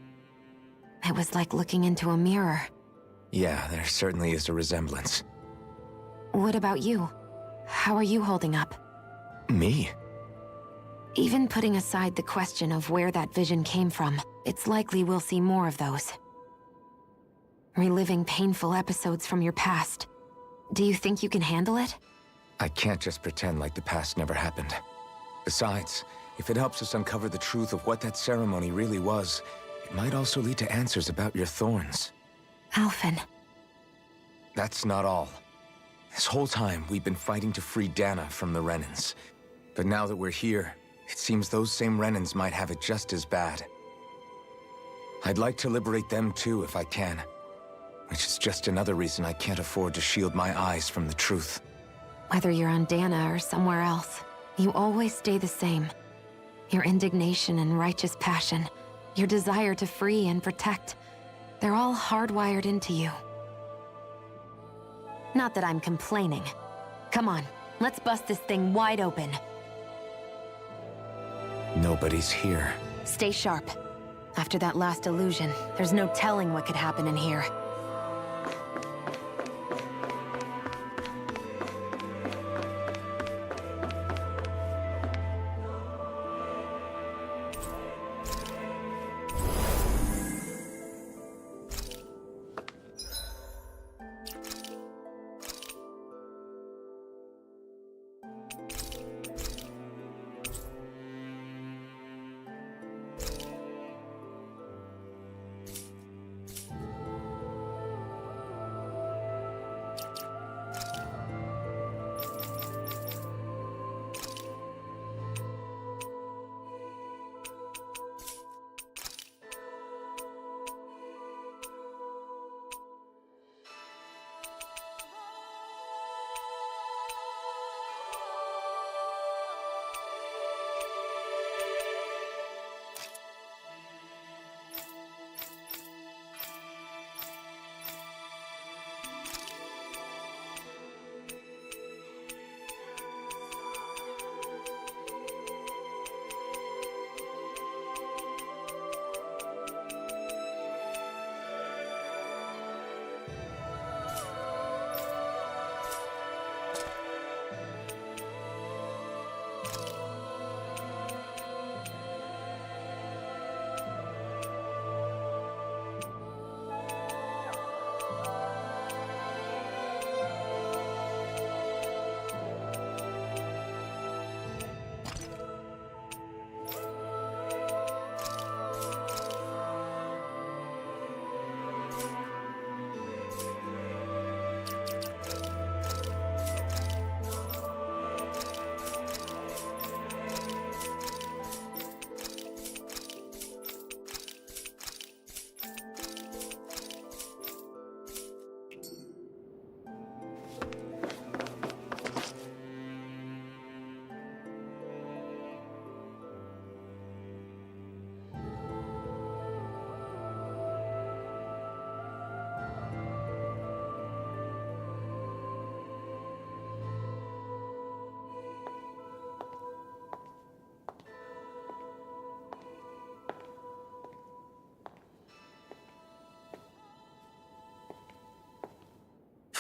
It was like looking into a mirror. Yeah, there certainly is a resemblance. What about you? How are you holding up? Me? Even putting aside the question of where that vision came from, it's likely we'll see more of those. Reliving painful episodes from your past. Do you think you can handle it? I can't just pretend like the past never happened. Besides, if it helps us uncover the truth of what that ceremony really was, it might also lead to answers about your thorns. Alphen. That's not all. This whole time, we've been fighting to free Dana from the Renans. But now that we're here, it seems those same Renans might have it just as bad. I'd like to liberate them too if I can. Which is just another reason I can't afford to shield my eyes from the truth. Whether you're on Dana or somewhere else, you always stay the same. Your indignation and righteous passion, your desire to free and protect, they're all hardwired into you. Not that I'm complaining. Come on, let's bust this thing wide open. Nobody's here. Stay sharp. After that last illusion, there's no telling what could happen in here.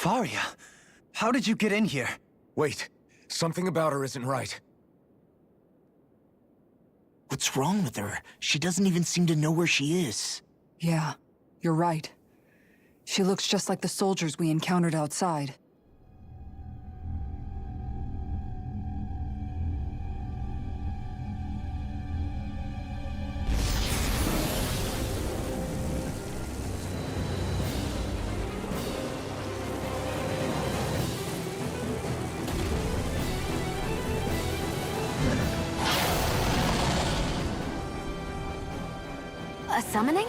Faria, how did you get in here? Wait, something about her isn't right. What's wrong with her? She doesn't even seem to know where she is. Yeah, you're right. She looks just like the soldiers we encountered outside. A summoning?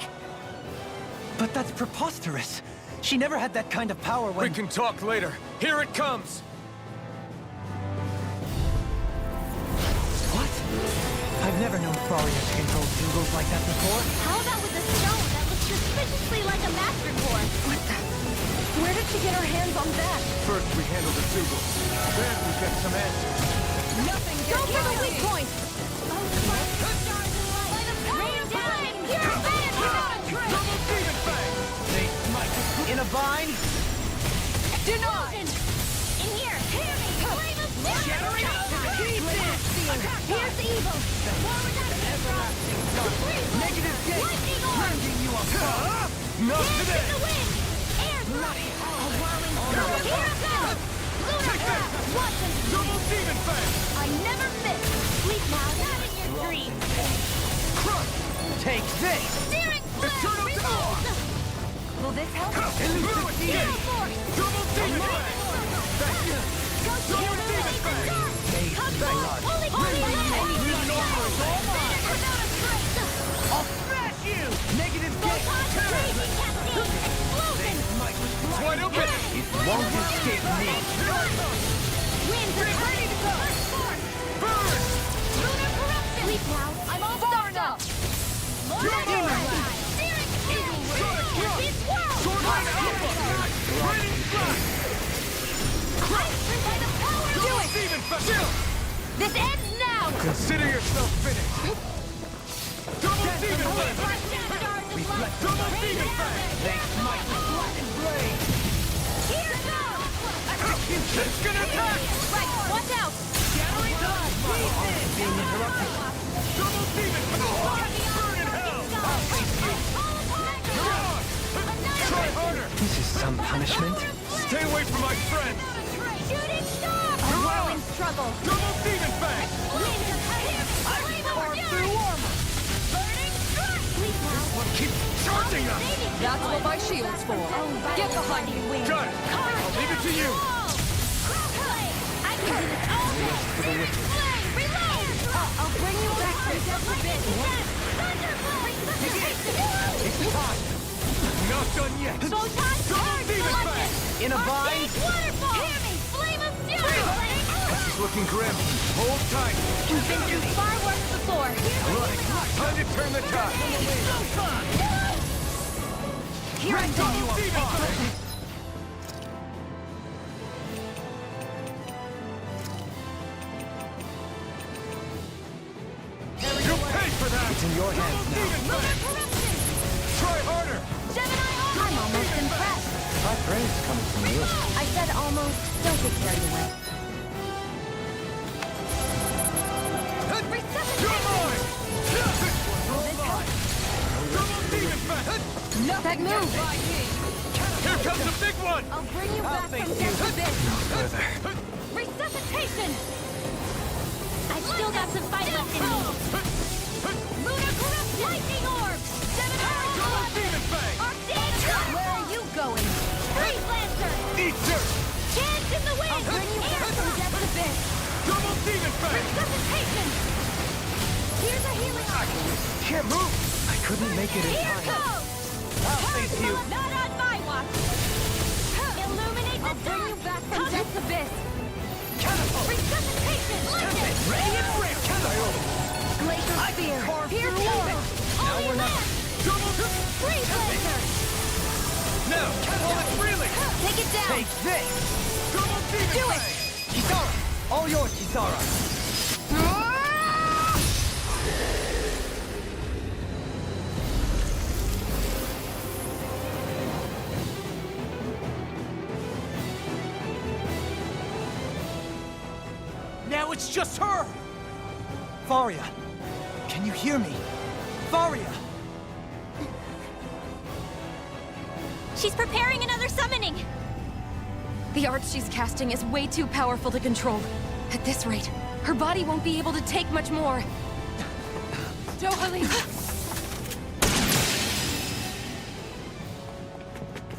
But that's preposterous. She never had that kind of power when... We can talk later. Here it comes! What? I've never known Faria to control jungles like that before. How about with a stone that looks suspiciously like a master core? What the? Where did she get her hands on that? First we handle the Zugos. Then we get some answers. Nothing Go gets for the me. weak point! Rain down! You're bad! Double Demon Fang! In a bind? Denied! In here! Hear me! Flame of Death! Shattering Here's evil! Forward Negative gate! Lightning orb! Bringing you apart! Not Dance in today! the wind! Air bloody! A whirling storm! Here it goes! Lunar Craft! Watch and see! Double Demon Fang! I never miss! Sleep now, not in your dreams! Crush! Take this! Searing flare! Eternal Reload! Will this help? Elusive Gale Force! Double Demon Fang! Thank you! Go Double Demon Fang! Come forth! Holy I'll smash you! Negative gate! It's wide open! It won't escape me! Winds are ready to go! Burn! Lunar corruption! Sleep now! I'm all fired up! Lunar Demon! Searing flare! This world! Sword Line Alpha! Raining Blast! Crushed by the power of Double Demon Fang! Chill! This ends now! Consider yourself finished! Double Demon Fang! Double Demon Fang! They smite with black and blade! Here goes! It's gonna attack! Right, watch out! Shattering Dust! Being interrupted. Double Demon Fang! Burn in hell! You're on! Try harder! This is some punishment. Stay away from my friend! Shooting star! A You're whirling up! struggle! Double Demon Fang! Winds of fire! Flame of fury! Burning strike! Sleep now! Keep charging us! That's what my shield's for. Get behind me, Wing. Got it! I'll leave it to you! I can do this all day! Flame! Reload! I'll bring you back from death abyss! Thunderbolt! It's time! Not done yet! Photon charge Demon selected! Fang! In a bind? Arcade waterfall! Hear me! Flame of fury! This is looking grim. Hold tight. You've been through far worse before! Right. Time to turn the tide. Here I go! Demon Fang! You pay for that! It's in your hands now. Demon Fang! Try harder! Gemini Army! I'm almost impressed! High praise coming from you. I said almost. Don't get carried away. You're mine! Double Demon Fang! That move! Here comes the big one! I'll bring you back from death's abyss! Further. Resuscitation! I've still got some fight left in me. Lunar corruption! Lightning orb! Gemini Demon Fang! Arcade! Where are you going? Freeze Lancer! Eat dirt! Chance in the wind! I'll bring you back from death's abyss! Double Demon Fang! Resuscitation! Here's a healing arc! Can't move! I couldn't make it in Here time. goes! I'll face you. Not on my watch! Illuminate the dark! I'll bring you back from death's abyss! Catapult! Resuscitation! Listen! Ready and rip! Catapult! Glacier Spear! carved Here through goes! orbit. Now Only we're not- land! Double Freeze Laser! Now! While it's reeling! Take it down! Take this! Double Demon Do it! Fang! Kisara! All yours, Kisara! Now it's just her! Faria! Can you hear me? Faria! She's preparing another summoning! The art she's casting is way too powerful to control. At this rate, her body won't be able to take much more. Dohalim!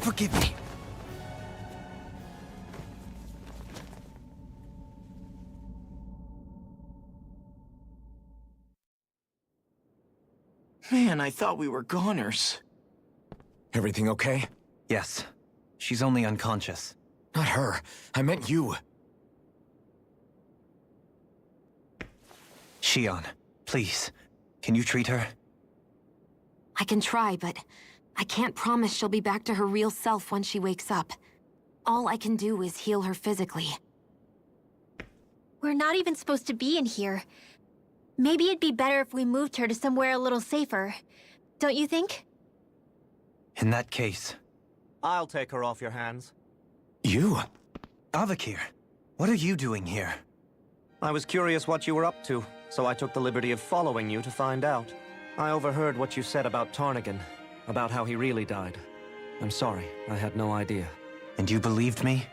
Forgive me. Man, I thought we were goners. Everything okay? Yes. She's only unconscious. Not her. I meant you. Shion, please. Can you treat her? I can try, but I can't promise she'll be back to her real self when she wakes up. All I can do is heal her physically. We're not even supposed to be in here. Maybe it'd be better if we moved her to somewhere a little safer. Don't you think? In that case... I'll take her off your hands. You? Avakir, what are you doing here? I was curious what you were up to, so I took the liberty of following you to find out. I overheard what you said about Tarnigan, about how he really died. I'm sorry, I had no idea. And you believed me?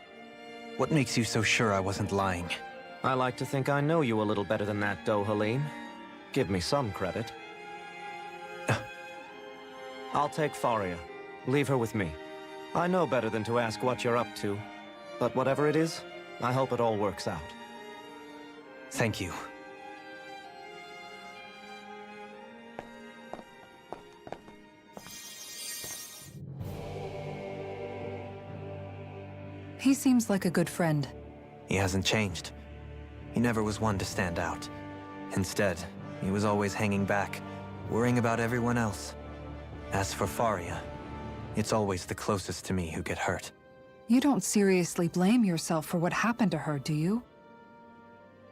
What makes you so sure I wasn't lying? I like to think I know you a little better than that, Dohalim. Give me some credit. I'll take Faria. Leave her with me. I know better than to ask what you're up to. But whatever it is, I hope it all works out. Thank you. He seems like a good friend. He hasn't changed. He never was one to stand out. Instead, he was always hanging back, worrying about everyone else. As for Faria, it's always the closest to me who get hurt. You don't seriously blame yourself for what happened to her, do you?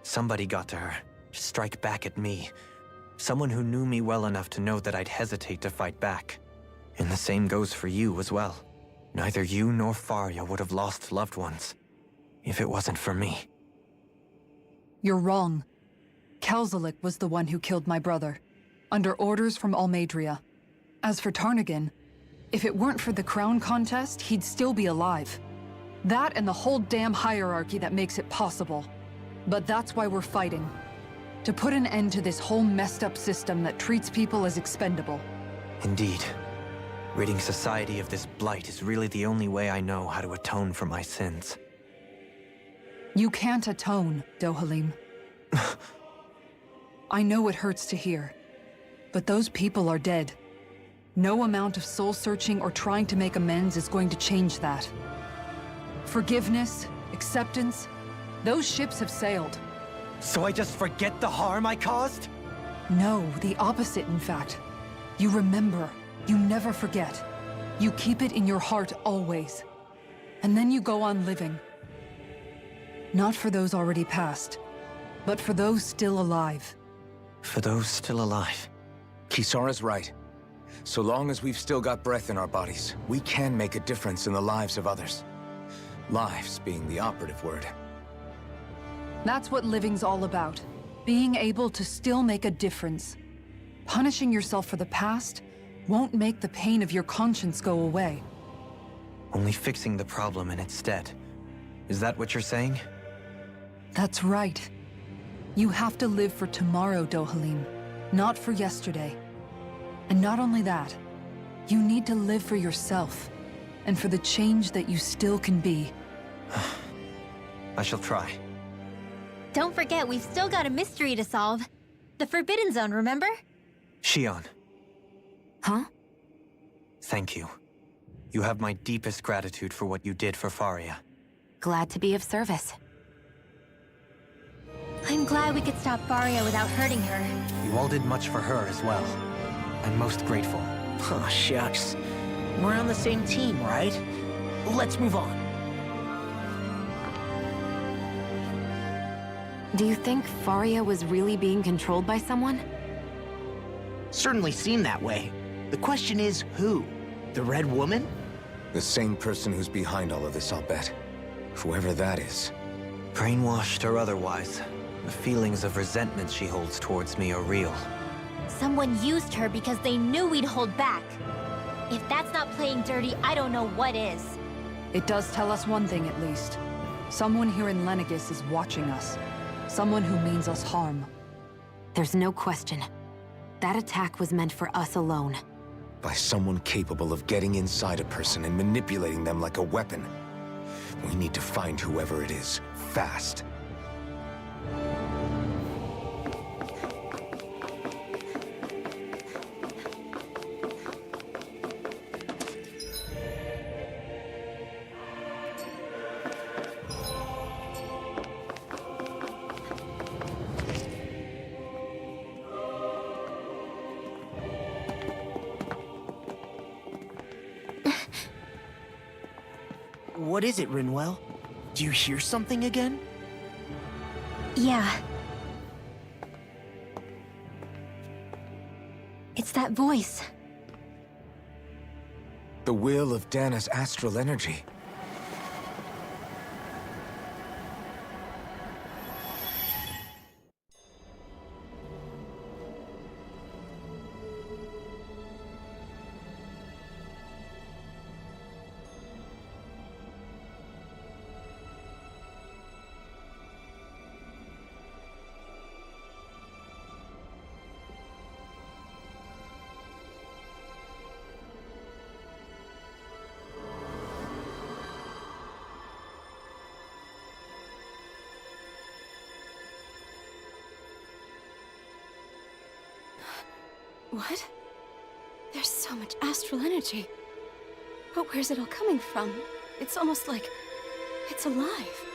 Somebody got to her, to strike back at me. Someone who knew me well enough to know that I'd hesitate to fight back. And the same goes for you as well. Neither you nor Faria would have lost loved ones, if it wasn't for me. You're wrong. Kelzelik was the one who killed my brother, under orders from Almeidria. As for Tarnigan, if it weren't for the crown contest, he'd still be alive. That and the whole damn hierarchy that makes it possible. But that's why we're fighting. To put an end to this whole messed up system that treats people as expendable. Indeed. Ridding society of this blight is really the only way I know how to atone for my sins. You can't atone, Dohalim. I know it hurts to hear, but those people are dead. No amount of soul-searching or trying to make amends is going to change that. Forgiveness, acceptance, those ships have sailed. So I just forget the harm I caused? No, the opposite, in fact. You remember. You never forget. You keep it in your heart always. And then you go on living. Not for those already past, but for those still alive. For those still alive. Kisara's right. So long as we've still got breath in our bodies, we can make a difference in the lives of others. Lives being the operative word. That's what living's all about. Being able to still make a difference. Punishing yourself for the past won't make the pain of your conscience go away. Only fixing the problem in its stead. Is that what you're saying? That's right. You have to live for tomorrow, Dohalim, not for yesterday. And not only that, you need to live for yourself, and for the change that you still can be. I shall try. Don't forget, we've still got a mystery to solve. The Forbidden Zone, remember? Shion. Huh? Thank you. You have my deepest gratitude for what you did for Faria. Glad to be of service. I'm glad we could stop Faria without hurting her. You all did much for her as well. I'm most grateful. Oh, shucks. We're on the same team, right? Let's move on. Do you think Faria was really being controlled by someone? Certainly seemed that way. The question is, who? The Red Woman? The same person who's behind all of this, I'll bet. Whoever that is. Brainwashed or otherwise, the feelings of resentment she holds towards me are real. Someone used her because they knew we'd hold back. If that's not playing dirty, I don't know what is. It does tell us one thing at least. Someone here in Lenegis is watching us. Someone who means us harm. There's no question. That attack was meant for us alone. By someone capable of getting inside a person and manipulating them like a weapon. We need to find whoever it is, fast. What is it, Rinwell? Do you hear something again? Yeah. It's that voice. The will of Dana's astral energy. What? There's so much astral energy. But where's it all coming from? It's almost like it's alive.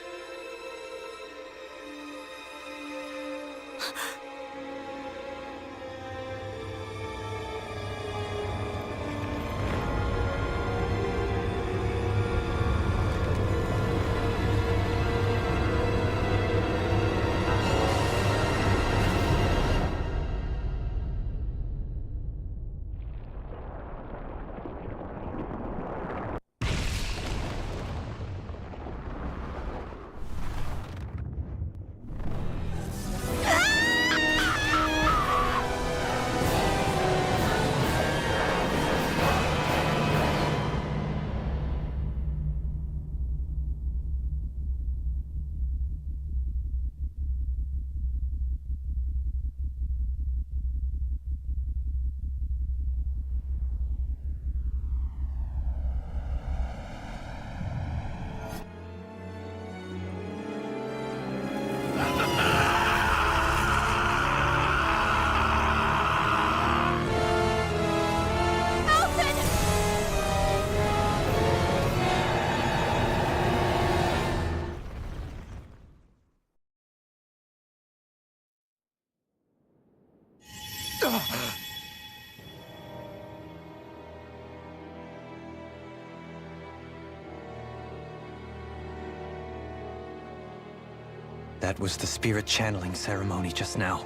That was the spirit channeling ceremony just now.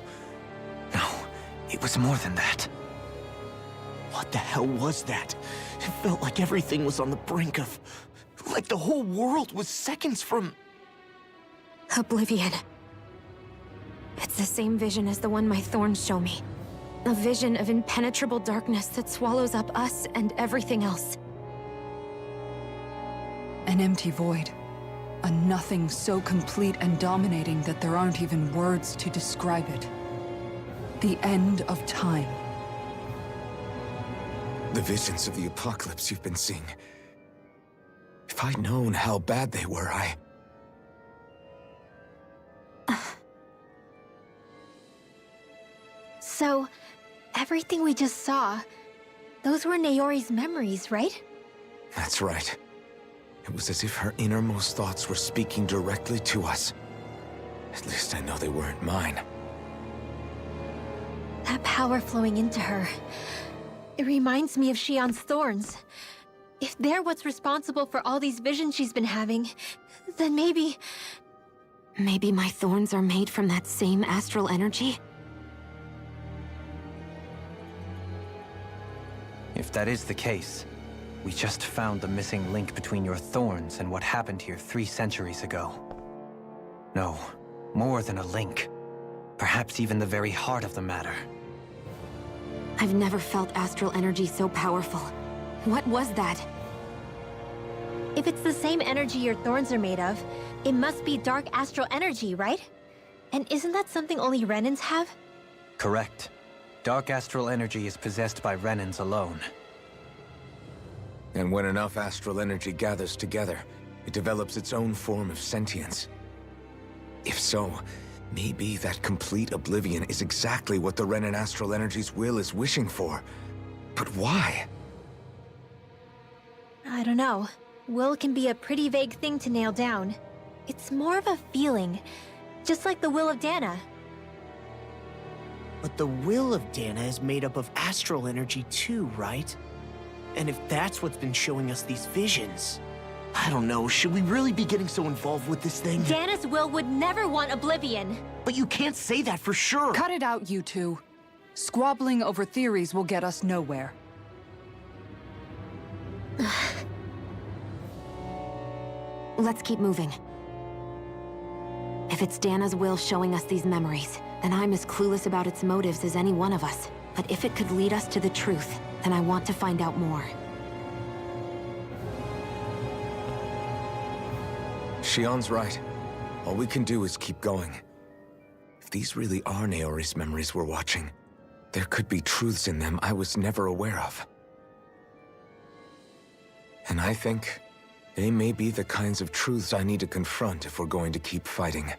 No, it was more than that. What the hell was that? It felt like everything was on the brink of... like the whole world was seconds from... Oblivion. It's the same vision as the one my thorns show me. A vision of impenetrable darkness that swallows up us and everything else. An empty void. A nothing so complete and dominating that there aren't even words to describe it. The end of time. The visions of the apocalypse you've been seeing. If I'd known how bad they were, So, everything we just saw, those were Naori's memories, right? That's right. It was as if her innermost thoughts were speaking directly to us. At least I know they weren't mine. That power flowing into her. It reminds me of Shionne's thorns. If they're what's responsible for all these visions she's been having, then maybe... Maybe my thorns are made from that same astral energy? If that is the case, we just found the missing link between your thorns and what happened here 3 centuries ago. No, more than a link. Perhaps even the very heart of the matter. I've never felt astral energy so powerful. What was that? If it's the same energy your thorns are made of, it must be dark astral energy, right? And isn't that something only Renans have? Correct. Dark astral energy is possessed by Renans alone. And when enough astral energy gathers together, it develops its own form of sentience. If so, maybe that complete oblivion is exactly what the Renan astral energy's will is wishing for. But why? I don't know. Will can be a pretty vague thing to nail down. It's more of a feeling, just like the will of Dana. But the will of Dana is made up of astral energy too, right? And if that's what's been showing us these visions... I don't know, should we really be getting so involved with this thing? Dana's will would never want Oblivion. But you can't say that for sure. Cut it out, you two. Squabbling over theories will get us nowhere. Let's keep moving. If it's Dana's will showing us these memories, then I'm as clueless about its motives as any one of us. But if it could lead us to the truth, then I want to find out more. Shion's right. All we can do is keep going. If these really are Naori's memories we're watching, there could be truths in them I was never aware of. And I think they may be the kinds of truths I need to confront if we're going to keep fighting.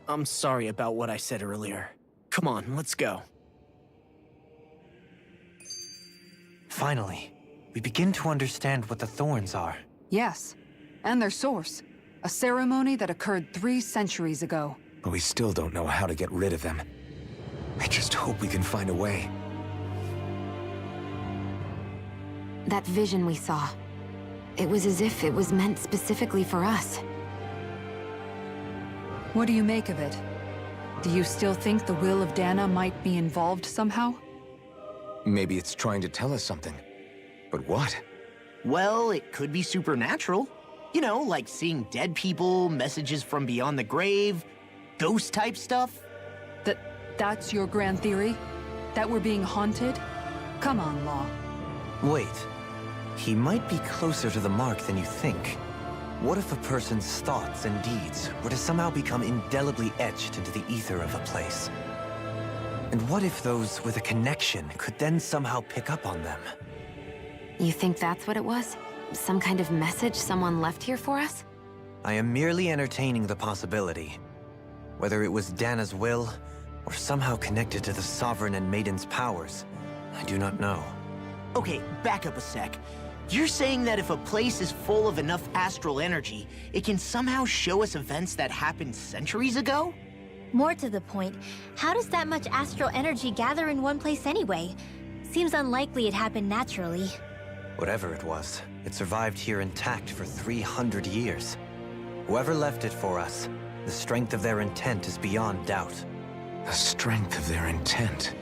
I'm sorry about what I said earlier. Come on, let's go. Finally, we begin to understand what the Thorns are. Yes, and their source. A ceremony that occurred 3 centuries ago. But we still don't know how to get rid of them. I just hope we can find a way. That vision we saw. It was as if it was meant specifically for us. What do you make of it? Do you still think the will of Dana might be involved somehow? Maybe it's trying to tell us something. But what? Well, it could be supernatural. You know, like seeing dead people, messages from beyond the grave, ghost-type stuff. That's your grand theory? That we're being haunted? Come on, Law. Wait. He might be closer to the mark than you think. What if a person's thoughts and deeds were to somehow become indelibly etched into the ether of a place? And what if those with a connection could then somehow pick up on them? You think that's what it was? Some kind of message someone left here for us? I am merely entertaining the possibility. Whether it was Dana's will, or somehow connected to the Sovereign and Maiden's powers, I do not know. Okay, back up a sec. You're saying that if a place is full of enough astral energy, it can somehow show us events that happened centuries ago? More to the point, how does that much astral energy gather in one place anyway? Seems unlikely it happened naturally. Whatever it was, it survived here intact for 300 years. Whoever left it for us, the strength of their intent is beyond doubt. The strength of their intent.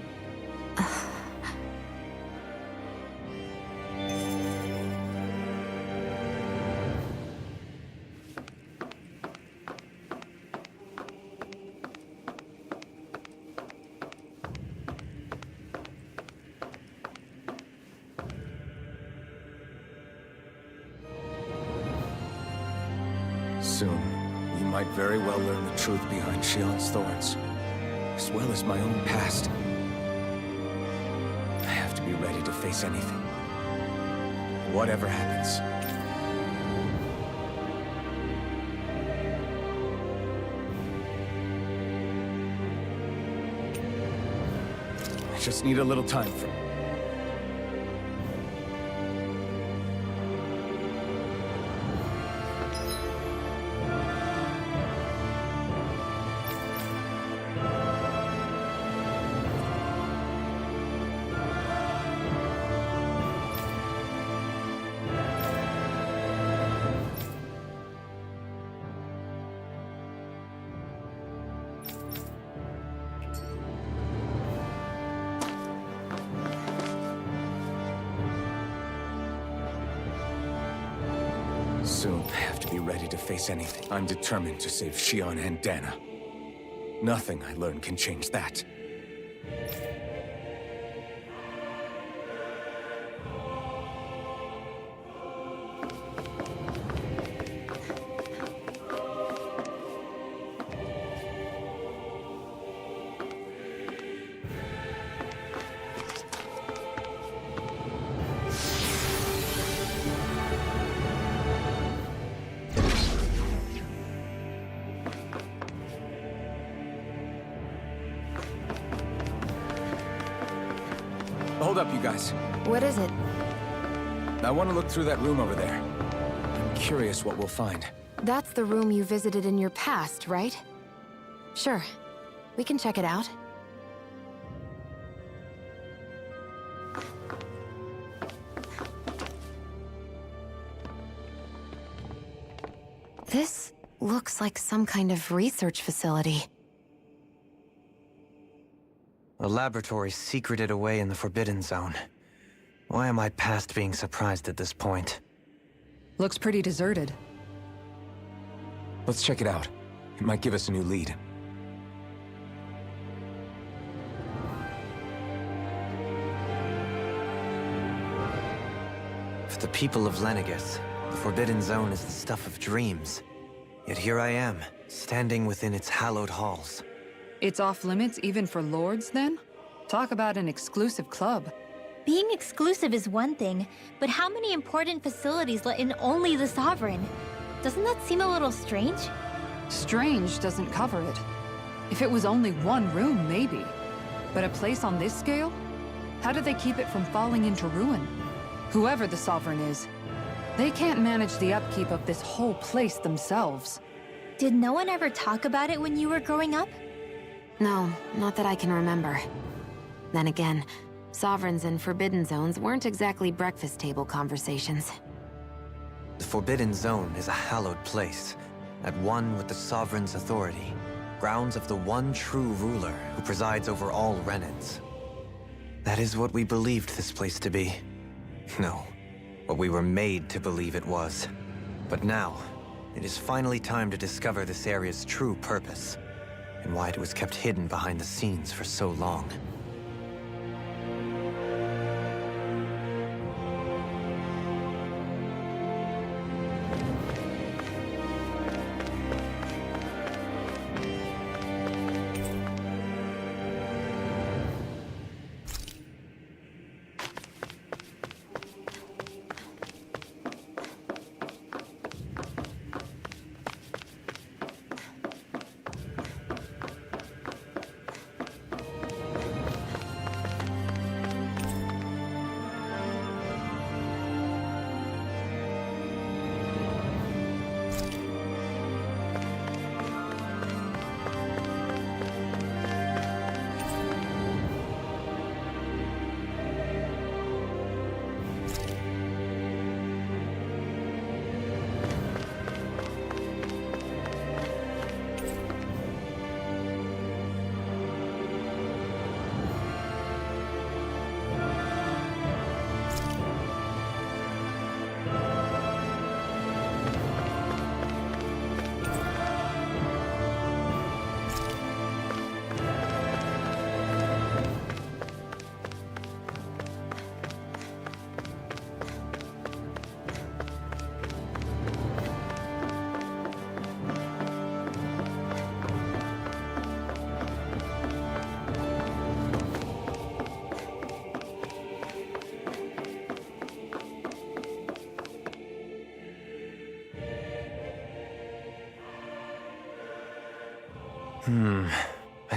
Soon, we might very well learn the truth behind Shion's thorns, as well as my own past. I have to be ready to face anything. Whatever happens. I just need a little time for... Soon, I have to be ready to face anything. I'm determined to save Shion and Dana. Nothing I learn can change that. Hold up, you guys. What is it? I want to look through that room over there. I'm curious what we'll find. That's the room you visited in your past, right? Sure. We can check it out. This looks like some kind of research facility. A laboratory secreted away in the Forbidden Zone. Why am I past being surprised at this point? Looks pretty deserted. Let's check it out. It might give us a new lead. For the people of Lenegis, the Forbidden Zone is the stuff of dreams. Yet here I am, standing within its hallowed halls. It's off limits even for lords, then? Talk about an exclusive club. Being exclusive is one thing, but how many important facilities let in only the Sovereign? Doesn't that seem a little strange? Strange doesn't cover it. If it was only one room, maybe. But a place on this scale? How do they keep it from falling into ruin? Whoever the Sovereign is, they can't manage the upkeep of this whole place themselves. Did no one ever talk about it when you were growing up? No, not that I can remember. Then again, Sovereigns and Forbidden Zones weren't exactly breakfast table conversations. The Forbidden Zone is a hallowed place, at one with the Sovereign's authority, grounds of the one true ruler who presides over all Renans. That is what we believed this place to be. No, what we were made to believe it was. But now, it is finally time to discover this area's true purpose, and why it was kept hidden behind the scenes for so long.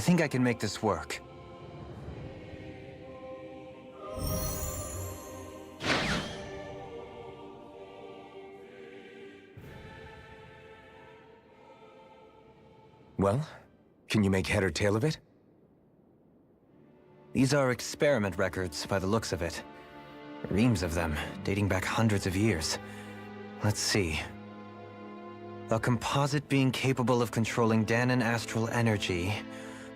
I think I can make this work. Well, can you make head or tail of it? These are experiment records, by the looks of it. Reams of them, dating back hundreds of years. Let's see. A composite being capable of controlling Dahnan astral energy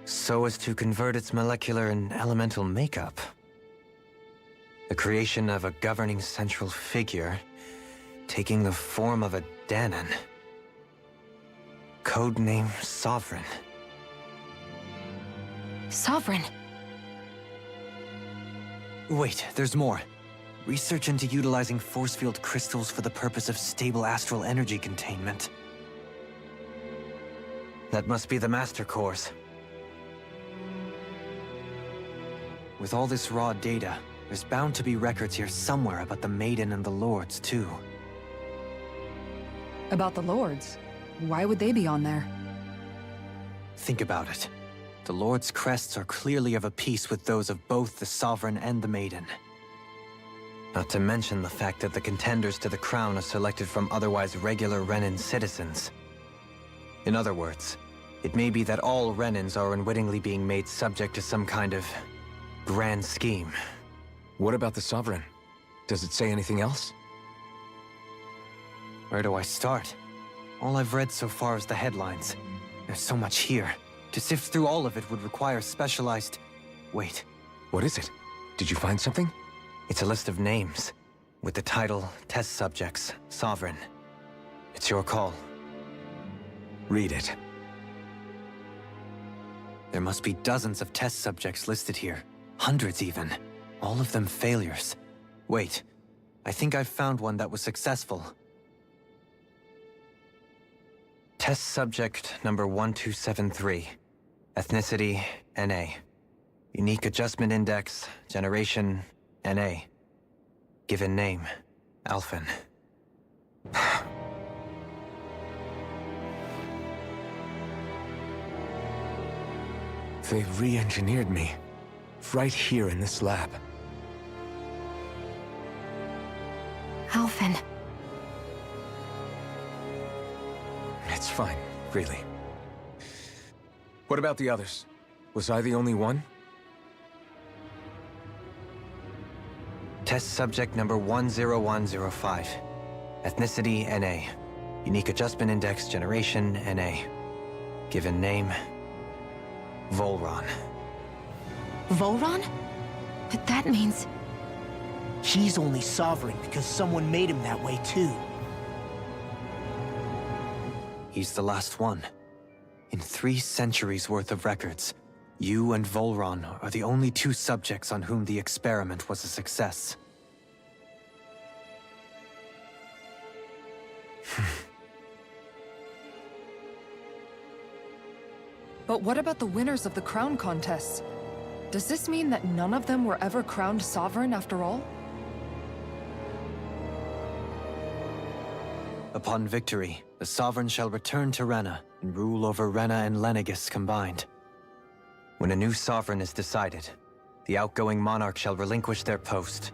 so as to convert its molecular and elemental makeup. The creation of a governing central figure, taking the form of a Dahnan. Codename Sovereign. Sovereign! Wait, there's more. Research into utilizing force field crystals for the purpose of stable astral energy containment. That must be the Master Cores. With all this raw data, there's bound to be records here somewhere about the Maiden and the Lords, too. About the Lords? Why would they be on there? Think about it. The Lord's crests are clearly of a piece with those of both the Sovereign and the Maiden. Not to mention the fact that the contenders to the crown are selected from otherwise regular Renan citizens. In other words, it may be that all Renans are unwittingly being made subject to some kind of grand scheme. What about the Sovereign? Does it say anything else? Where do I start? All I've read so far is the headlines. There's so much here. To sift through all of it would require specialized... Wait. What is it? Did you find something? It's a list of names, with the title, Test Subjects, Sovereign. It's your call. Read it. There must be dozens of test subjects listed here. Hundreds even. All of them failures. Wait, I think I've found one that was successful. Test subject number 1273. Ethnicity, NA. Unique Adjustment Index, Generation, NA. Given name, Alphen. They re-engineered me. Right here in this lab. Alphen. It's fine, really. What about the others? Was I the only one? Test subject number 10105. Ethnicity, NA. Unique Adjustment Index, Generation, NA. Given name, Volron. Volron? But that means... He's only sovereign because someone made him that way too. He's the last one. In 3 centuries worth of records, you and Volron are the only 2 subjects on whom the experiment was a success. But what about the winners of the crown contests? Does this mean that none of them were ever crowned sovereign after all? Upon victory, the Sovereign shall return to Rena and rule over Rena and Lenegis combined. When a new Sovereign is decided, the outgoing monarch shall relinquish their post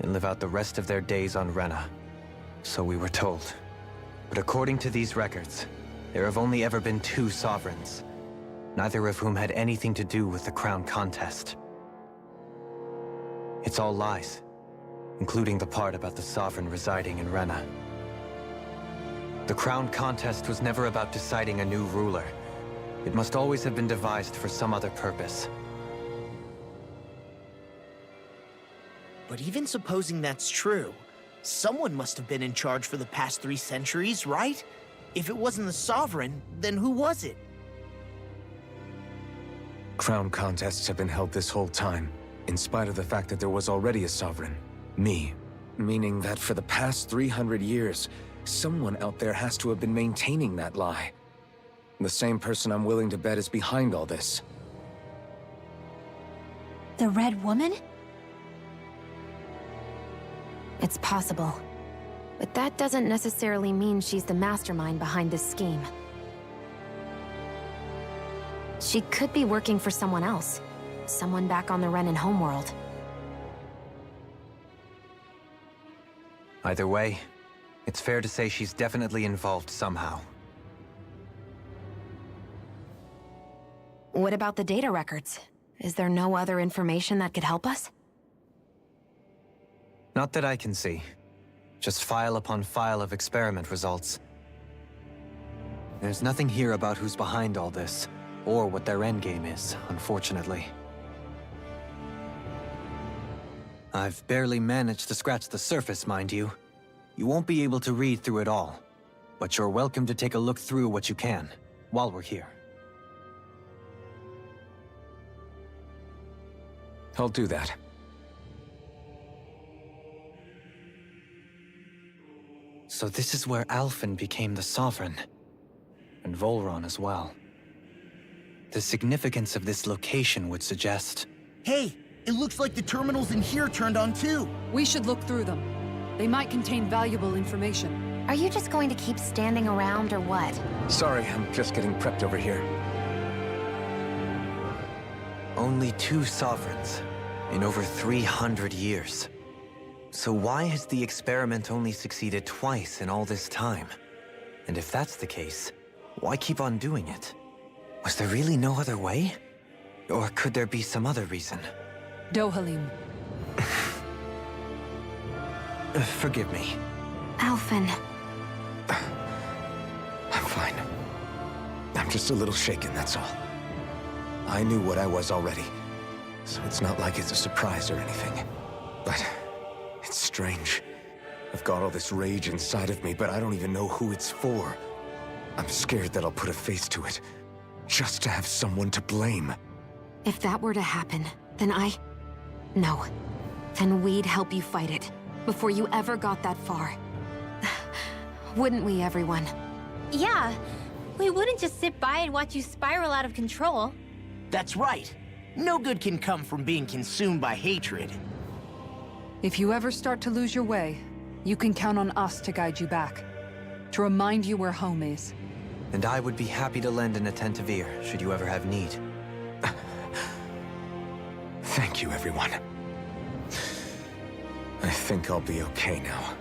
and live out the rest of their days on Rena. So we were told. But according to these records, there have only ever been 2 Sovereigns, neither of whom had anything to do with the crown contest. It's all lies, including the part about the Sovereign residing in Rena. The crown contest was never about deciding a new ruler. It must always have been devised for some other purpose. But even supposing that's true, someone must have been in charge for the past 3 centuries, right? If it wasn't the Sovereign, then who was it? Crown contests have been held this whole time, in spite of the fact that there was already a Sovereign. Me. Meaning that for the past 300 years, someone out there has to have been maintaining that lie. The same person I'm willing to bet is behind all this. The Red Woman? It's possible. But that doesn't necessarily mean she's the mastermind behind this scheme. She could be working for someone else. Someone back on the Renan homeworld. Either way, it's fair to say she's definitely involved somehow. What about the data records? Is there no other information that could help us? Not that I can see. Just file upon file of experiment results. There's nothing here about who's behind all this, or what their endgame is, unfortunately. I've barely managed to scratch the surface, mind you. You won't be able to read through it all, but you're welcome to take a look through what you can, while we're here. I'll do that. So this is where Alphen became the Sovereign, and Volron as well. The significance of this location would suggest... Hey, it looks like the terminals in here turned on too. We should look through them. They might contain valuable information. Are you just going to keep standing around or what? Sorry, I'm just getting prepped over here. Only 2 Sovereigns in over 300 years. So why has the experiment only succeeded twice in all this time? And if that's the case, why keep on doing it? Was there really no other way? Or could there be some other reason? Dohalim. Forgive me. Alphen. fine. I'm just a little shaken, that's all. I knew what I was already, so it's not like it's a surprise or anything. But it's strange. I've got all this rage inside of me, but I don't even know who it's for. I'm scared that I'll put a face to it, just to have someone to blame. If that were to happen, then No. Then we'd help you fight it, before you ever got that far. Wouldn't we, everyone? Yeah, we wouldn't just sit by and watch you spiral out of control. That's right. No good can come from being consumed by hatred. If you ever start to lose your way, you can count on us to guide you back. To remind you where home is. And I would be happy to lend an attentive ear, should you ever have need. Thank you, everyone. I think I'll be okay now.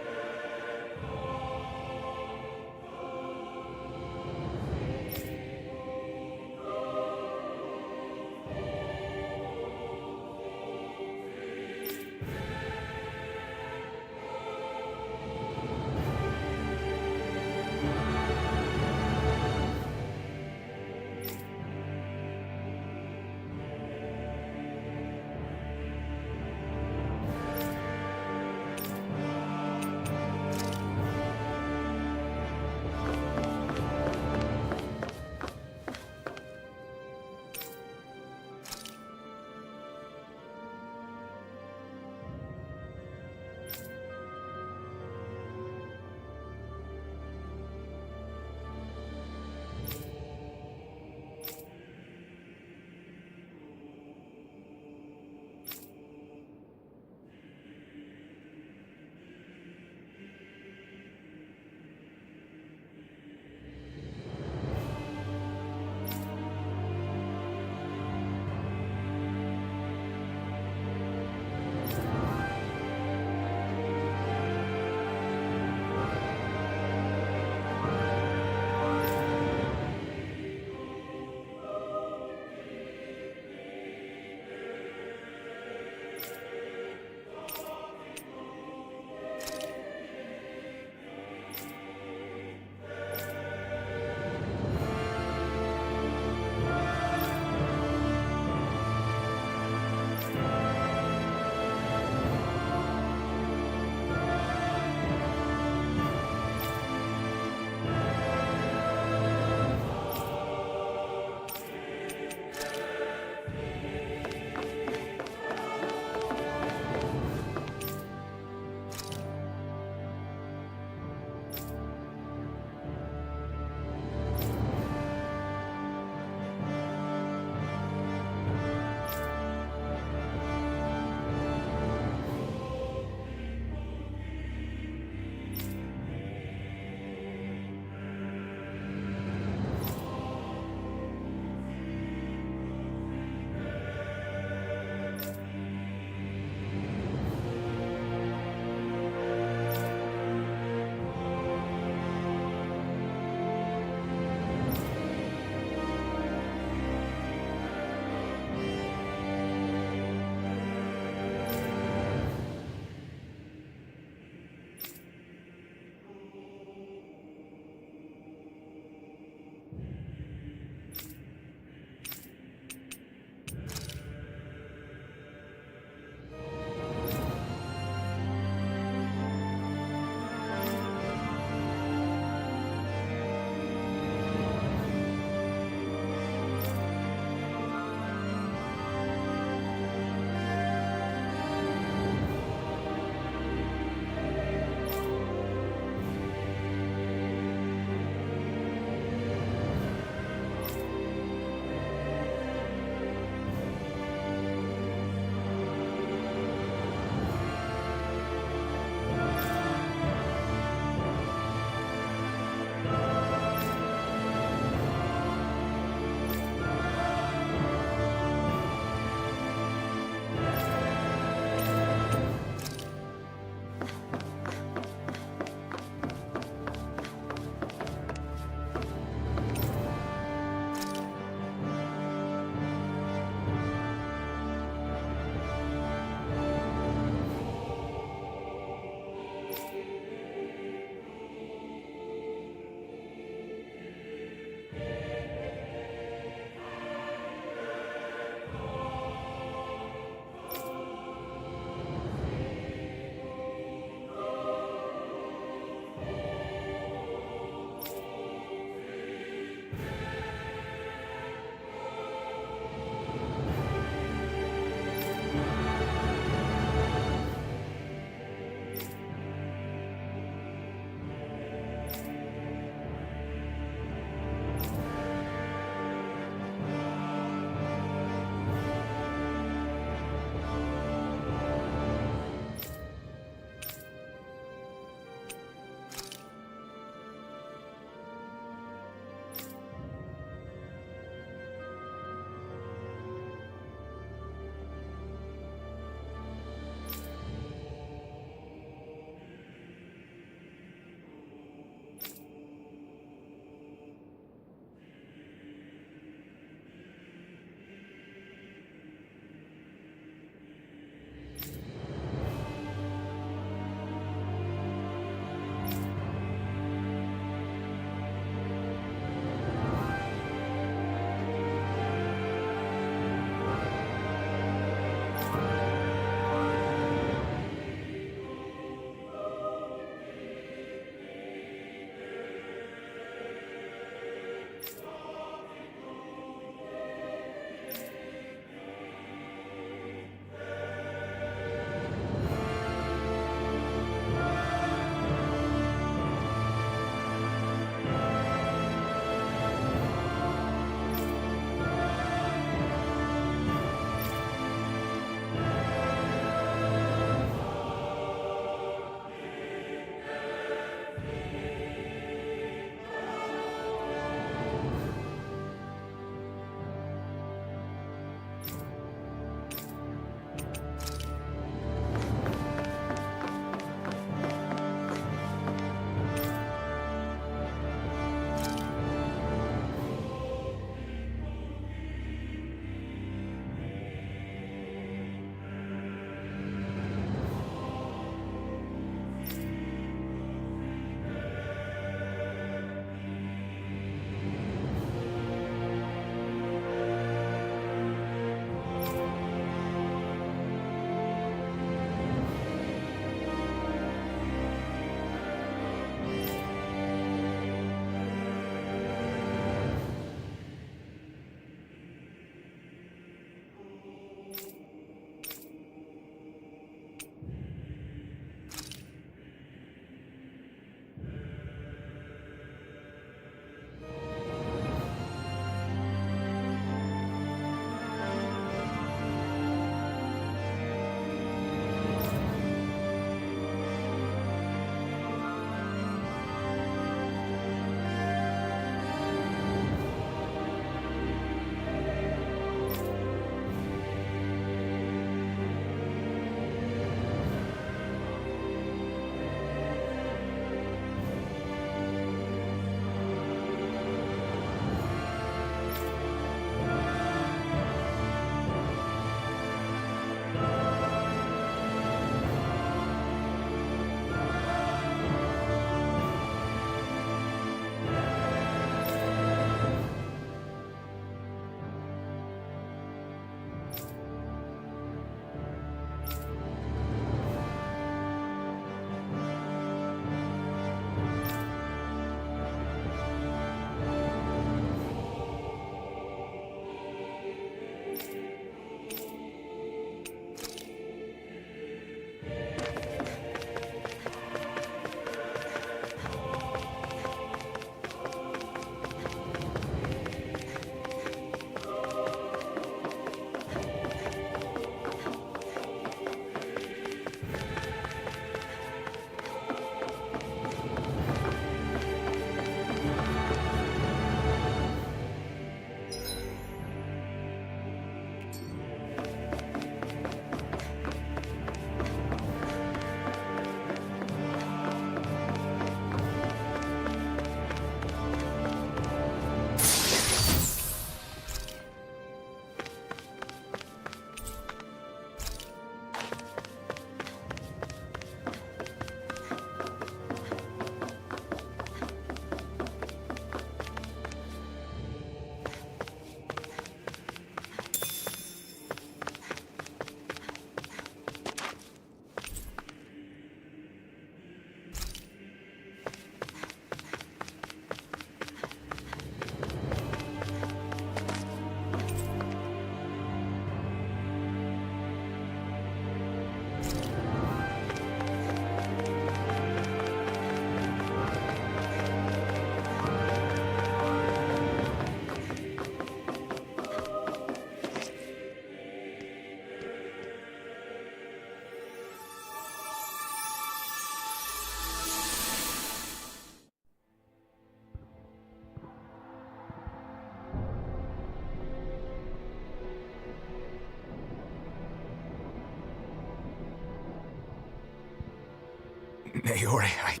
Naori,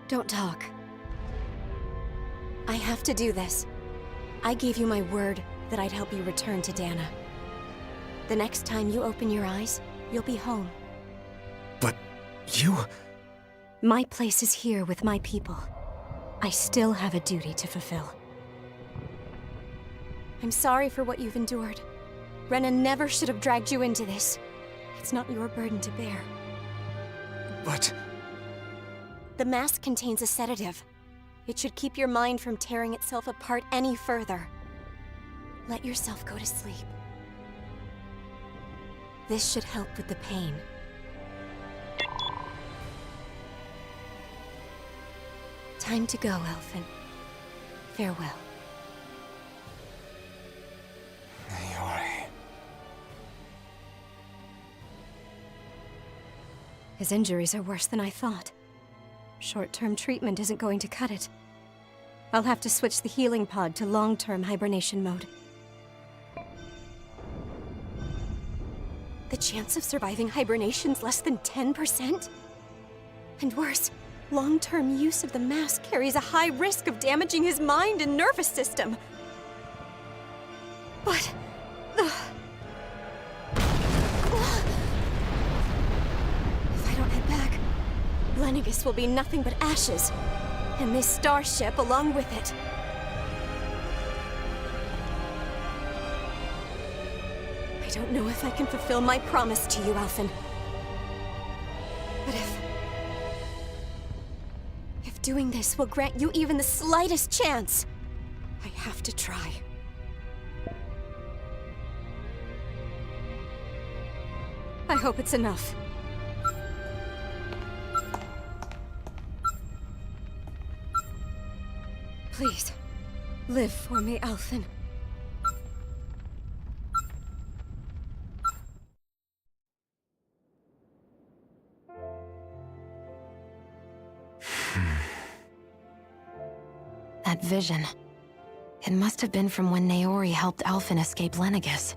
Don't talk. I have to do this. I gave you my word that I'd help you return to Dana. The next time you open your eyes, you'll be home. But you... My place is here with my people. I still have a duty to fulfill. I'm sorry for what you've endured. Rena never should have dragged you into this. It's not your burden to bear. But... The mask contains a sedative. It should keep your mind from tearing itself apart any further. Let yourself go to sleep. This should help with the pain. Time to go, Elfin. Farewell. Naori... His injuries are worse than I thought. Short-term treatment isn't going to cut it. I'll have to switch the healing pod to long-term hibernation mode. The chance of surviving hibernation's less than 10%? And worse, long-term use of the mask carries a high risk of damaging his mind and nervous system. But... If I don't head back, Lenegis will be nothing but ashes. And this starship along with it. I don't know if I can fulfill my promise to you, Alphen. But if doing this will grant you even the slightest chance, I have to try. I hope it's enough. Please, live for me, Alphen. That vision. It must have been from when Naori helped Alphen escape Lenegis.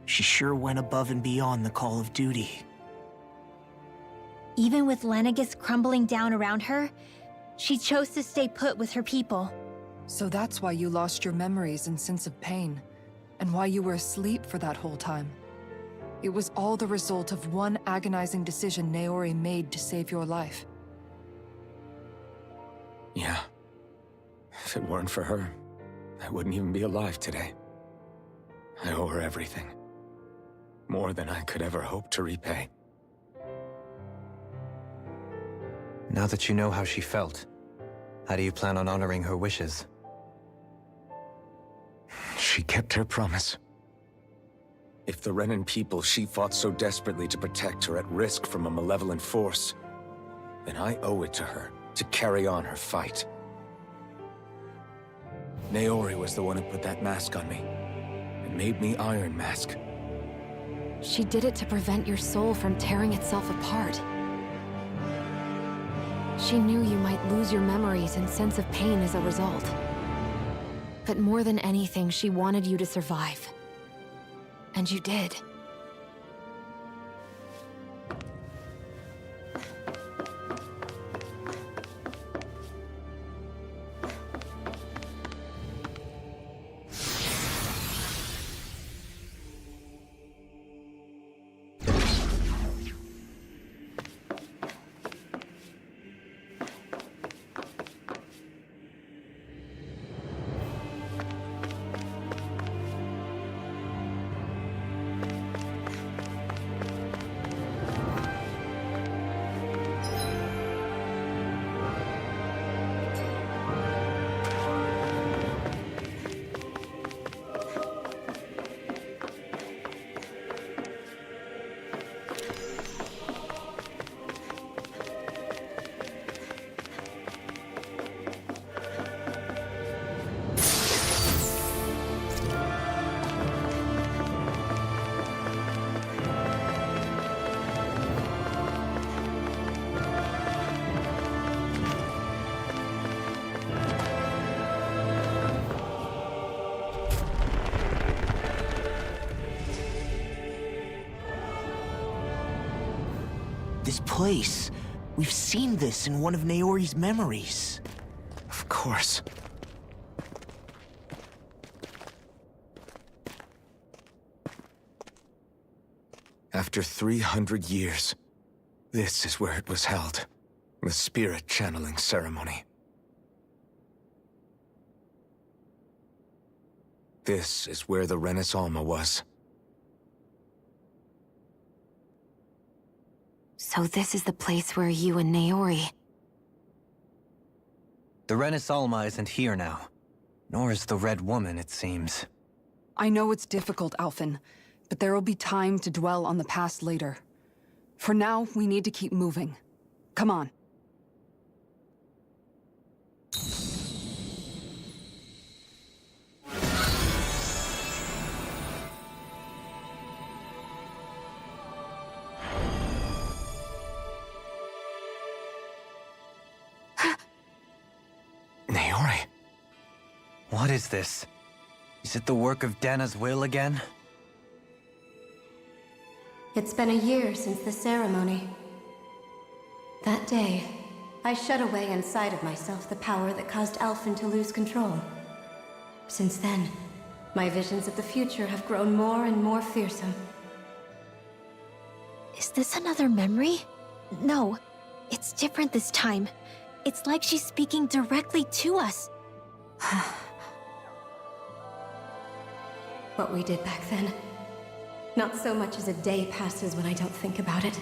She sure went above and beyond the call of duty. Even with Lenegis crumbling down around her, she chose to stay put with her people. So that's why you lost your memories and sense of pain, and why you were asleep for that whole time. It was all the result of one agonizing decision Naori made to save your life. Yeah. If it weren't for her, I wouldn't even be alive today. I owe her everything. More than I could ever hope to repay. Now that you know how she felt, how do you plan on honoring her wishes? She kept her promise. If the Renan people she fought so desperately to protect are at risk from a malevolent force, then I owe it to her to carry on her fight. Naori was the one who put that mask on me, and made me Iron Mask. She did it to prevent your soul from tearing itself apart. She knew you might lose your memories and sense of pain as a result. But more than anything, she wanted you to survive. And you did. This place. We've seen this in one of Naori's memories. Of course. After 300 years, this is where it was held. The spirit channeling ceremony. This is where the Renis Alma was. So this is the place where you and Naori... The Renis Alma isn't here now. Nor is the Red Woman, it seems. I know it's difficult, Alphen, but there will be time to dwell on the past later. For now, we need to keep moving. Come on. Naori. What is this? Is it the work of Dana's will again? It's been a year since the ceremony. That day, I shut away inside of myself the power that caused Alphen to lose control. Since then, my visions of the future have grown more and more fearsome. Is this another memory? No, it's different this time. It's like she's speaking directly to us. What we did back then. Not so much as a day passes when I don't think about it.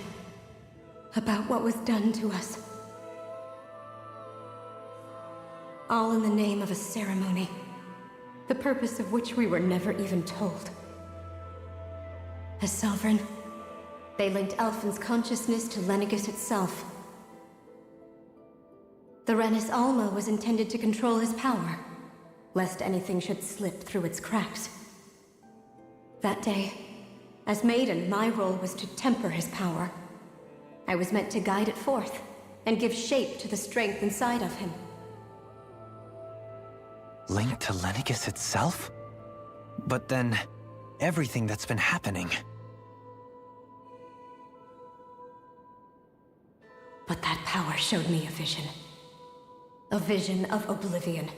About what was done to us. All in the name of a ceremony. The purpose of which we were never even told. As Sovereign, they linked Alphen's consciousness to Lenegis itself. The Renis Alma was intended to control his power, lest anything should slip through its cracks. That day, as Maiden, my role was to temper his power. I was meant to guide it forth, and give shape to the strength inside of him. Linked to Lenegis itself? But then, everything that's been happening... But that power showed me a vision. A vision of oblivion.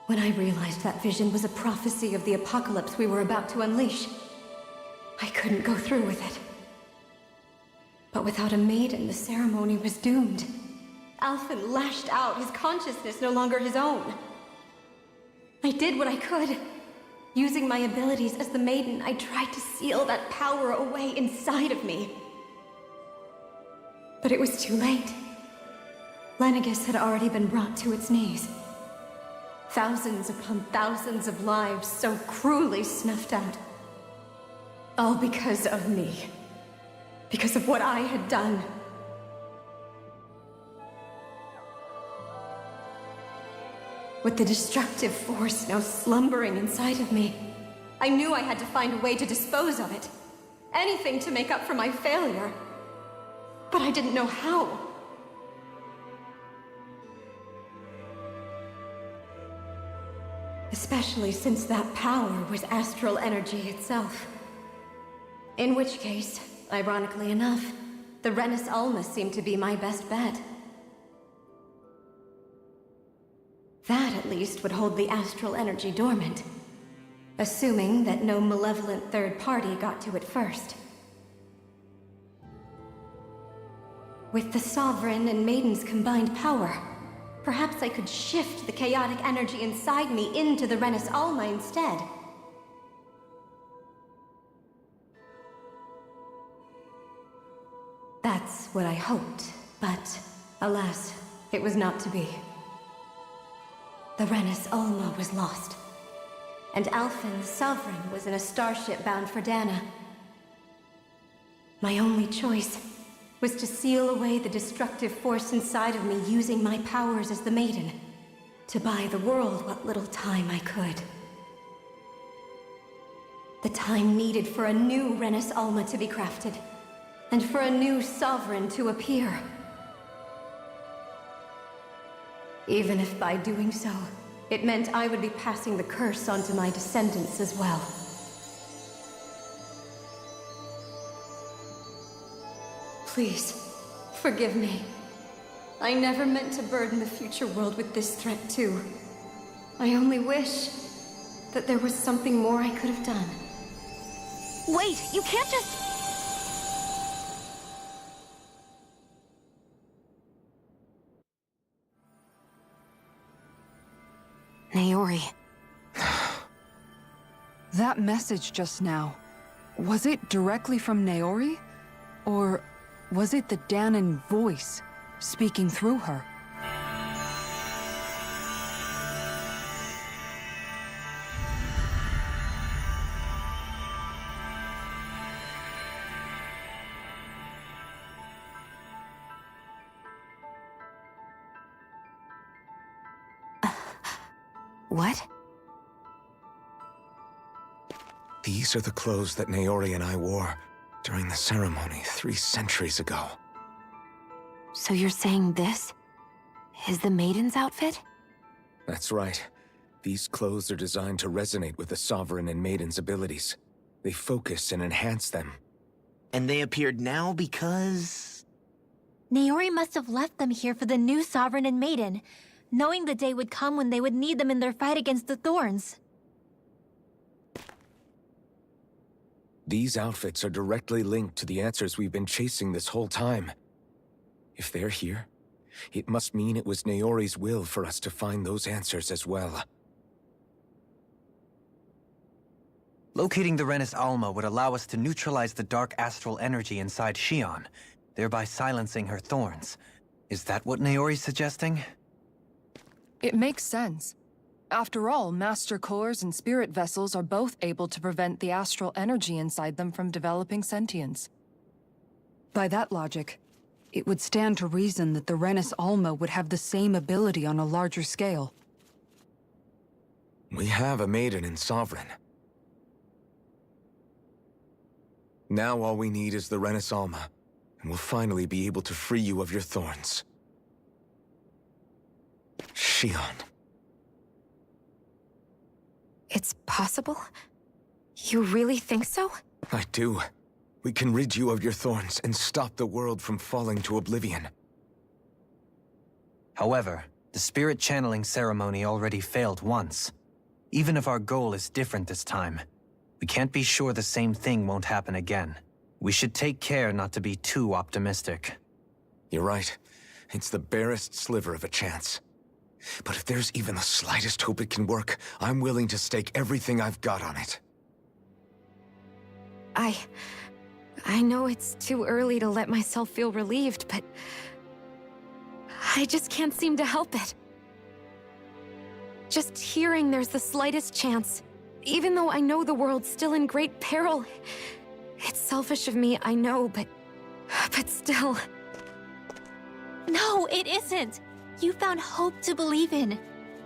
When I realized that vision was a prophecy of the apocalypse we were about to unleash, I couldn't go through with it. But without a maiden, the ceremony was doomed. Alphen lashed out, his consciousness no longer his own. I did what I could. Using my abilities as the maiden, I tried to seal that power away inside of me. But it was too late. Lenegis had already been brought to its knees. Thousands upon thousands of lives so cruelly snuffed out. All because of me. Because of what I had done. With the destructive force now slumbering inside of me, I knew I had to find a way to dispose of it. Anything to make up for my failure. But I didn't know how. Especially since that power was astral energy itself. In which case, ironically enough, the Renis Alma seemed to be my best bet. That, at least, would hold the astral energy dormant. Assuming that no malevolent third party got to it first. With the Sovereign and Maiden's combined power, perhaps I could shift the chaotic energy inside me into the Renis Alma instead. That's what I hoped, but alas, it was not to be. The Renis Alma was lost, and Alphen, the Sovereign, was in a starship bound for Dana. My only choice was to seal away the destructive force inside of me using my powers as the Maiden, to buy the world what little time I could. The time needed for a new Renis Alma to be crafted, and for a new Sovereign to appear. Even if by doing so, it meant I would be passing the curse onto my descendants as well. Please, forgive me. I never meant to burden the future world with this threat, too. I only wish that there was something more I could have done. Wait, you can't just... Naori. That message just now, was it directly from Naori? Or was it the Dahnan voice speaking through her? What? These are the clothes that Naori and I wore during the ceremony 3 centuries ago. So you're saying this is the Maiden's outfit? That's right. These clothes are designed to resonate with the Sovereign and Maiden's abilities. They focus and enhance them. And they appeared now because... Naori must have left them here for the new Sovereign and Maiden, knowing the day would come when they would need them in their fight against the Thorns. These outfits are directly linked to the answers we've been chasing this whole time. If they're here, it must mean it was Naori's will for us to find those answers as well. Locating the Renis Alma would allow us to neutralize the dark astral energy inside Xion, thereby silencing her thorns. Is that what Naori's suggesting? It makes sense. After all, Master Cores and Spirit Vessels are both able to prevent the astral energy inside them from developing sentience. By that logic, it would stand to reason that the Renis Alma would have the same ability on a larger scale. We have a Maiden and Sovereign. Now all we need is the Renis Alma, and we'll finally be able to free you of your thorns. Xion. It's possible? You really think so? I do. We can rid you of your thorns and stop the world from falling to oblivion. However, the spirit channeling ceremony already failed once. Even if our goal is different this time, we can't be sure the same thing won't happen again. We should take care not to be too optimistic. You're right. It's the barest sliver of a chance. But if there's even the slightest hope it can work, I'm willing to stake everything I've got on it. I know it's too early to let myself feel relieved, but I just can't seem to help it. Just hearing there's the slightest chance, even though I know the world's still in great peril. It's selfish of me, I know, but still. No, it isn't. You found hope to believe in.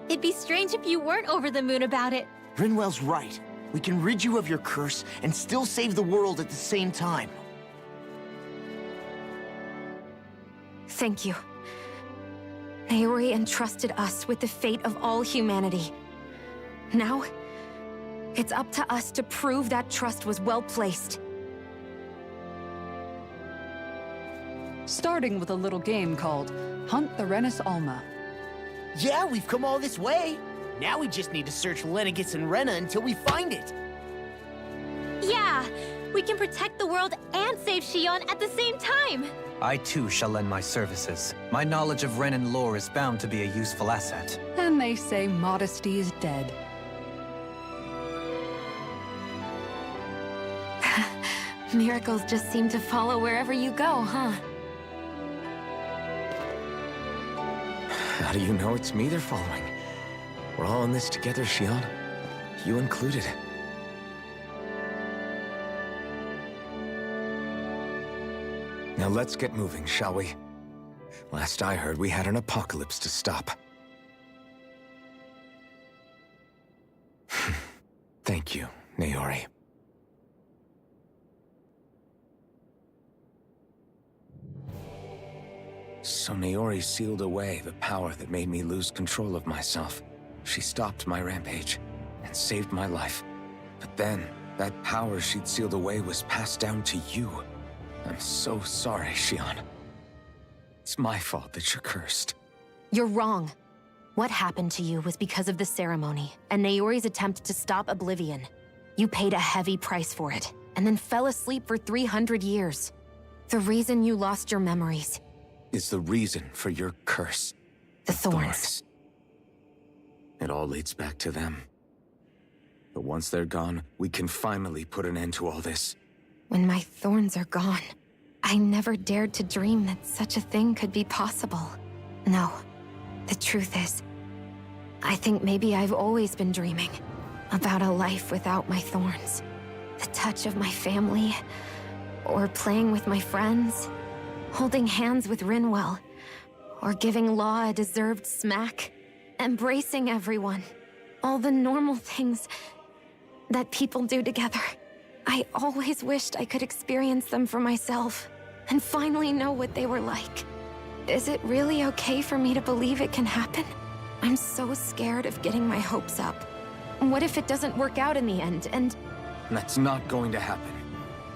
It'd be strange if you weren't over the moon about it. Rinwell's right. We can rid you of your curse and still save the world at the same time. Thank you. Naori entrusted us with the fate of all humanity. Now, it's up to us to prove that trust was well placed. Starting with a little game called Hunt the Renis Alma. Yeah, we've come all this way. Now we just need to search Lenegis and Rena until we find it. Yeah, we can protect the world and save Xion at the same time. I too shall lend my services. My knowledge of Renan lore is bound to be a useful asset. And they say modesty is dead. Miracles just seem to follow wherever you go, huh? How do you know it's me they're following? We're all in this together, Xion. You included. Now let's get moving, shall we? Last I heard, we had an apocalypse to stop. Thank you, Naori. So Naori sealed away the power that made me lose control of myself. She stopped my rampage and saved my life. But then, that power she'd sealed away was passed down to you. I'm so sorry, Xion. It's my fault that you're cursed. You're wrong. What happened to you was because of the ceremony and Naori's attempt to stop Oblivion. You paid a heavy price for it, and then fell asleep for 300 years. The reason you lost your memories Is the reason for your curse. the thorns. It all leads back to them. But once they're gone, we can finally put an end to all this. When my thorns are gone, I never dared to dream that such a thing could be possible. No, the truth is, I think maybe I've always been dreaming about a life without my thorns. The touch of my family, or playing with my friends, holding hands with Rinwell, or giving Law a deserved smack, embracing everyone. All the normal things that people do together. I always wished I could experience them for myself, and finally know what they were like. Is it really okay for me to believe it can happen? I'm so scared of getting my hopes up. What if it doesn't work out in the end, and... That's not going to happen.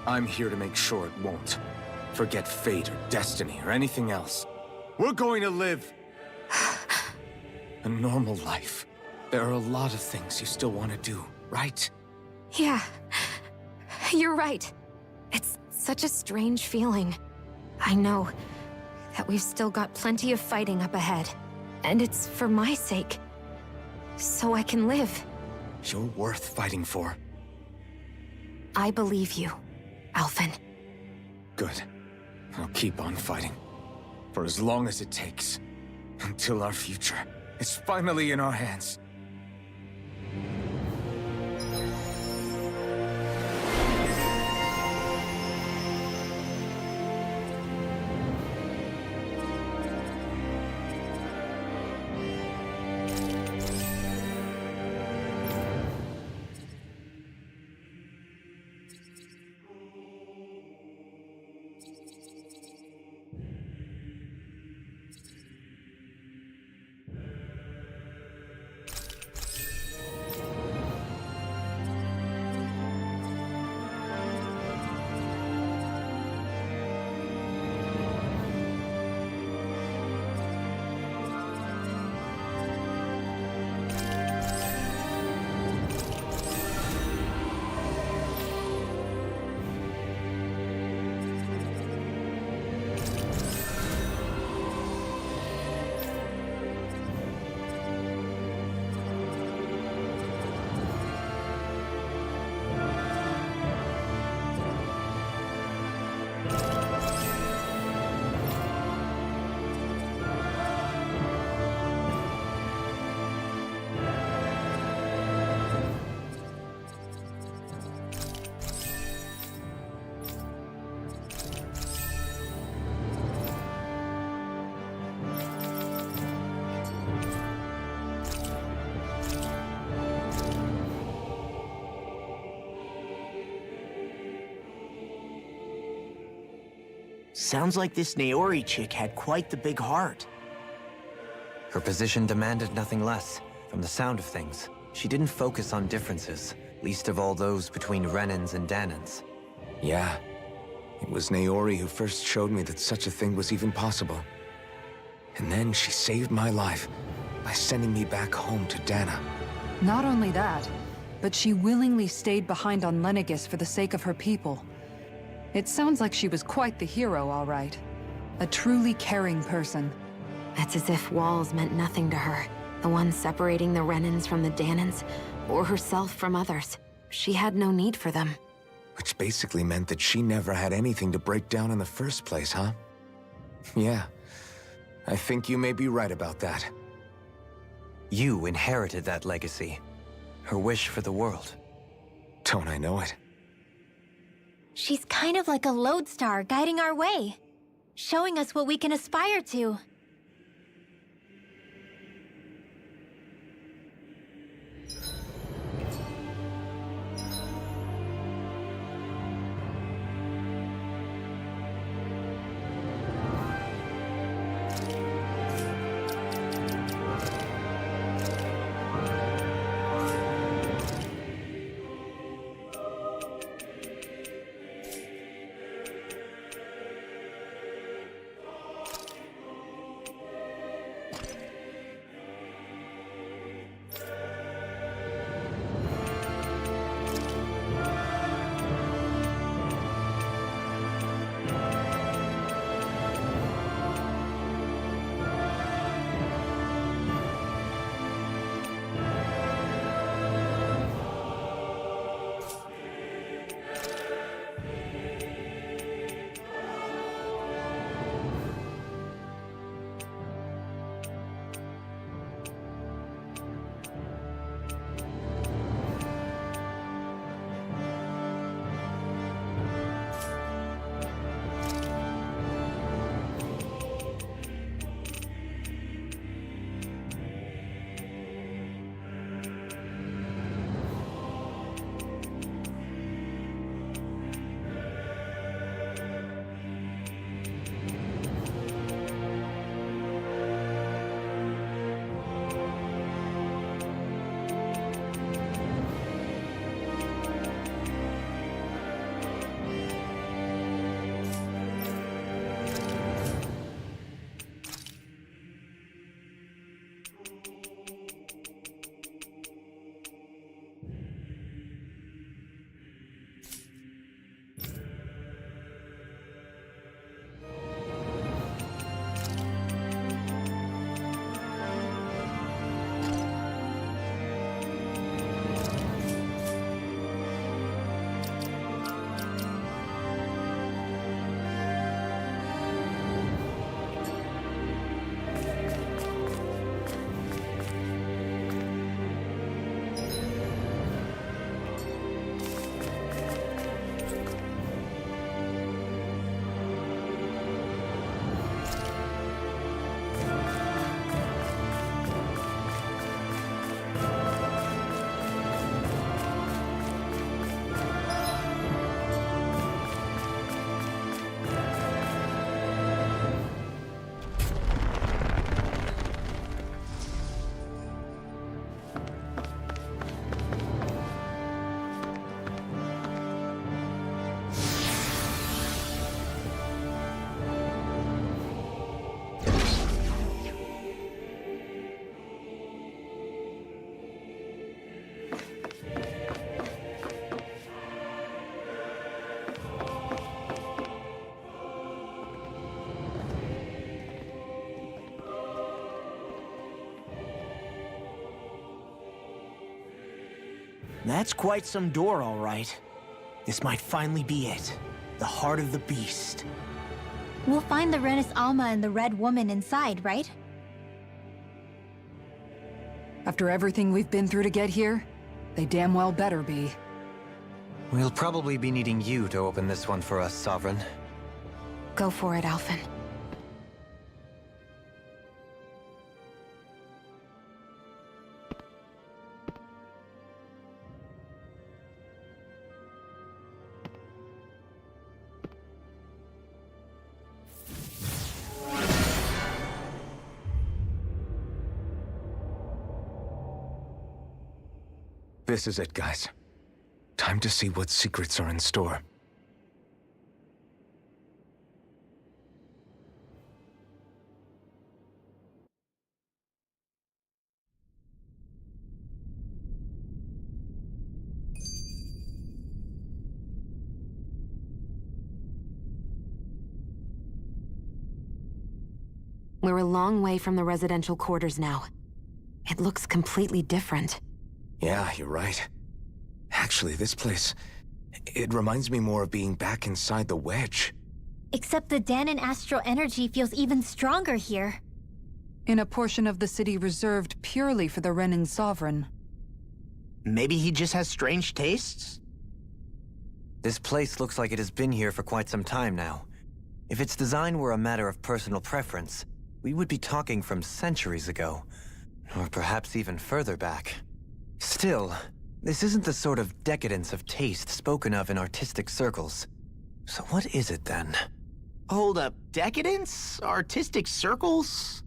I'm here to make sure it won't. Forget fate or destiny or anything else. We're going to live a normal life. There are a lot of things you still want to do, right? Yeah, you're right. It's such a strange feeling. I know that we've still got plenty of fighting up ahead, and it's for my sake, so I can live. You're worth fighting for. I believe you, Alphen. Good. I'll keep on fighting. For as long as it takes. Until our future is finally in our hands. Sounds like this Naori chick had quite the big heart. Her position demanded nothing less. From the sound of things, she didn't focus on differences, least of all those between Renans and Danans. Yeah. It was Naori who first showed me that such a thing was even possible. And then she saved my life by sending me back home to Dana. Not only that, but she willingly stayed behind on Lenegis for the sake of her people. It sounds like she was quite the hero, all right. A truly caring person. It's as if walls meant nothing to her. The ones separating the Renans from the Danans, or herself from others. She had no need for them. Which basically meant that she never had anything to break down in the first place, huh? Yeah. I think you may be right about that. You inherited that legacy. Her wish for the world. Don't I know it? She's kind of like a lodestar guiding our way, showing us what we can aspire to. That's quite some door, all right. This might finally be it. The heart of the beast. We'll find the Renis Alma and the Red Woman inside, right? After everything we've been through to get here, they damn well better be. We'll probably be needing you to open this one for us, Sovereign. Go for it, Alphen. This is it, guys. Time to see what secrets are in store. We're a long way from the residential quarters now. It looks completely different. Yeah, you're right. Actually, this place... it reminds me more of being back inside the Wedge. Except the Dahnan astral energy feels even stronger here. In a portion of the city reserved purely for the Renin Sovereign. Maybe he just has strange tastes? This place looks like it has been here for quite some time now. If its design were a matter of personal preference, we would be talking from centuries ago. Or perhaps even further back. Still, this isn't the sort of decadence of taste spoken of in artistic circles. So what is it then? Hold up, decadence? Artistic circles?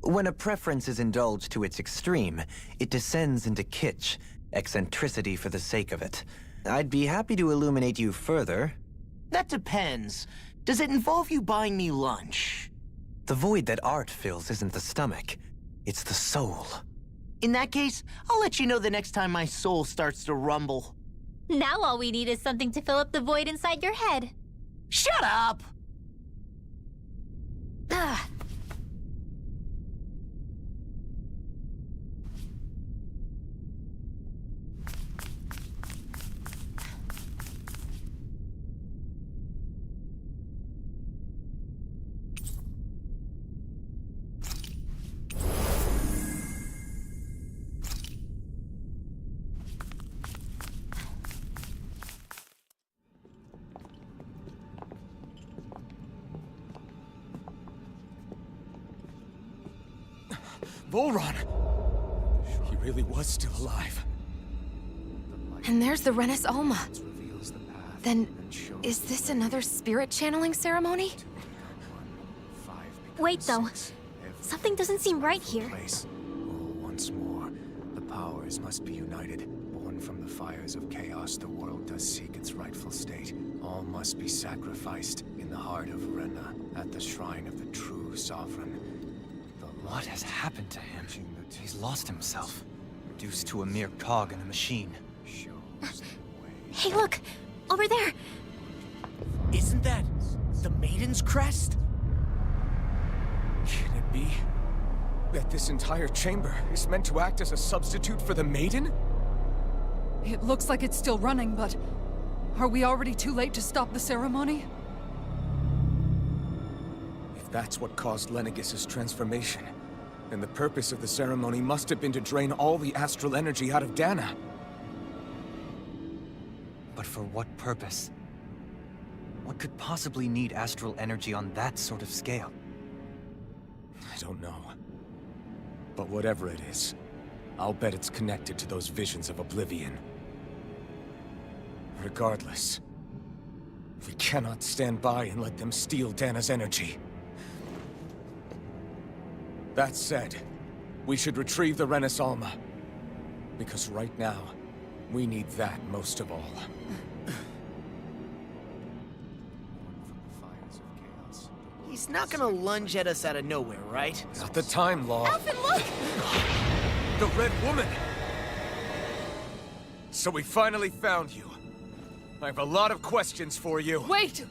When a preference is indulged to its extreme, it descends into kitsch, eccentricity for the sake of it. I'd be happy to illuminate you further. That depends. Does it involve you buying me lunch? The void that art fills isn't the stomach, it's the soul. In that case, I'll let you know the next time my soul starts to rumble. Now all we need is something to fill up the void inside your head. Shut up! Ugh. Volron! He really was still alive. And there's the Renis Alma. Then, is this another spirit channeling ceremony? Wait, though. Something doesn't seem right here. Once more, the powers must be united. Born from the fires of chaos, the world does seek its rightful state. All must be sacrificed in the heart of Rena, at the shrine of the true sovereign. What has happened to him? He's lost himself, reduced to a mere cog in a machine. Hey, look! Over there! Isn't that the Maiden's crest? Can it be that this entire chamber is meant to act as a substitute for the Maiden? It looks like it's still running, but... are we already too late to stop the ceremony? If that's what caused Lenegis' transformation, then the purpose of the ceremony must have been to drain all the astral energy out of Dahna. But for what purpose? What could possibly need astral energy on that sort of scale? I don't know. But whatever it is, I'll bet it's connected to those visions of oblivion. Regardless, we cannot stand by and let them steal Dahna's energy. That said, we should retrieve the Renis Alma. Because right now, we need that most of all. He's not gonna lunge at us out of nowhere, right? Not the time, Law. Alphen, look! The Red Woman! So we finally found you. I have a lot of questions for you. Wait!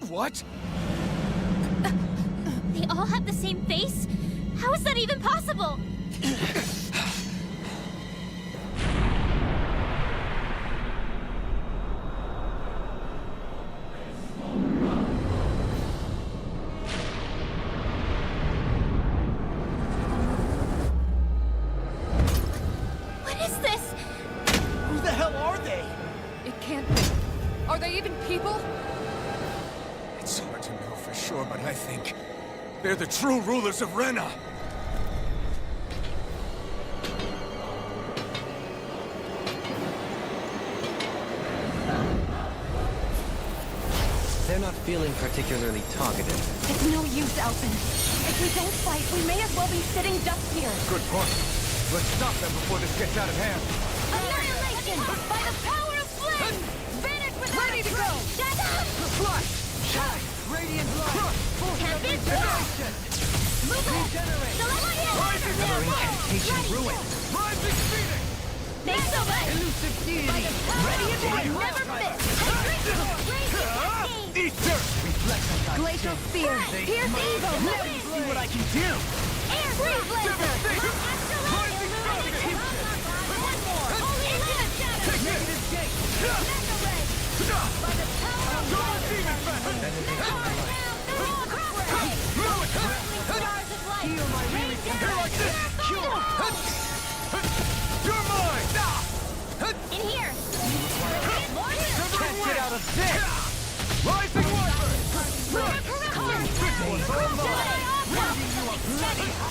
What? They all have the same face? How is that even possible? Are they even people? It's hard to know for sure, but I think they're the true rulers of Rena. They're not feeling particularly targeted. It's no use, Alphen. If we don't fight, we may as well be sitting ducks here. Good point. Let's stop them before this gets out of hand. Annihilation! By the power of flame! Vanish without Ready to go! Flash! Shine! Radiant light! Can't be stopped! Move it! Celestial! Incantation ruin! Rising Phoenix! Thanks so much! Elusive deity! By the power Ready of and flame! Never miss! Easter! Reflect on that Glacial Spear! Pierce evil! Let me see what I can do! Air Freeze Blazer! Rising Phoenix! One more! Holy Land! Negative gate! By the power of Double demon fast! Heal my Here like this! Cure! You're mine! In here! Can't get out of this! Rising Wyvern! This one's all mine!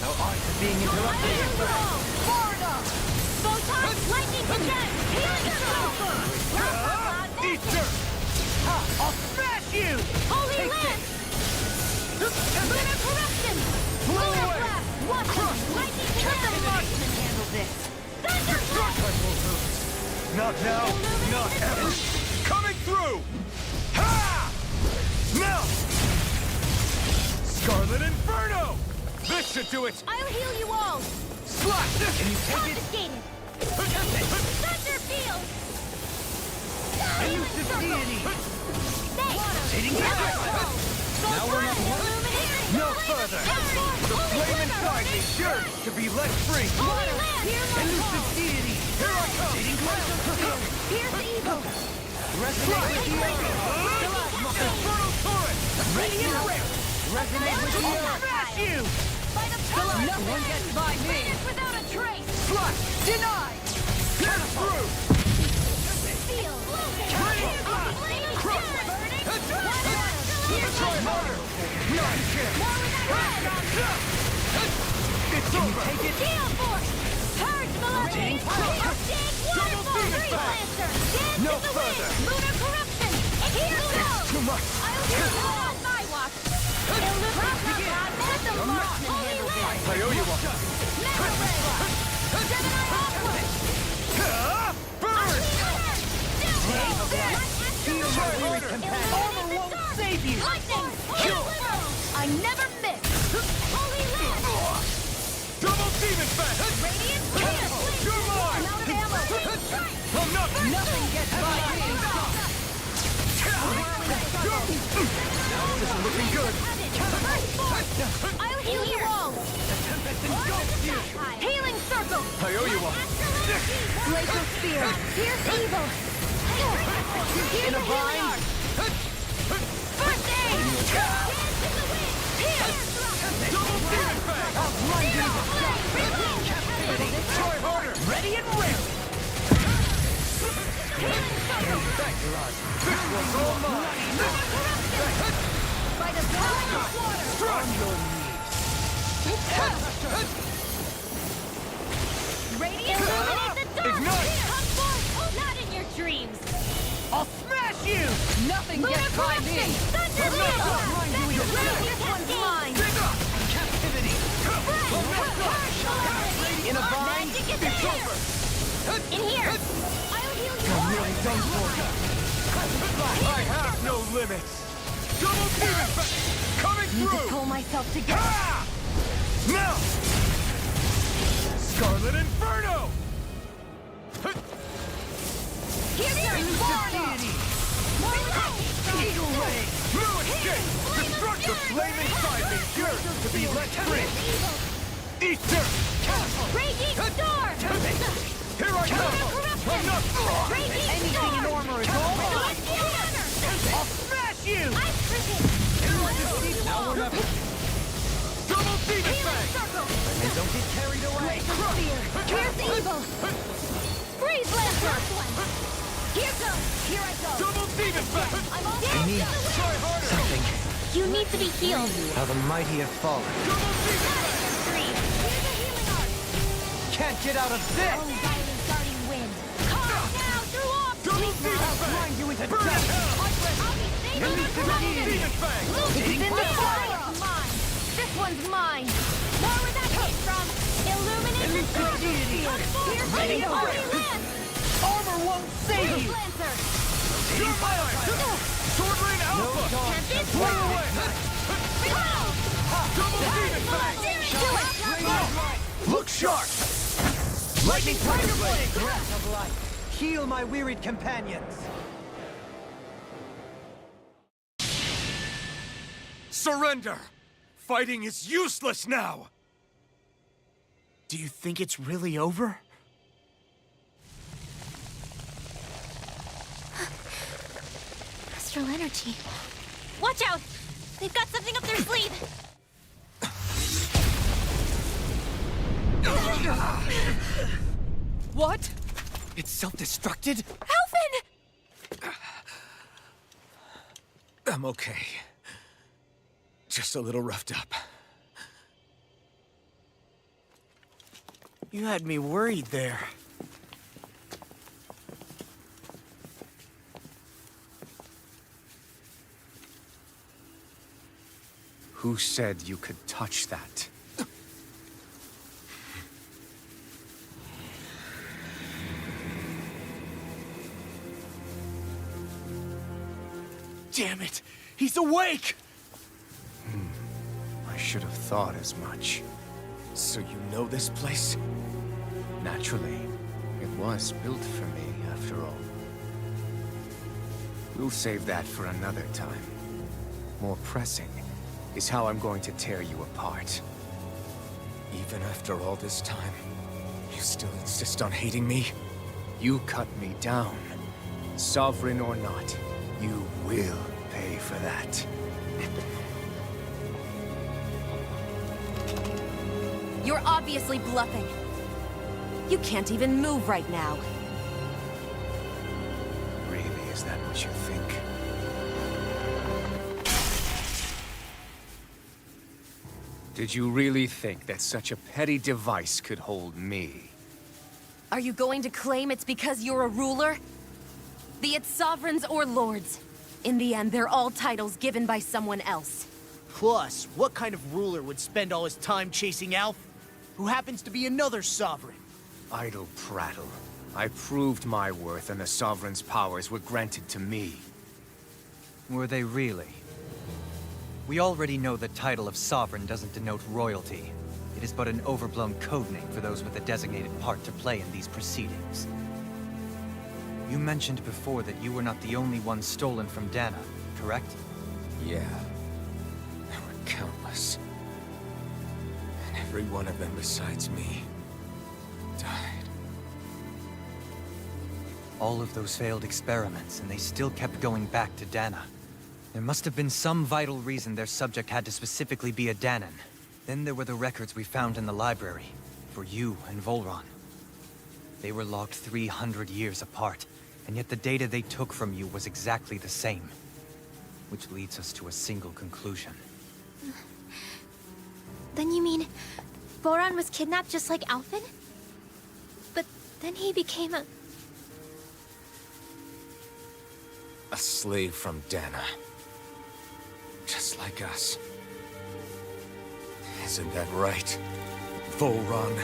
No art to being interrupted. Photon lightning project! Healing circle! Easter! I'll smash you! Holy Lance! Lunar corruption! Lunar blast! Watch! Lightning project! The marksman handle this! Thunder blast! Not now, not ever! Coming through! Ha! Now! Scarlet Inferno! This should do it! I'll heal you all! Slash! Can you take it? Confiscated! Thunder field! Elusive deity! Hitting Thanks! Now we're not no further! The flame inside me yearns to be let free! Holy Land! Elusive deity! Here I come! Hitting Pierce evil! Resonate with the aura! Infernal turret! Radiant ring! Resonate with the aura! Smash you! By the power of Nothing gets by me! Finish without a trace! Slash! Denied! Get through! Feel! Crush! Try harder! Not a chance! It's over! Take it! Gale Force! Purge velocity! Big waterfall! Freeze Lancer! Dance No in the further. wind! Lunar corruption! Here goes! Too much! I'll heal you all on my watch! Let the marksman handle this! I owe you one! Mega Ray! Gemini Aqua! Burn! Try harder! Armor won't save you! Lightning! Kill! I never miss! Holy Land! Double demon fast! Radiant Pierce! You're mine! I'm out of ammo! I'm not... Nothing gets by me! This is looking good! I'll heal you all! Healing Circle! I owe you one! Glacial Spear! Pierce evil! In a bind! First aid! Double demon fast! Try harder! Ready and ready! Thanks, Rod. This one's all mine! By the power of water! Strike! On your Radiant illuminate the dark! Ignite! Come forth! Not in your dreams! I'll smash you! Nothing Lunar gets by corruption! me! Thunder blast! This one's mine! Dig up! Captivity! In a bind? Magic is It's there! over! In here! I'll heal you all! Nearly done for. I have no limits! Double demon fast! Coming Need to through! pull myself together. Ha! Now! Scarlet Inferno! Here's your Deity! Eagle Ray! Blue escape! Destruction! The flame inside me yearns to be let free! Easter! Raging Storm! Here I come! I'm not... Raging Anything Storm! in armor is all mine! Celestial Hammer! I'll smash you! I'm tripping! Now or never! Double demon fang! And don't get carried away. Pierce evil! Freeze Lancer! Here goes! Here I go! Double Demon Fang! I need something. You need to be healed. How the mighty have fallen. Can't get out of this! Oh, violent guarding wind. Calm now, through off! I'll grind you into death! I'll be saving you from Demon Fang! It's in the fire! Mine! This one's mine! More where that came from! Illuminate the sword! Come forward! Ready to land! Armor won't save you! Lancer! You're mine! Sword Rain Alpha! Can't be Fly away! Double Demon Fang! Look sharp! Lightning Tiger Blade! Breath of life! Heal my wearied companions! Surrender! Fighting is useless now! Do you think it's really over? Astral energy. Watch out! They've got something up their sleeve! What? It's self-destructed? Alphen! I'm okay. Just a little roughed up. You had me worried there. Who said you could touch that? Damn it! He's awake! I should have thought as much. So you know this place? Naturally. It was built for me, after all. We'll save that for another time. More pressing is how I'm going to tear you apart. Even after all this time, you still insist on hating me? You cut me down. Sovereign or not, you will pay for that. You're obviously bluffing. You can't even move right now. Really, is that what you think? Did you really think that such a petty device could hold me? Are you going to claim it's because you're a ruler? Be it sovereigns or lords. In the end, they're all titles given by someone else. Plus, what kind of ruler would spend all his time chasing Alf, who happens to be another sovereign? Idle prattle. I proved my worth and the Sovereign's powers were granted to me. Were they really? We already know the title of Sovereign doesn't denote royalty. It is but an overblown codename for those with a designated part to play in these proceedings. You mentioned before that you were not the only one stolen from Dana, correct? Yeah. There were countless. And every one of them besides me died. All of those failed experiments, and they still kept going back to Dana. There must have been some vital reason their subject had to specifically be a Danan. Then there were the records we found in the library, for you and Volron. They were logged 300 years apart, and yet the data they took from you was exactly the same. Which leads us to a single conclusion. Then you mean Voron was kidnapped just like Alphen? But then he became a slave from Dana. Just like us. Isn't that right, Volron?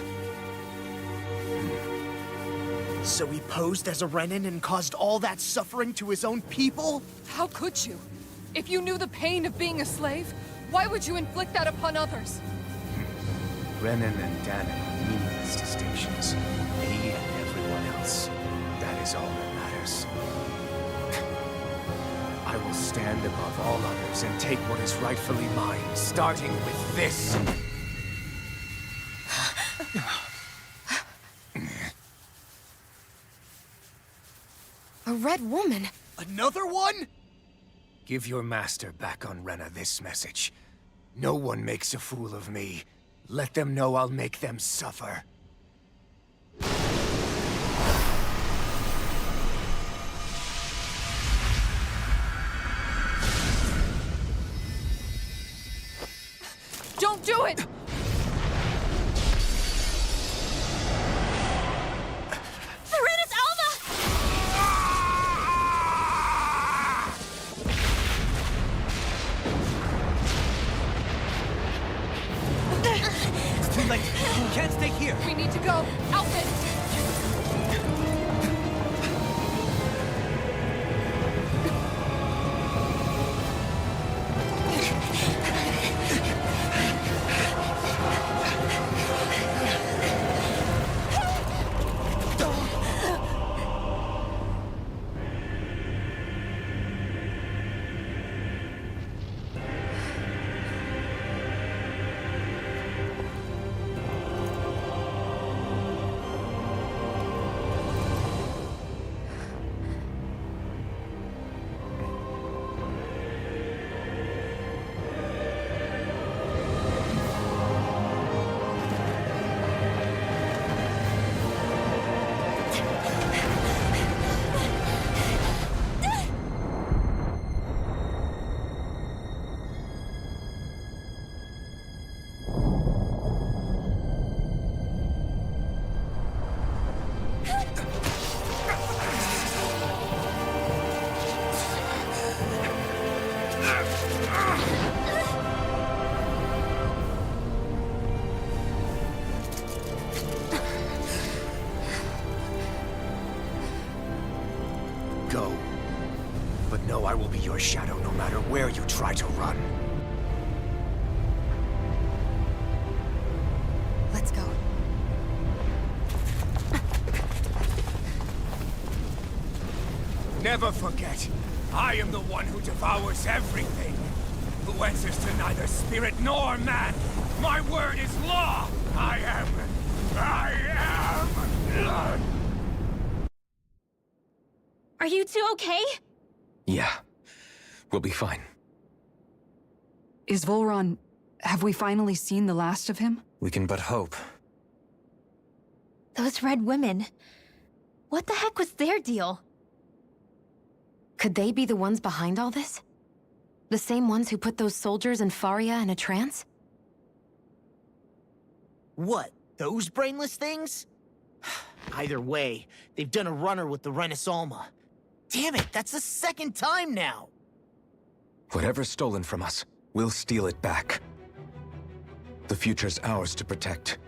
So he posed as a Renan and caused all that suffering to his own people? How could you? If you knew the pain of being a slave, why would you inflict that upon others? Renan and Danan are meaningless distinctions. Me and everyone else. That is all that matters. I will stand above all others and take what is rightfully mine, starting with this. A red woman? Another one? Give your master back on Rena this message. No one makes a fool of me. Let them know I'll make them suffer. do it! Serenus Alma! It's too late. You can't stay here. We need to go. Outfit! Go. But know I will be your shadow no matter where you try to run. Let's go. Never forget, I am the one who devours everything. Who answers to neither spirit nor man. My word is law. I am. Are you two okay? Yeah. We'll be fine. Is Volron... have we finally seen the last of him? We can but hope. Those red women. What the heck was their deal? Could they be the ones behind all this? The same ones who put those soldiers in Faria in a trance? What? Those brainless things? Either way, they've done a runner with the Renus Alma. Damn it, that's the second time now! Whatever's stolen from us, we'll steal it back. The future's ours to protect.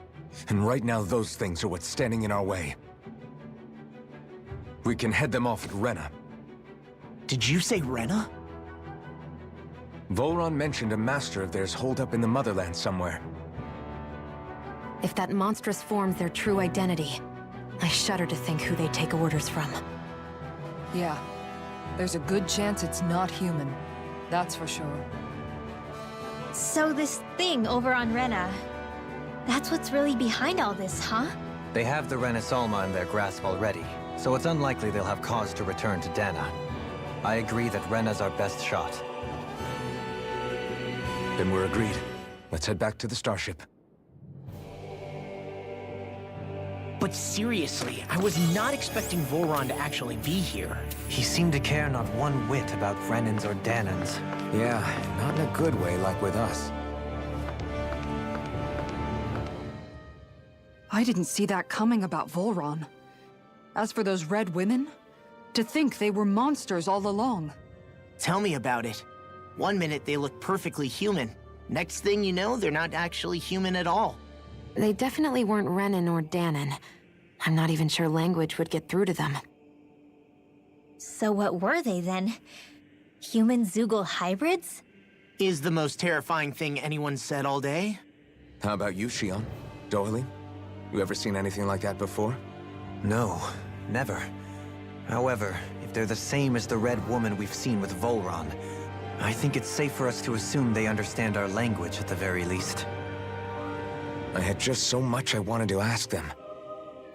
And right now, those things are what's standing in our way. We can head them off at Rena. Did you say Rena? Volron mentioned a master of theirs holed up in the Motherland somewhere. If that monstrous form's their true identity, I shudder to think who they take orders from. Yeah. There's a good chance it's not human. That's for sure. So this thing over on Rena, that's what's really behind all this, huh? They have the Renus Alma in their grasp already, so it's unlikely they'll have cause to return to Dana. I agree that Rena's our best shot. Then we're agreed. Let's head back to the starship. But seriously, I was not expecting Volron to actually be here. He seemed to care not one whit about Renans or Danans. Yeah, not in a good way like with us. I didn't see that coming about Volron. As for those red women, to think they were monsters all along. Tell me about it. One minute they look perfectly human. Next thing you know, they're not actually human at all. They definitely weren't Renan or Danan. I'm not even sure language would get through to them. So what were they then? Human Zoogle hybrids? Is the most terrifying thing anyone's said all day. How about you, Shion? Doily? You ever seen anything like that before? No, never. However, if they're the same as the Red Woman we've seen with Volron, I think it's safe for us to assume they understand our language at the very least. I had just so much I wanted to ask them.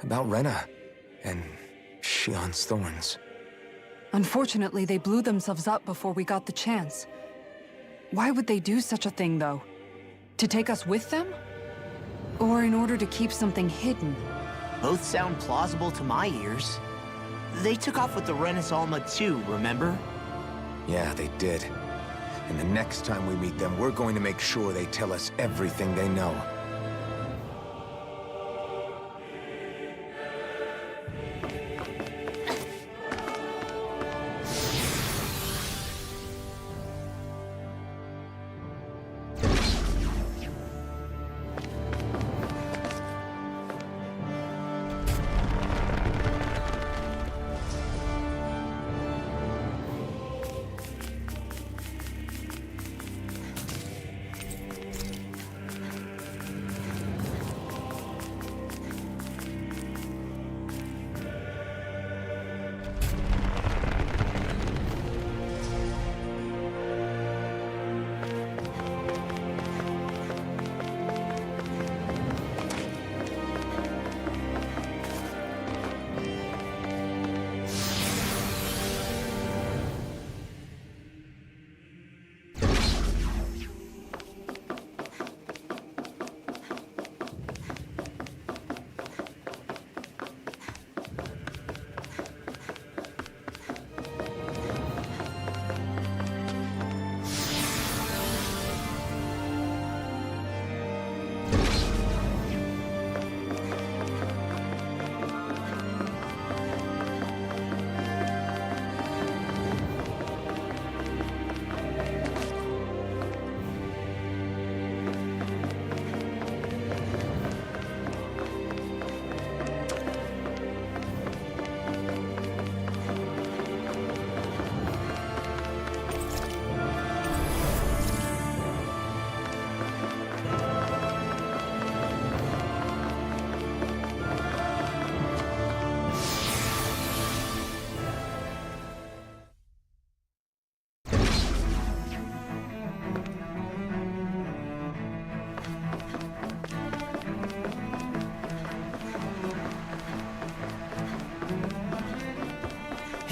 About Rena, and Shion's thorns. Unfortunately, they blew themselves up before we got the chance. Why would they do such a thing, though? To take us with them? Or in order to keep something hidden? Both sound plausible to my ears. They took off with the Renus Alma too, remember? Yeah, they did. And the next time we meet them, we're going to make sure they tell us everything they know.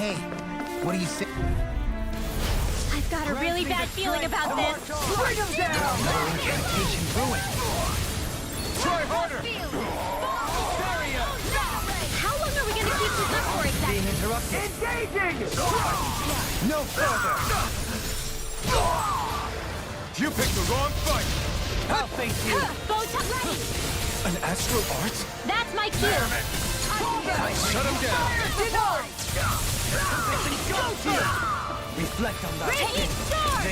Hey, what do you say? I've got a really bad feeling about this. Bring him down! Incantation ruined. Try harder! How long are we gonna keep this up for exactly? Being interrupted. Engaging! No further. You picked the wrong fight! I'll face you. Botox ready! An astral art? That's my cue! Shut him down! Reflect on that. Radiant sword!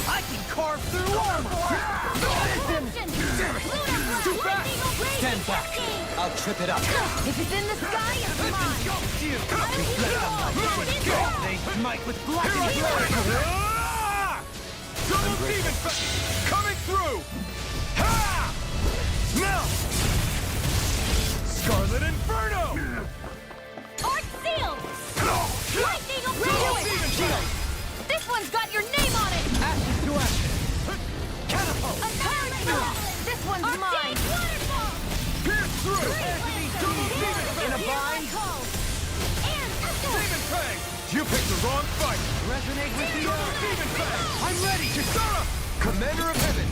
I can carve through armor. Stand back. I'll trip it up. If it's in the sky, it's mine! Reflect on my They smite with blackened Double demon coming through! Ha! Now! Scarlet Inferno! Arc sealed! Lightning shield! This one's got your name on it! Ashes to ashes. Catapult. This one's mine! Waterfall! Pierce through! In a bind. Demon Fang! You picked the wrong fight! Resonate with the earth. Demon Fang! I'm ready. Kisara! Commander of Heaven!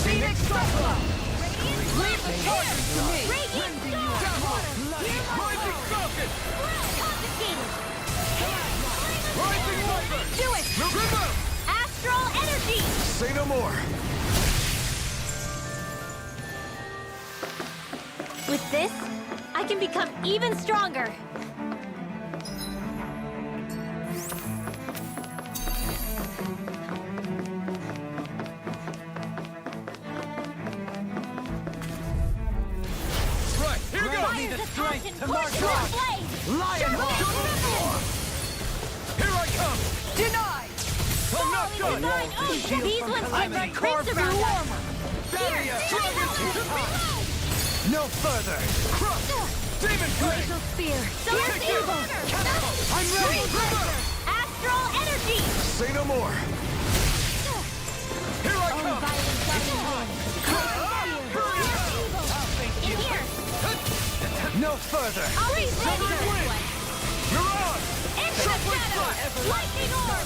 Phoenix Cyclops. Leave the target to me! Radiant Rising Falcon! confiscated! Rising Viper! Do it! Rip out! Astral energy! Say no more! With this, I can become even stronger! Right, here we go! Fire the strength to march on! Lionheart. Here I come! Denied. I'm not done! These ones can run crimson through armor! Barrier! No further. Crush! Demon Fang! Glacial spear! Pierce evil! I'm ready. Astral energy! Say no more! Here I come! In here! No further. I'll be ready! You're on! Into the shadow! Lightning orb!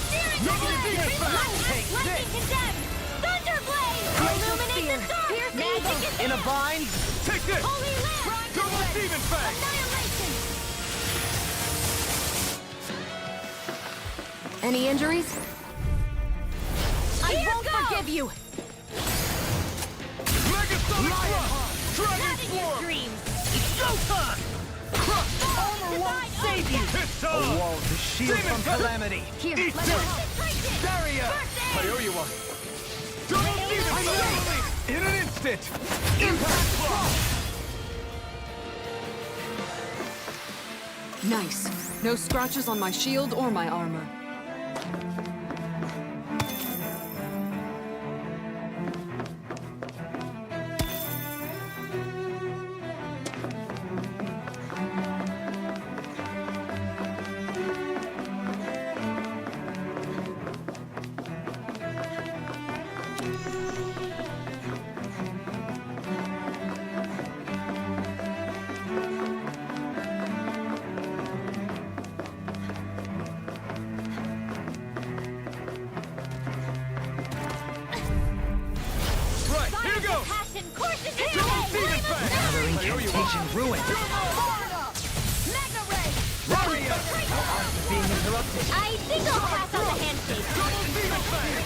Lightning condemned! Thunderblade! Illuminate the dark! Magic is In a bind. Take this! Holy Lamp! Double Demon Fang! Annihilation! Any injuries? I won't forgive you! Megasonic Thrust! Dragon Not in your Form! dreams! It's showtime! Crush! Armor won't save you! It's time! A wall to shield from calamity! Here, Eat let this! Barrier! I owe you one! Double Demon in an instant! Impact Block! Nice. No scratches on my shield or my armor. Right, here goes! Passion courses here! Double Demon Fang! Another incantation ruined! Mega Ray! Barrier! Being interrupted! I think I'll pass on the handshake. Double Demon Fang!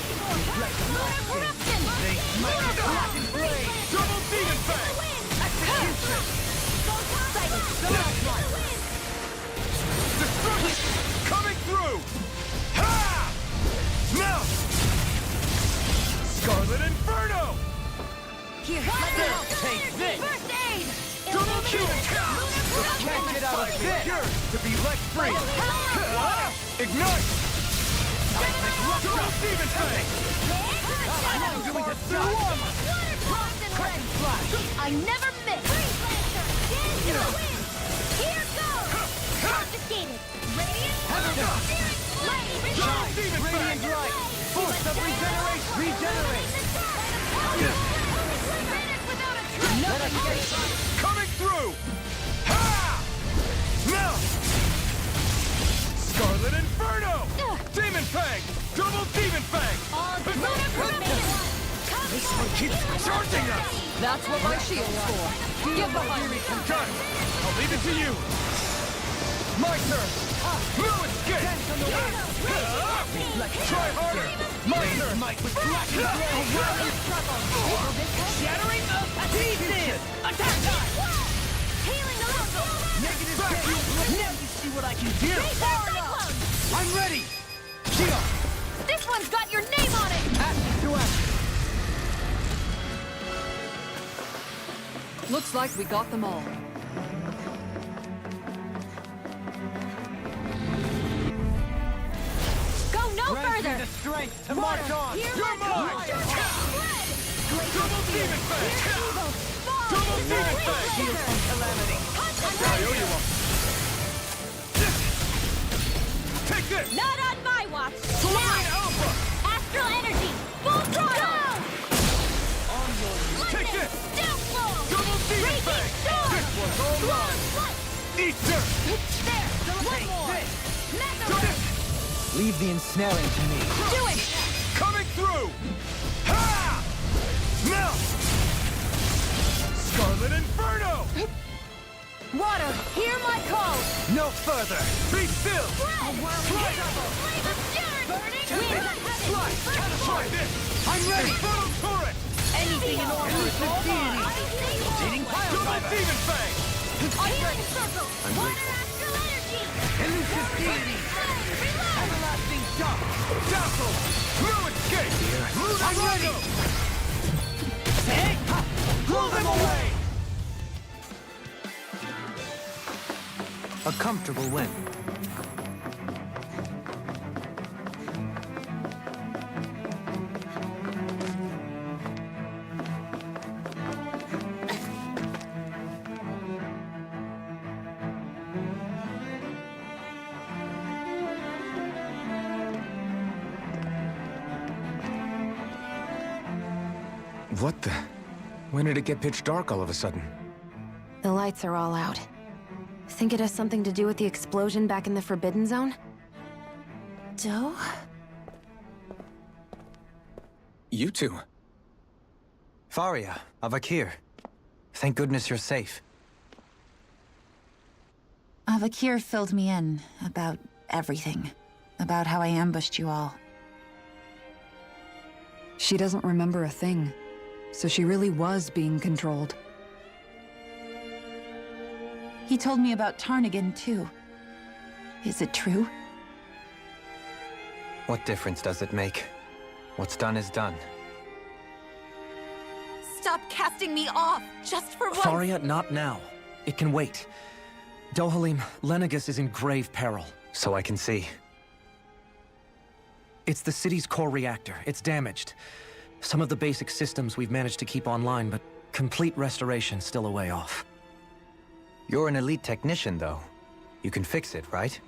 Lunar Corruption! Lunar Blackened Blade! Double Demon Fang! Destruction! Coming through! Ha! Now! Scarlet Inferno! Here, Take this! First aid! Double kill! Can't get out of this! Yours to be let free! Ignite! Double Demon Fang! I'm doing the job! I never miss! Freeze Lancer! Dance to the wind! Here goes! Confiscated! Radiant! Lightning! Double Demon Fang! Radiant light! Force of regeneration! Regenerate! Let us get coming through! Ha! Now! Scarlet Inferno! Demon Fang! Double Demon Fang! This one keeps charging us! That's what my shield's for. Get behind me! Got it! I'll leave it to you! My turn! No escape! Try harder! My turn! With blackened blade! Shattering of pieces! Attack time! Healing the local! Negative vacuum! Now you see what I can do! I'm ready! Shield! This one's got your name on it! Action to action! Looks like we got them all. Go no further! The strength to march on! You're mine! Double Demon Fang! Double Demon Fang! Shield from calamity! I owe you one! Take this! Not on my watch! Flying Alpha! Astral energy! Full throttle! Take this! Downfall! Double Demon Fang! This one's all mine! Eat dirt! There! One more! Mega Ray! Leave the ensnaring to me. Do it! Coming through! Ha! Now! Scarlet Inferno! Water, hear my call! No further! Be still! Flame of Fury! Burning wind! Try this! I'm ready! Funnel turret! Anything in order! Eating pile Double Demon Fang! Healing circle! Water astral energy! Elusive deity! Everlasting shock! Dazzle! No escape! I'm ready! Hey! Blow them away! A comfortable win. What the? When did it get pitch dark all of a sudden? The lights are all out. Think it has something to do with the explosion back in the Forbidden Zone? Doe? You two. Faria, Avakir. Thank goodness you're safe. Avakir filled me in about everything. about how I ambushed you all. She doesn't remember a thing, so she really was being controlled. He told me about Tarnigan, too. Is it true? What difference does it make? What's done is done. Stop casting me off, just for once! Faria, not now. It can wait. Dohalim, Lenegis is in grave peril. So I can see. It's the city's core reactor. It's damaged. Some of the basic systems we've managed to keep online, but complete restoration's still a way off. You're an elite technician, though. You can fix it, right?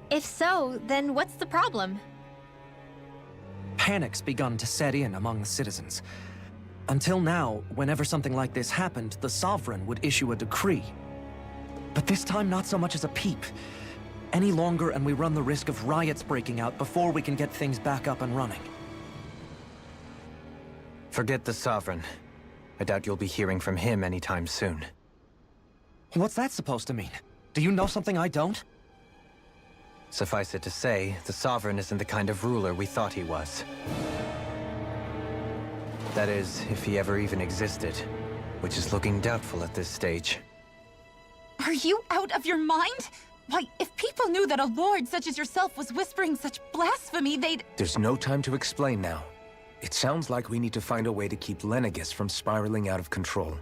If so, then what's the problem? Panic's begun to set in among the citizens. Until now, whenever something like this happened, the Sovereign would issue a decree. But this time, not so much as a peep. Any longer, and we run the risk of riots breaking out before we can get things back up and running. Forget the Sovereign. I doubt you'll be hearing from him anytime soon. What's that supposed to mean? Do you know something I don't? Suffice it to say, the Sovereign isn't the kind of ruler we thought he was. That is, if he ever even existed, which is looking doubtful at this stage. Are you out of your mind? Why, if people knew that a lord such as yourself was whispering such blasphemy, they'd— There's no time to explain now. It sounds like we need to find a way to keep Lenegis from spiraling out of control.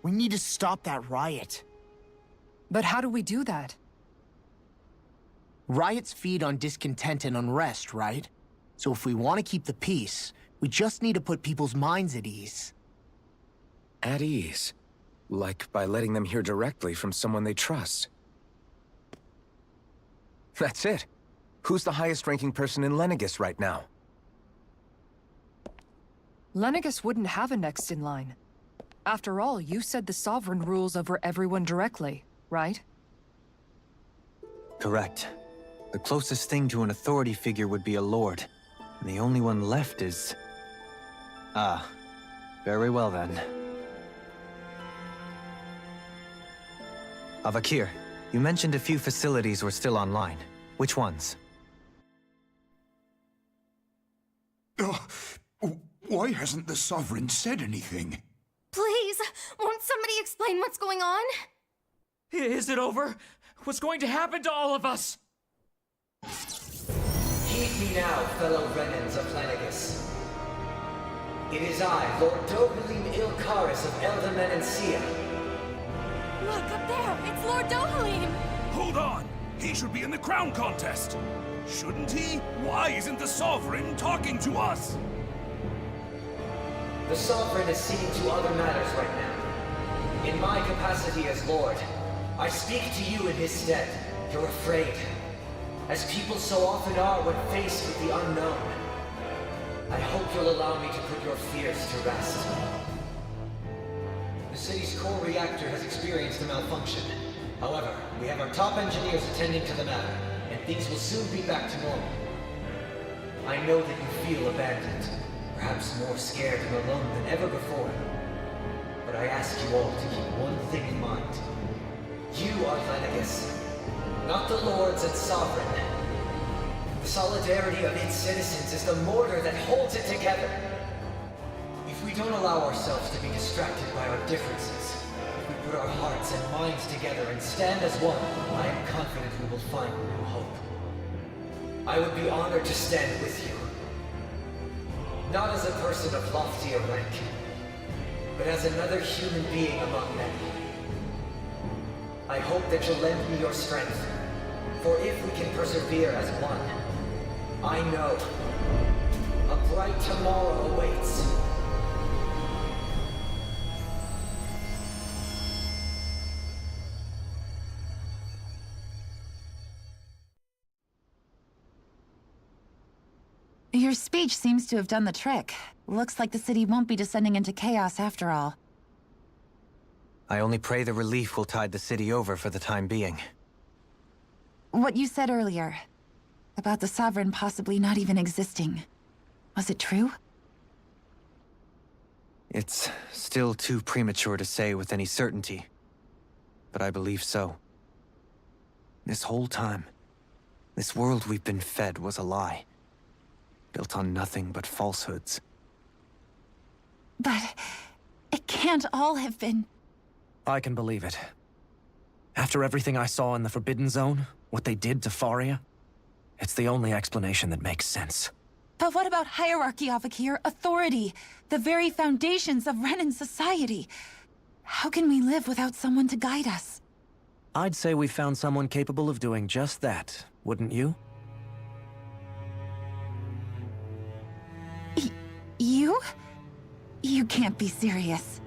We need to stop that riot. But how do we do that? Riots feed on discontent and unrest, right? So if we want to keep the peace, we just need to put people's minds at ease. At ease? Like by letting them hear directly from someone they trust. That's it. Who's the highest-ranking person in Lenegis right now? Lenegis wouldn't have a next in line. After all, you said the Sovereign rules over everyone directly, right? Correct. The closest thing to an authority figure would be a lord. And the only one left is... Ah. Very well then. Avakir, you mentioned a few facilities were still online. Which ones? Why hasn't the Sovereign said anything? Please, won't somebody explain what's going on? Is it over? What's going to happen to all of us? Heed me now, fellow Renans of Lenegis. It is I, Lord Dohalim Ilkaris of Eldaman and Sia. Look, up there! It's Lord Dohalim! Hold on! He should be in the crown contest! Shouldn't he? Why isn't the Sovereign talking to us? The Sovereign is seeing to other matters right now. In my capacity as Lord, I speak to you in his stead. You're afraid. As people so often are when faced with the unknown. I hope you'll allow me to put your fears to rest. The city's core reactor has experienced a malfunction. However, we have our top engineers attending to the matter, and things will soon be back to normal. I know that you feel abandoned, perhaps more scared and alone than ever before. But I ask you all to keep one thing in mind. You are Lenegis, not the Lords and Sovereign. The solidarity of its citizens is the mortar that holds it together. If we don't allow ourselves to be distracted by our differences, if we put our hearts and minds together and stand as one, I am confident we will find new hope. I would be honored to stand with you. Not as a person of loftier rank, but as another human being among many. I hope that you'll lend me your strength, for if we can persevere as one, I know a bright tomorrow awaits. Your speech seems to have done the trick. Looks like the city won't be descending into chaos after all. I only pray the relief will tide the city over for the time being. What you said earlier, about the Sovereign possibly not even existing, was it true? It's still too premature to say with any certainty, but I believe so. This whole time, this world we've been fed was a lie. Built on nothing but falsehoods. But it can't all have been... I can believe it. After everything I saw in the Forbidden Zone, what they did to Faria, it's the only explanation that makes sense. But what about hierarchy, Avakir? Authority? The very foundations of Renan society? How can we live without someone to guide us? I'd say we found someone capable of doing just that, wouldn't you? You? You can't be serious.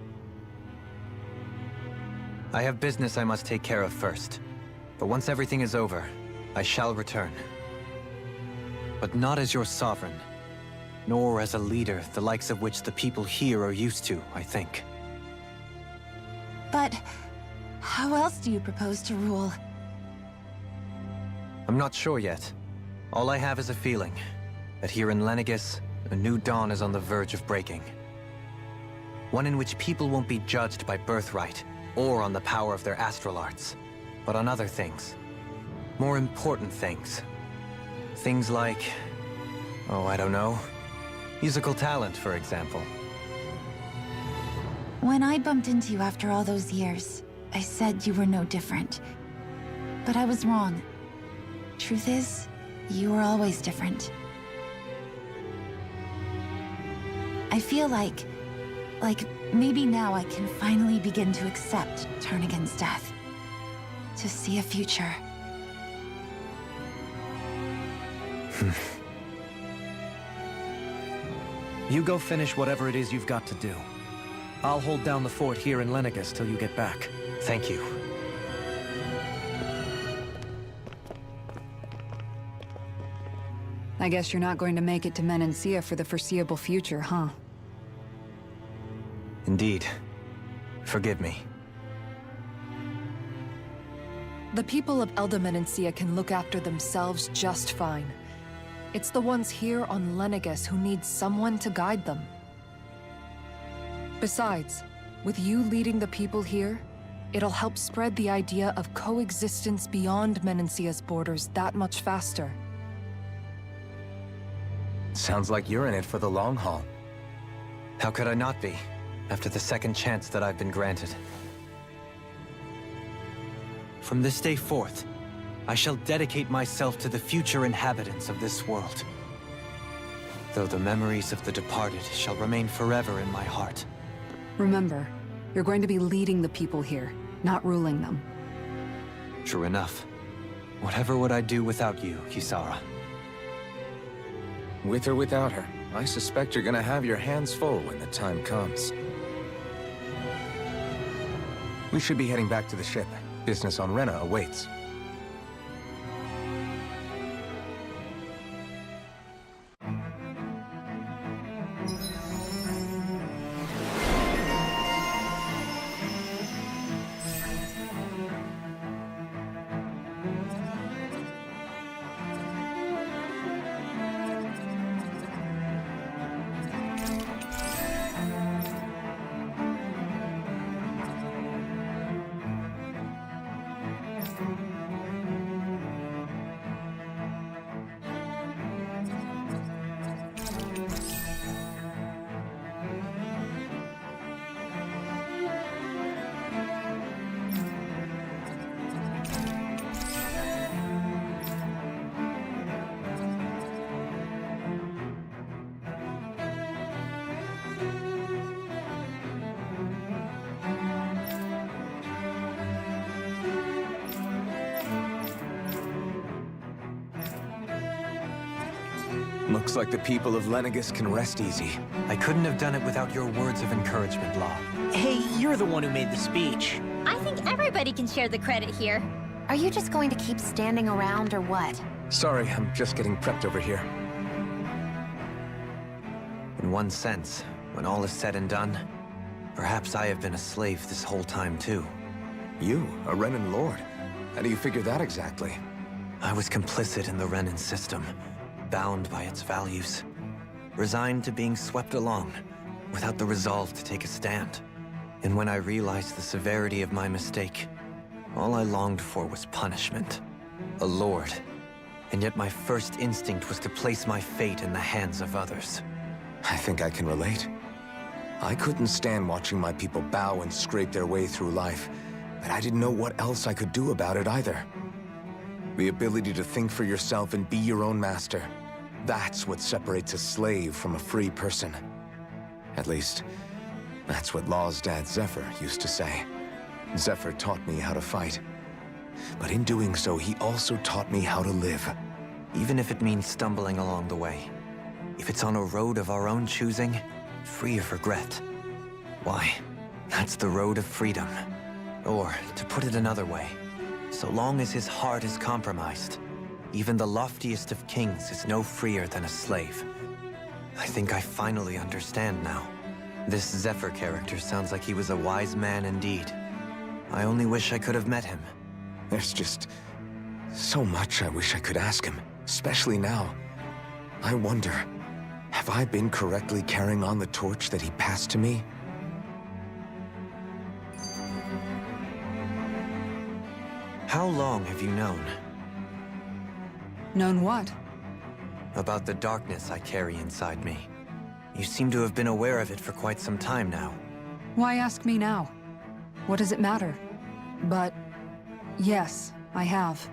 I have business I must take care of first. But once everything is over, I shall return. But not as your sovereign, nor as a leader the likes of which the people here are used to, I think. But how else do you propose to rule? I'm not sure yet. All I have is a feeling that here in Lenegis, a new dawn is on the verge of breaking. One in which people won't be judged by birthright or on the power of their astral arts, but on other things. More important things. Things like, oh, I don't know, musical talent, for example. When I bumped into you after all those years, I said you were no different. But I was wrong. Truth is, you were always different. I feel like maybe now I can finally begin to accept Turnagain's death. To see a future. You go finish whatever it is you've got to do. I'll hold down the fort here in Lenegis till you get back. Thank you. I guess you're not going to make it to Menancia for the foreseeable future, huh? Indeed. Forgive me. The people of Elda Menancia can look after themselves just fine. It's the ones here on Lenegis who need someone to guide them. Besides, with you leading the people here, it'll help spread the idea of coexistence beyond Menancia's borders that much faster. Sounds like you're in it for the long haul. How could I not be, after the second chance that I've been granted? From this day forth, I shall dedicate myself to the future inhabitants of this world. Though the memories of the departed shall remain forever in my heart. Remember, you're going to be leading the people here, not ruling them. True enough. Whatever would I do without you, Kisara? With or without her, I suspect you're gonna have your hands full when the time comes. We should be heading back to the ship. Business on Rena awaits. Looks like the people of Lenegis can rest easy. I couldn't have done it without your words of encouragement, Law. Hey, you're the one who made the speech. I think everybody can share the credit here. Are you just going to keep standing around or what? Sorry, I'm just getting prepped over here. In one sense, when all is said and done, perhaps I have been a slave this whole time too. You, a Renan Lord? How do you figure that exactly? I was complicit in the Renan system, bound by its values, resigned to being swept along, without the resolve to take a stand. And when I realized the severity of my mistake, all I longed for was punishment. a lord. And yet my first instinct was to place my fate in the hands of others. I think I can relate. I couldn't stand watching my people bow and scrape their way through life, but I didn't know what else I could do about it either. The ability to think for yourself and be your own master, that's what separates a slave from a free person. At least, that's what Law's dad Zephyr used to say. Zephyr taught me how to fight. But in doing so, he also taught me how to live. Even if it means stumbling along the way. If it's on a road of our own choosing, free of regret. Why, that's the road of freedom. Or, to put it another way, so long as his heart is compromised, even the loftiest of kings is no freer than a slave. I think I finally understand now. This Zephyr character sounds like he was a wise man indeed. I only wish I could have met him. There's just so much I wish I could ask him, especially now. I wonder, have I been correctly carrying on the torch that he passed to me? How long have you known? Known what? About the darkness I carry inside me. You seem to have been aware of it for quite some time now. Why ask me now? What does it matter? But yes, I have.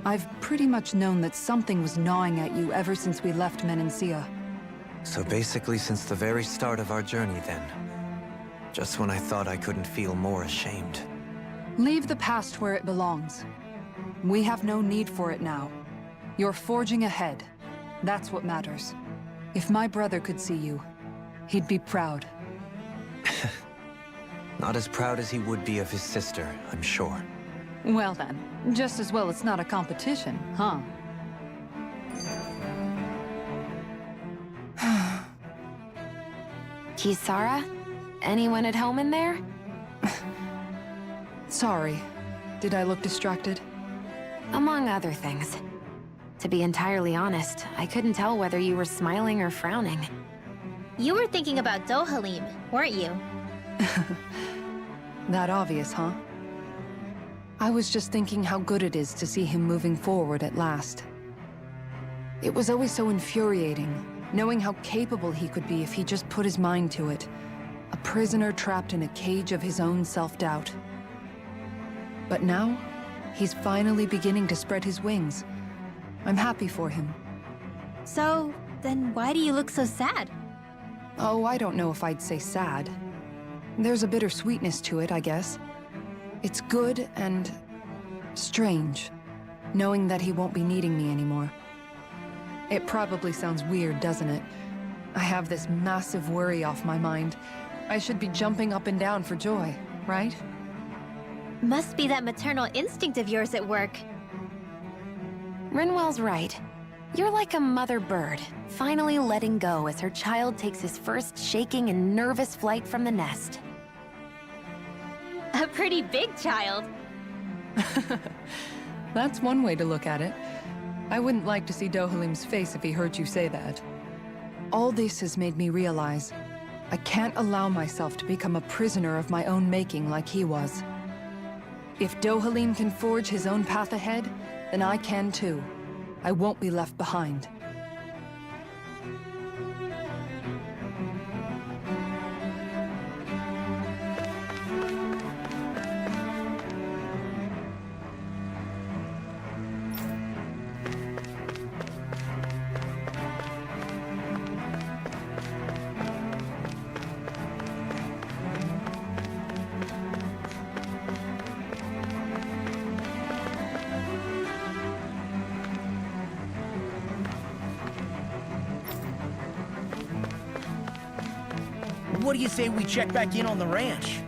I've pretty much known that something was gnawing at you ever since we left Menancia. So basically since the very start of our journey then. Just when I thought I couldn't feel more ashamed. Leave the past where it belongs. We have no need for it now. You're forging ahead. That's what matters. If my brother could see you, he'd be proud. Not as proud as he would be of his sister, I'm sure. Well then, just as well it's not a competition, huh? Kisara? Anyone at home in there? Sorry. Did I look distracted? Among other things. To be entirely honest, I couldn't tell whether you were smiling or frowning. You were thinking about Dohalim, weren't you? That obvious, huh? I was just thinking how good it is to see him moving forward at last. It was always so infuriating, knowing how capable he could be if he just put his mind to it. A prisoner trapped in a cage of his own self-doubt. But now, he's finally beginning to spread his wings. I'm happy for him. So, then why do you look so sad? Oh, I don't know if I'd say sad. There's a bittersweetness to it, I guess. It's good and strange, knowing that he won't be needing me anymore. It probably sounds weird, doesn't it? I have this massive worry off my mind. I should be jumping up and down for joy, right? Must be that maternal instinct of yours at work. Rinwell's right. You're like a mother bird, finally letting go as her child takes his first shaking and nervous flight from the nest. A pretty big child. That's one way to look at it. I wouldn't like to see Dohalim's face if he heard you say that. All this has made me realize I can't allow myself to become a prisoner of my own making like he was. If Dohalim can forge his own path ahead, then I can too. I won't be left behind. What do you say we check back in on the ranch?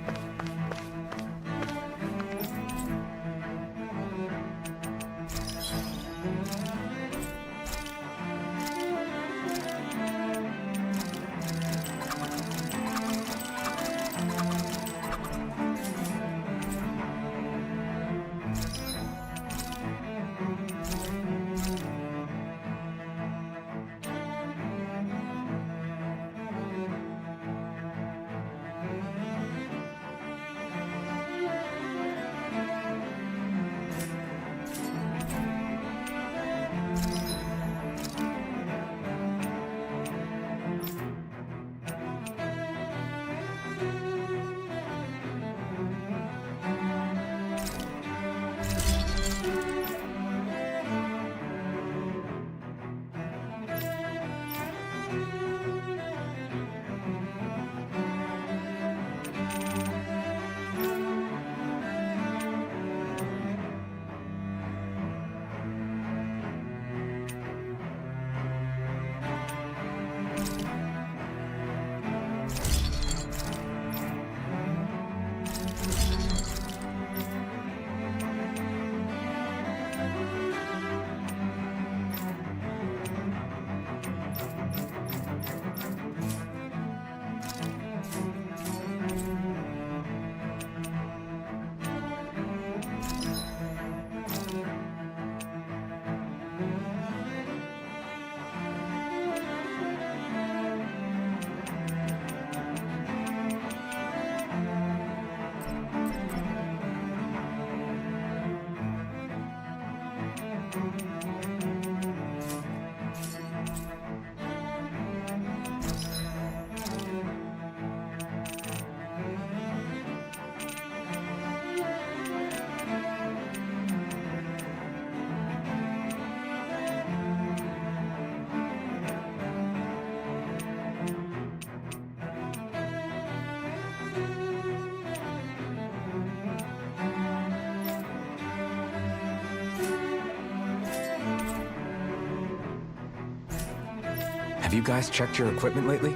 Have you guys checked your equipment lately?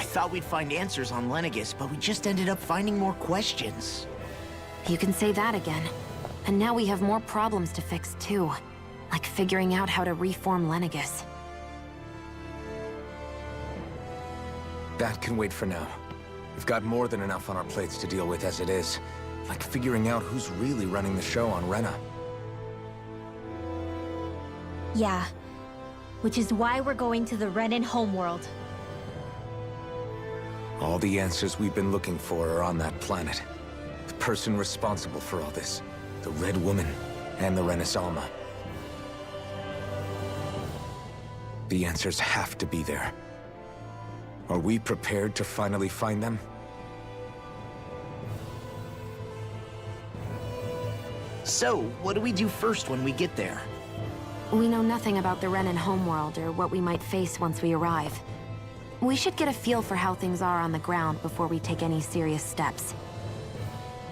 thought we'd find answers on Lenegis, but we just ended up finding more questions. You can say that again. And now we have more problems to fix, too. Like figuring out how to reform Lenegis. That can wait for now. We've got more than enough on our plates to deal with as it is. Like figuring out who's really running the show on Rena. Yeah. Which is why we're going to the Renan homeworld. All the answers we've been looking for are on that planet. The person responsible for all this. The Red Woman and the Renaissama. The answers have to be there. Are we prepared to finally find them? So, what do we do first when we get there? We know nothing about the Renan homeworld or what we might face once we arrive. We should get a feel for how things are on the ground before we take any serious steps.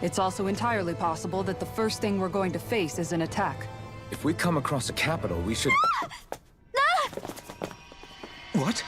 It's also entirely possible that the first thing we're going to face is an attack. If we come across a capital, we should... What?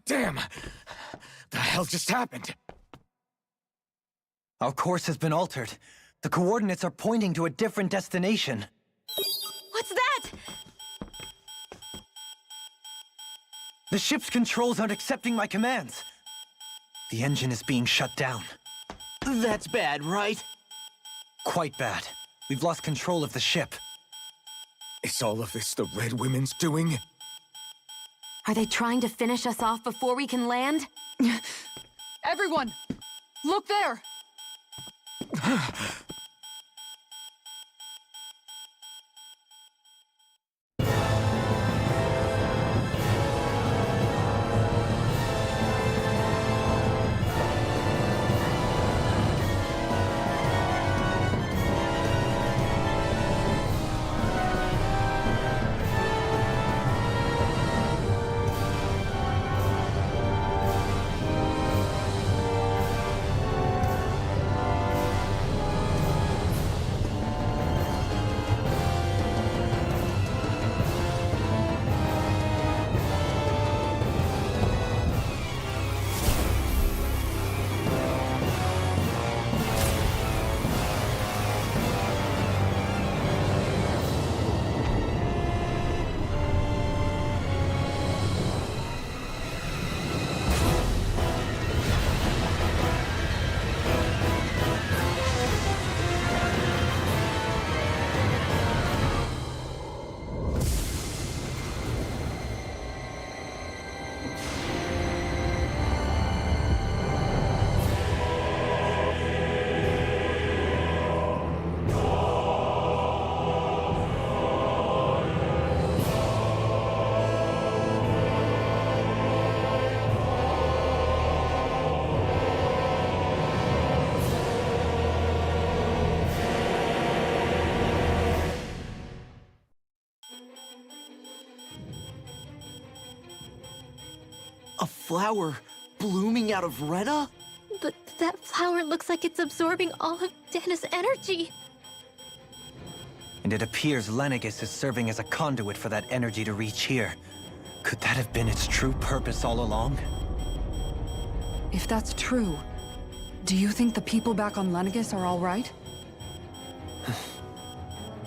Damn! The hell just happened? Our course has been altered. The coordinates are pointing to a different destination. What's that? The ship's controls aren't accepting my commands. The engine is being shut down. That's bad, right? Quite bad. We've lost control of the ship. Is all of this the Red Women's doing? Are they trying to finish us off before we can land? Everyone! Look there! A flower blooming out of Rena? But that flower looks like it's absorbing all of Dana's energy. And it appears Lenegis is serving as a conduit for that energy to reach here. Could that have been its true purpose all along? If that's true, do you think the people back on Lenegis are all right?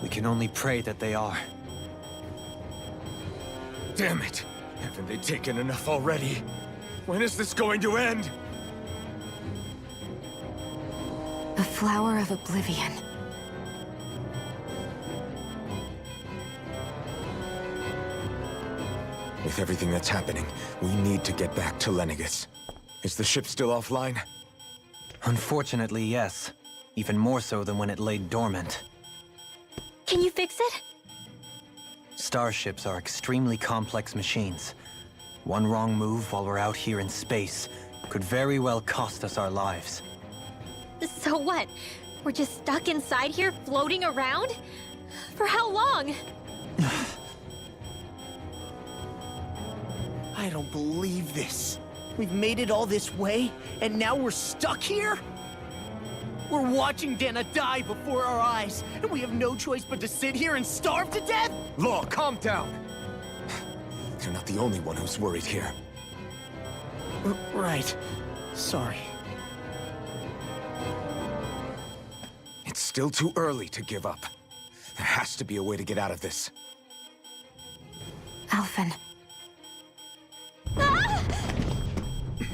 We can only pray that they are. Damn it! Haven't they taken enough already? When is this going to end? A flower of oblivion. With everything that's happening, we need to get back to Lenegis. Is the ship still offline? Unfortunately, yes. Even more so than when it lay dormant. Can you fix it? Starships are extremely complex machines. One wrong move while we're out here in space could very well cost us our lives. So what? We're just stuck inside here, floating around? For how long? I don't believe this. We've made it all this way, and now we're stuck here? We're watching Dana die before our eyes, and we have no choice but to sit here and starve to death? Law, calm down! You're not the only one who's worried here. Right. Sorry. It's still too early to give up. There has to be a way to get out of this. Alphen.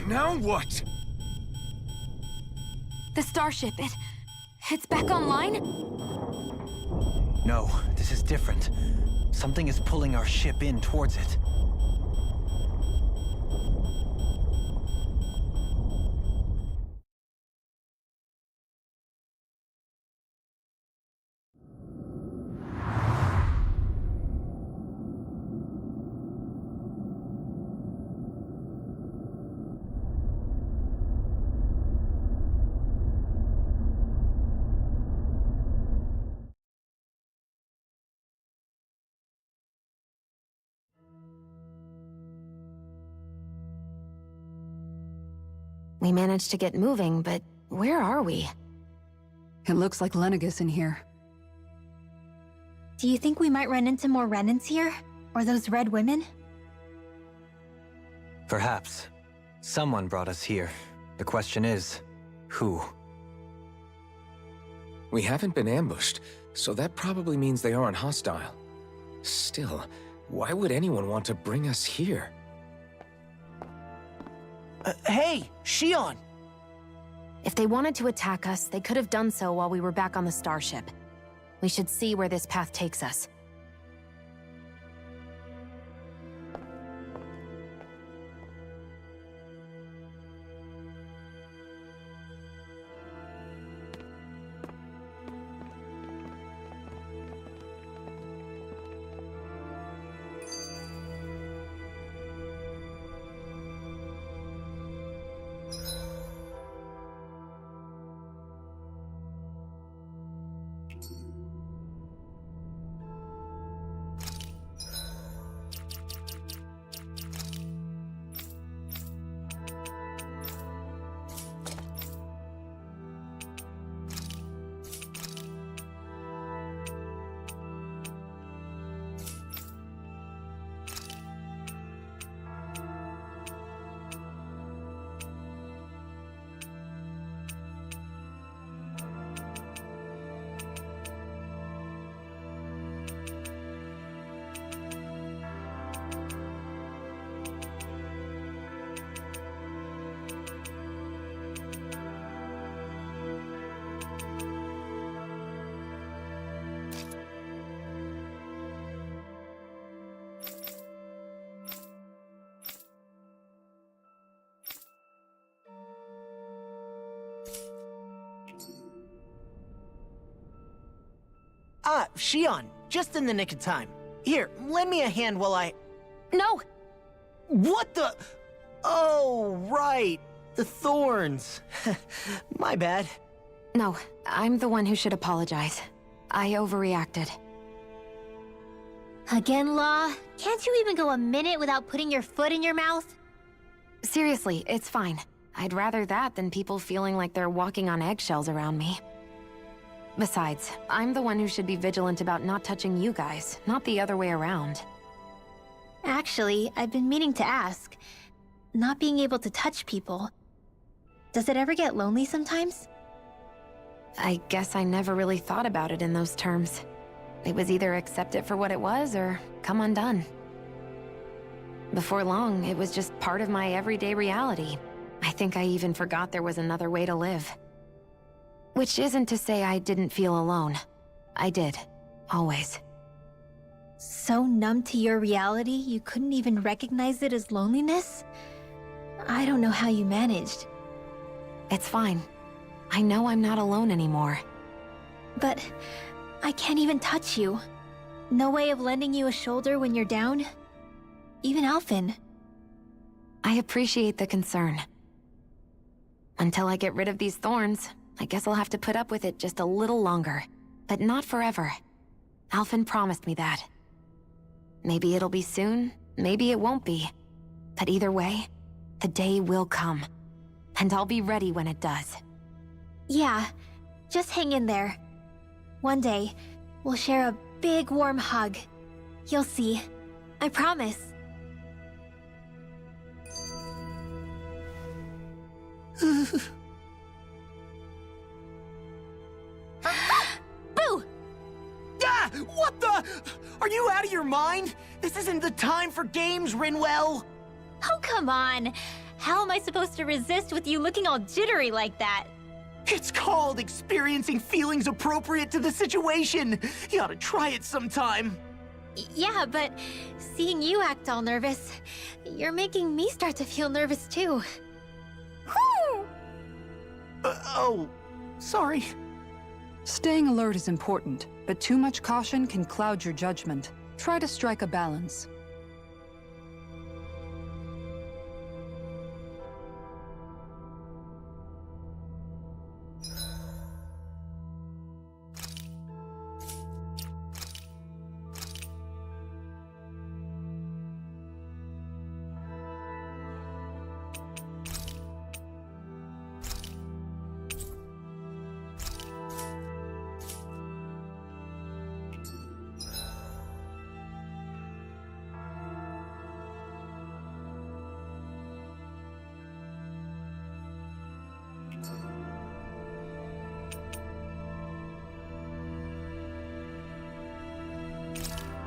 Now what? The starship, it's back online? No, this is different. Something is pulling our ship in towards it. We managed to get moving, but where are we? It looks like Lenegis in here. Do you think we might run into more Renans here? Or those red women? Perhaps. Someone brought us here. The question is, who? We haven't been ambushed, so that probably means they aren't hostile. Still, why would anyone want to bring us here? Hey, Shion! If they wanted to attack us, they could have done so while we were back on the starship. We should see where this path takes us. Ah, Shion, just in the nick of time. Here, lend me a hand while I... No! What the... Oh, right. The thorns. My bad. No, I'm the one who should apologize. I overreacted. Again, Law? Can't you even go a minute without putting your foot in your mouth? Seriously, it's fine. I'd rather that than people feeling like they're walking on eggshells around me. Besides, I'm the one who should be vigilant about not touching you guys, not the other way around. Actually, I've been meaning to ask. Not being able to touch people, does it ever get lonely sometimes? I guess I never really thought about it in those terms. It was either accept it for what it was or come undone. Before long, it was just part of my everyday reality. I think I even forgot there was another way to live. Which isn't to say I didn't feel alone. I did. Always. So numb to your reality, you couldn't even recognize it as loneliness? I don't know how you managed. It's fine. I know I'm not alone anymore. But I can't even touch you. No way of lending you a shoulder when you're down? Even Alphen. I appreciate the concern. Until I get rid of these thorns, I guess I'll have to put up with it just a little longer. But not forever. Alphen promised me that. Maybe it'll be soon, maybe it won't be. But either way, the day will come. And I'll be ready when it does. Yeah, just hang in there. One day, we'll share a big warm hug. You'll see. I promise. Boo! Ah! What the? Are you out of your mind? This isn't the time for games, Rinwell! Oh, come on. How am I supposed to resist with you looking all jittery like that? It's called experiencing feelings appropriate to the situation. You ought to try it sometime. Yeah, but seeing you act all nervous, you're making me start to feel nervous too. Oh, sorry. Staying alert is important, but too much caution can cloud your judgment. Try to strike a balance.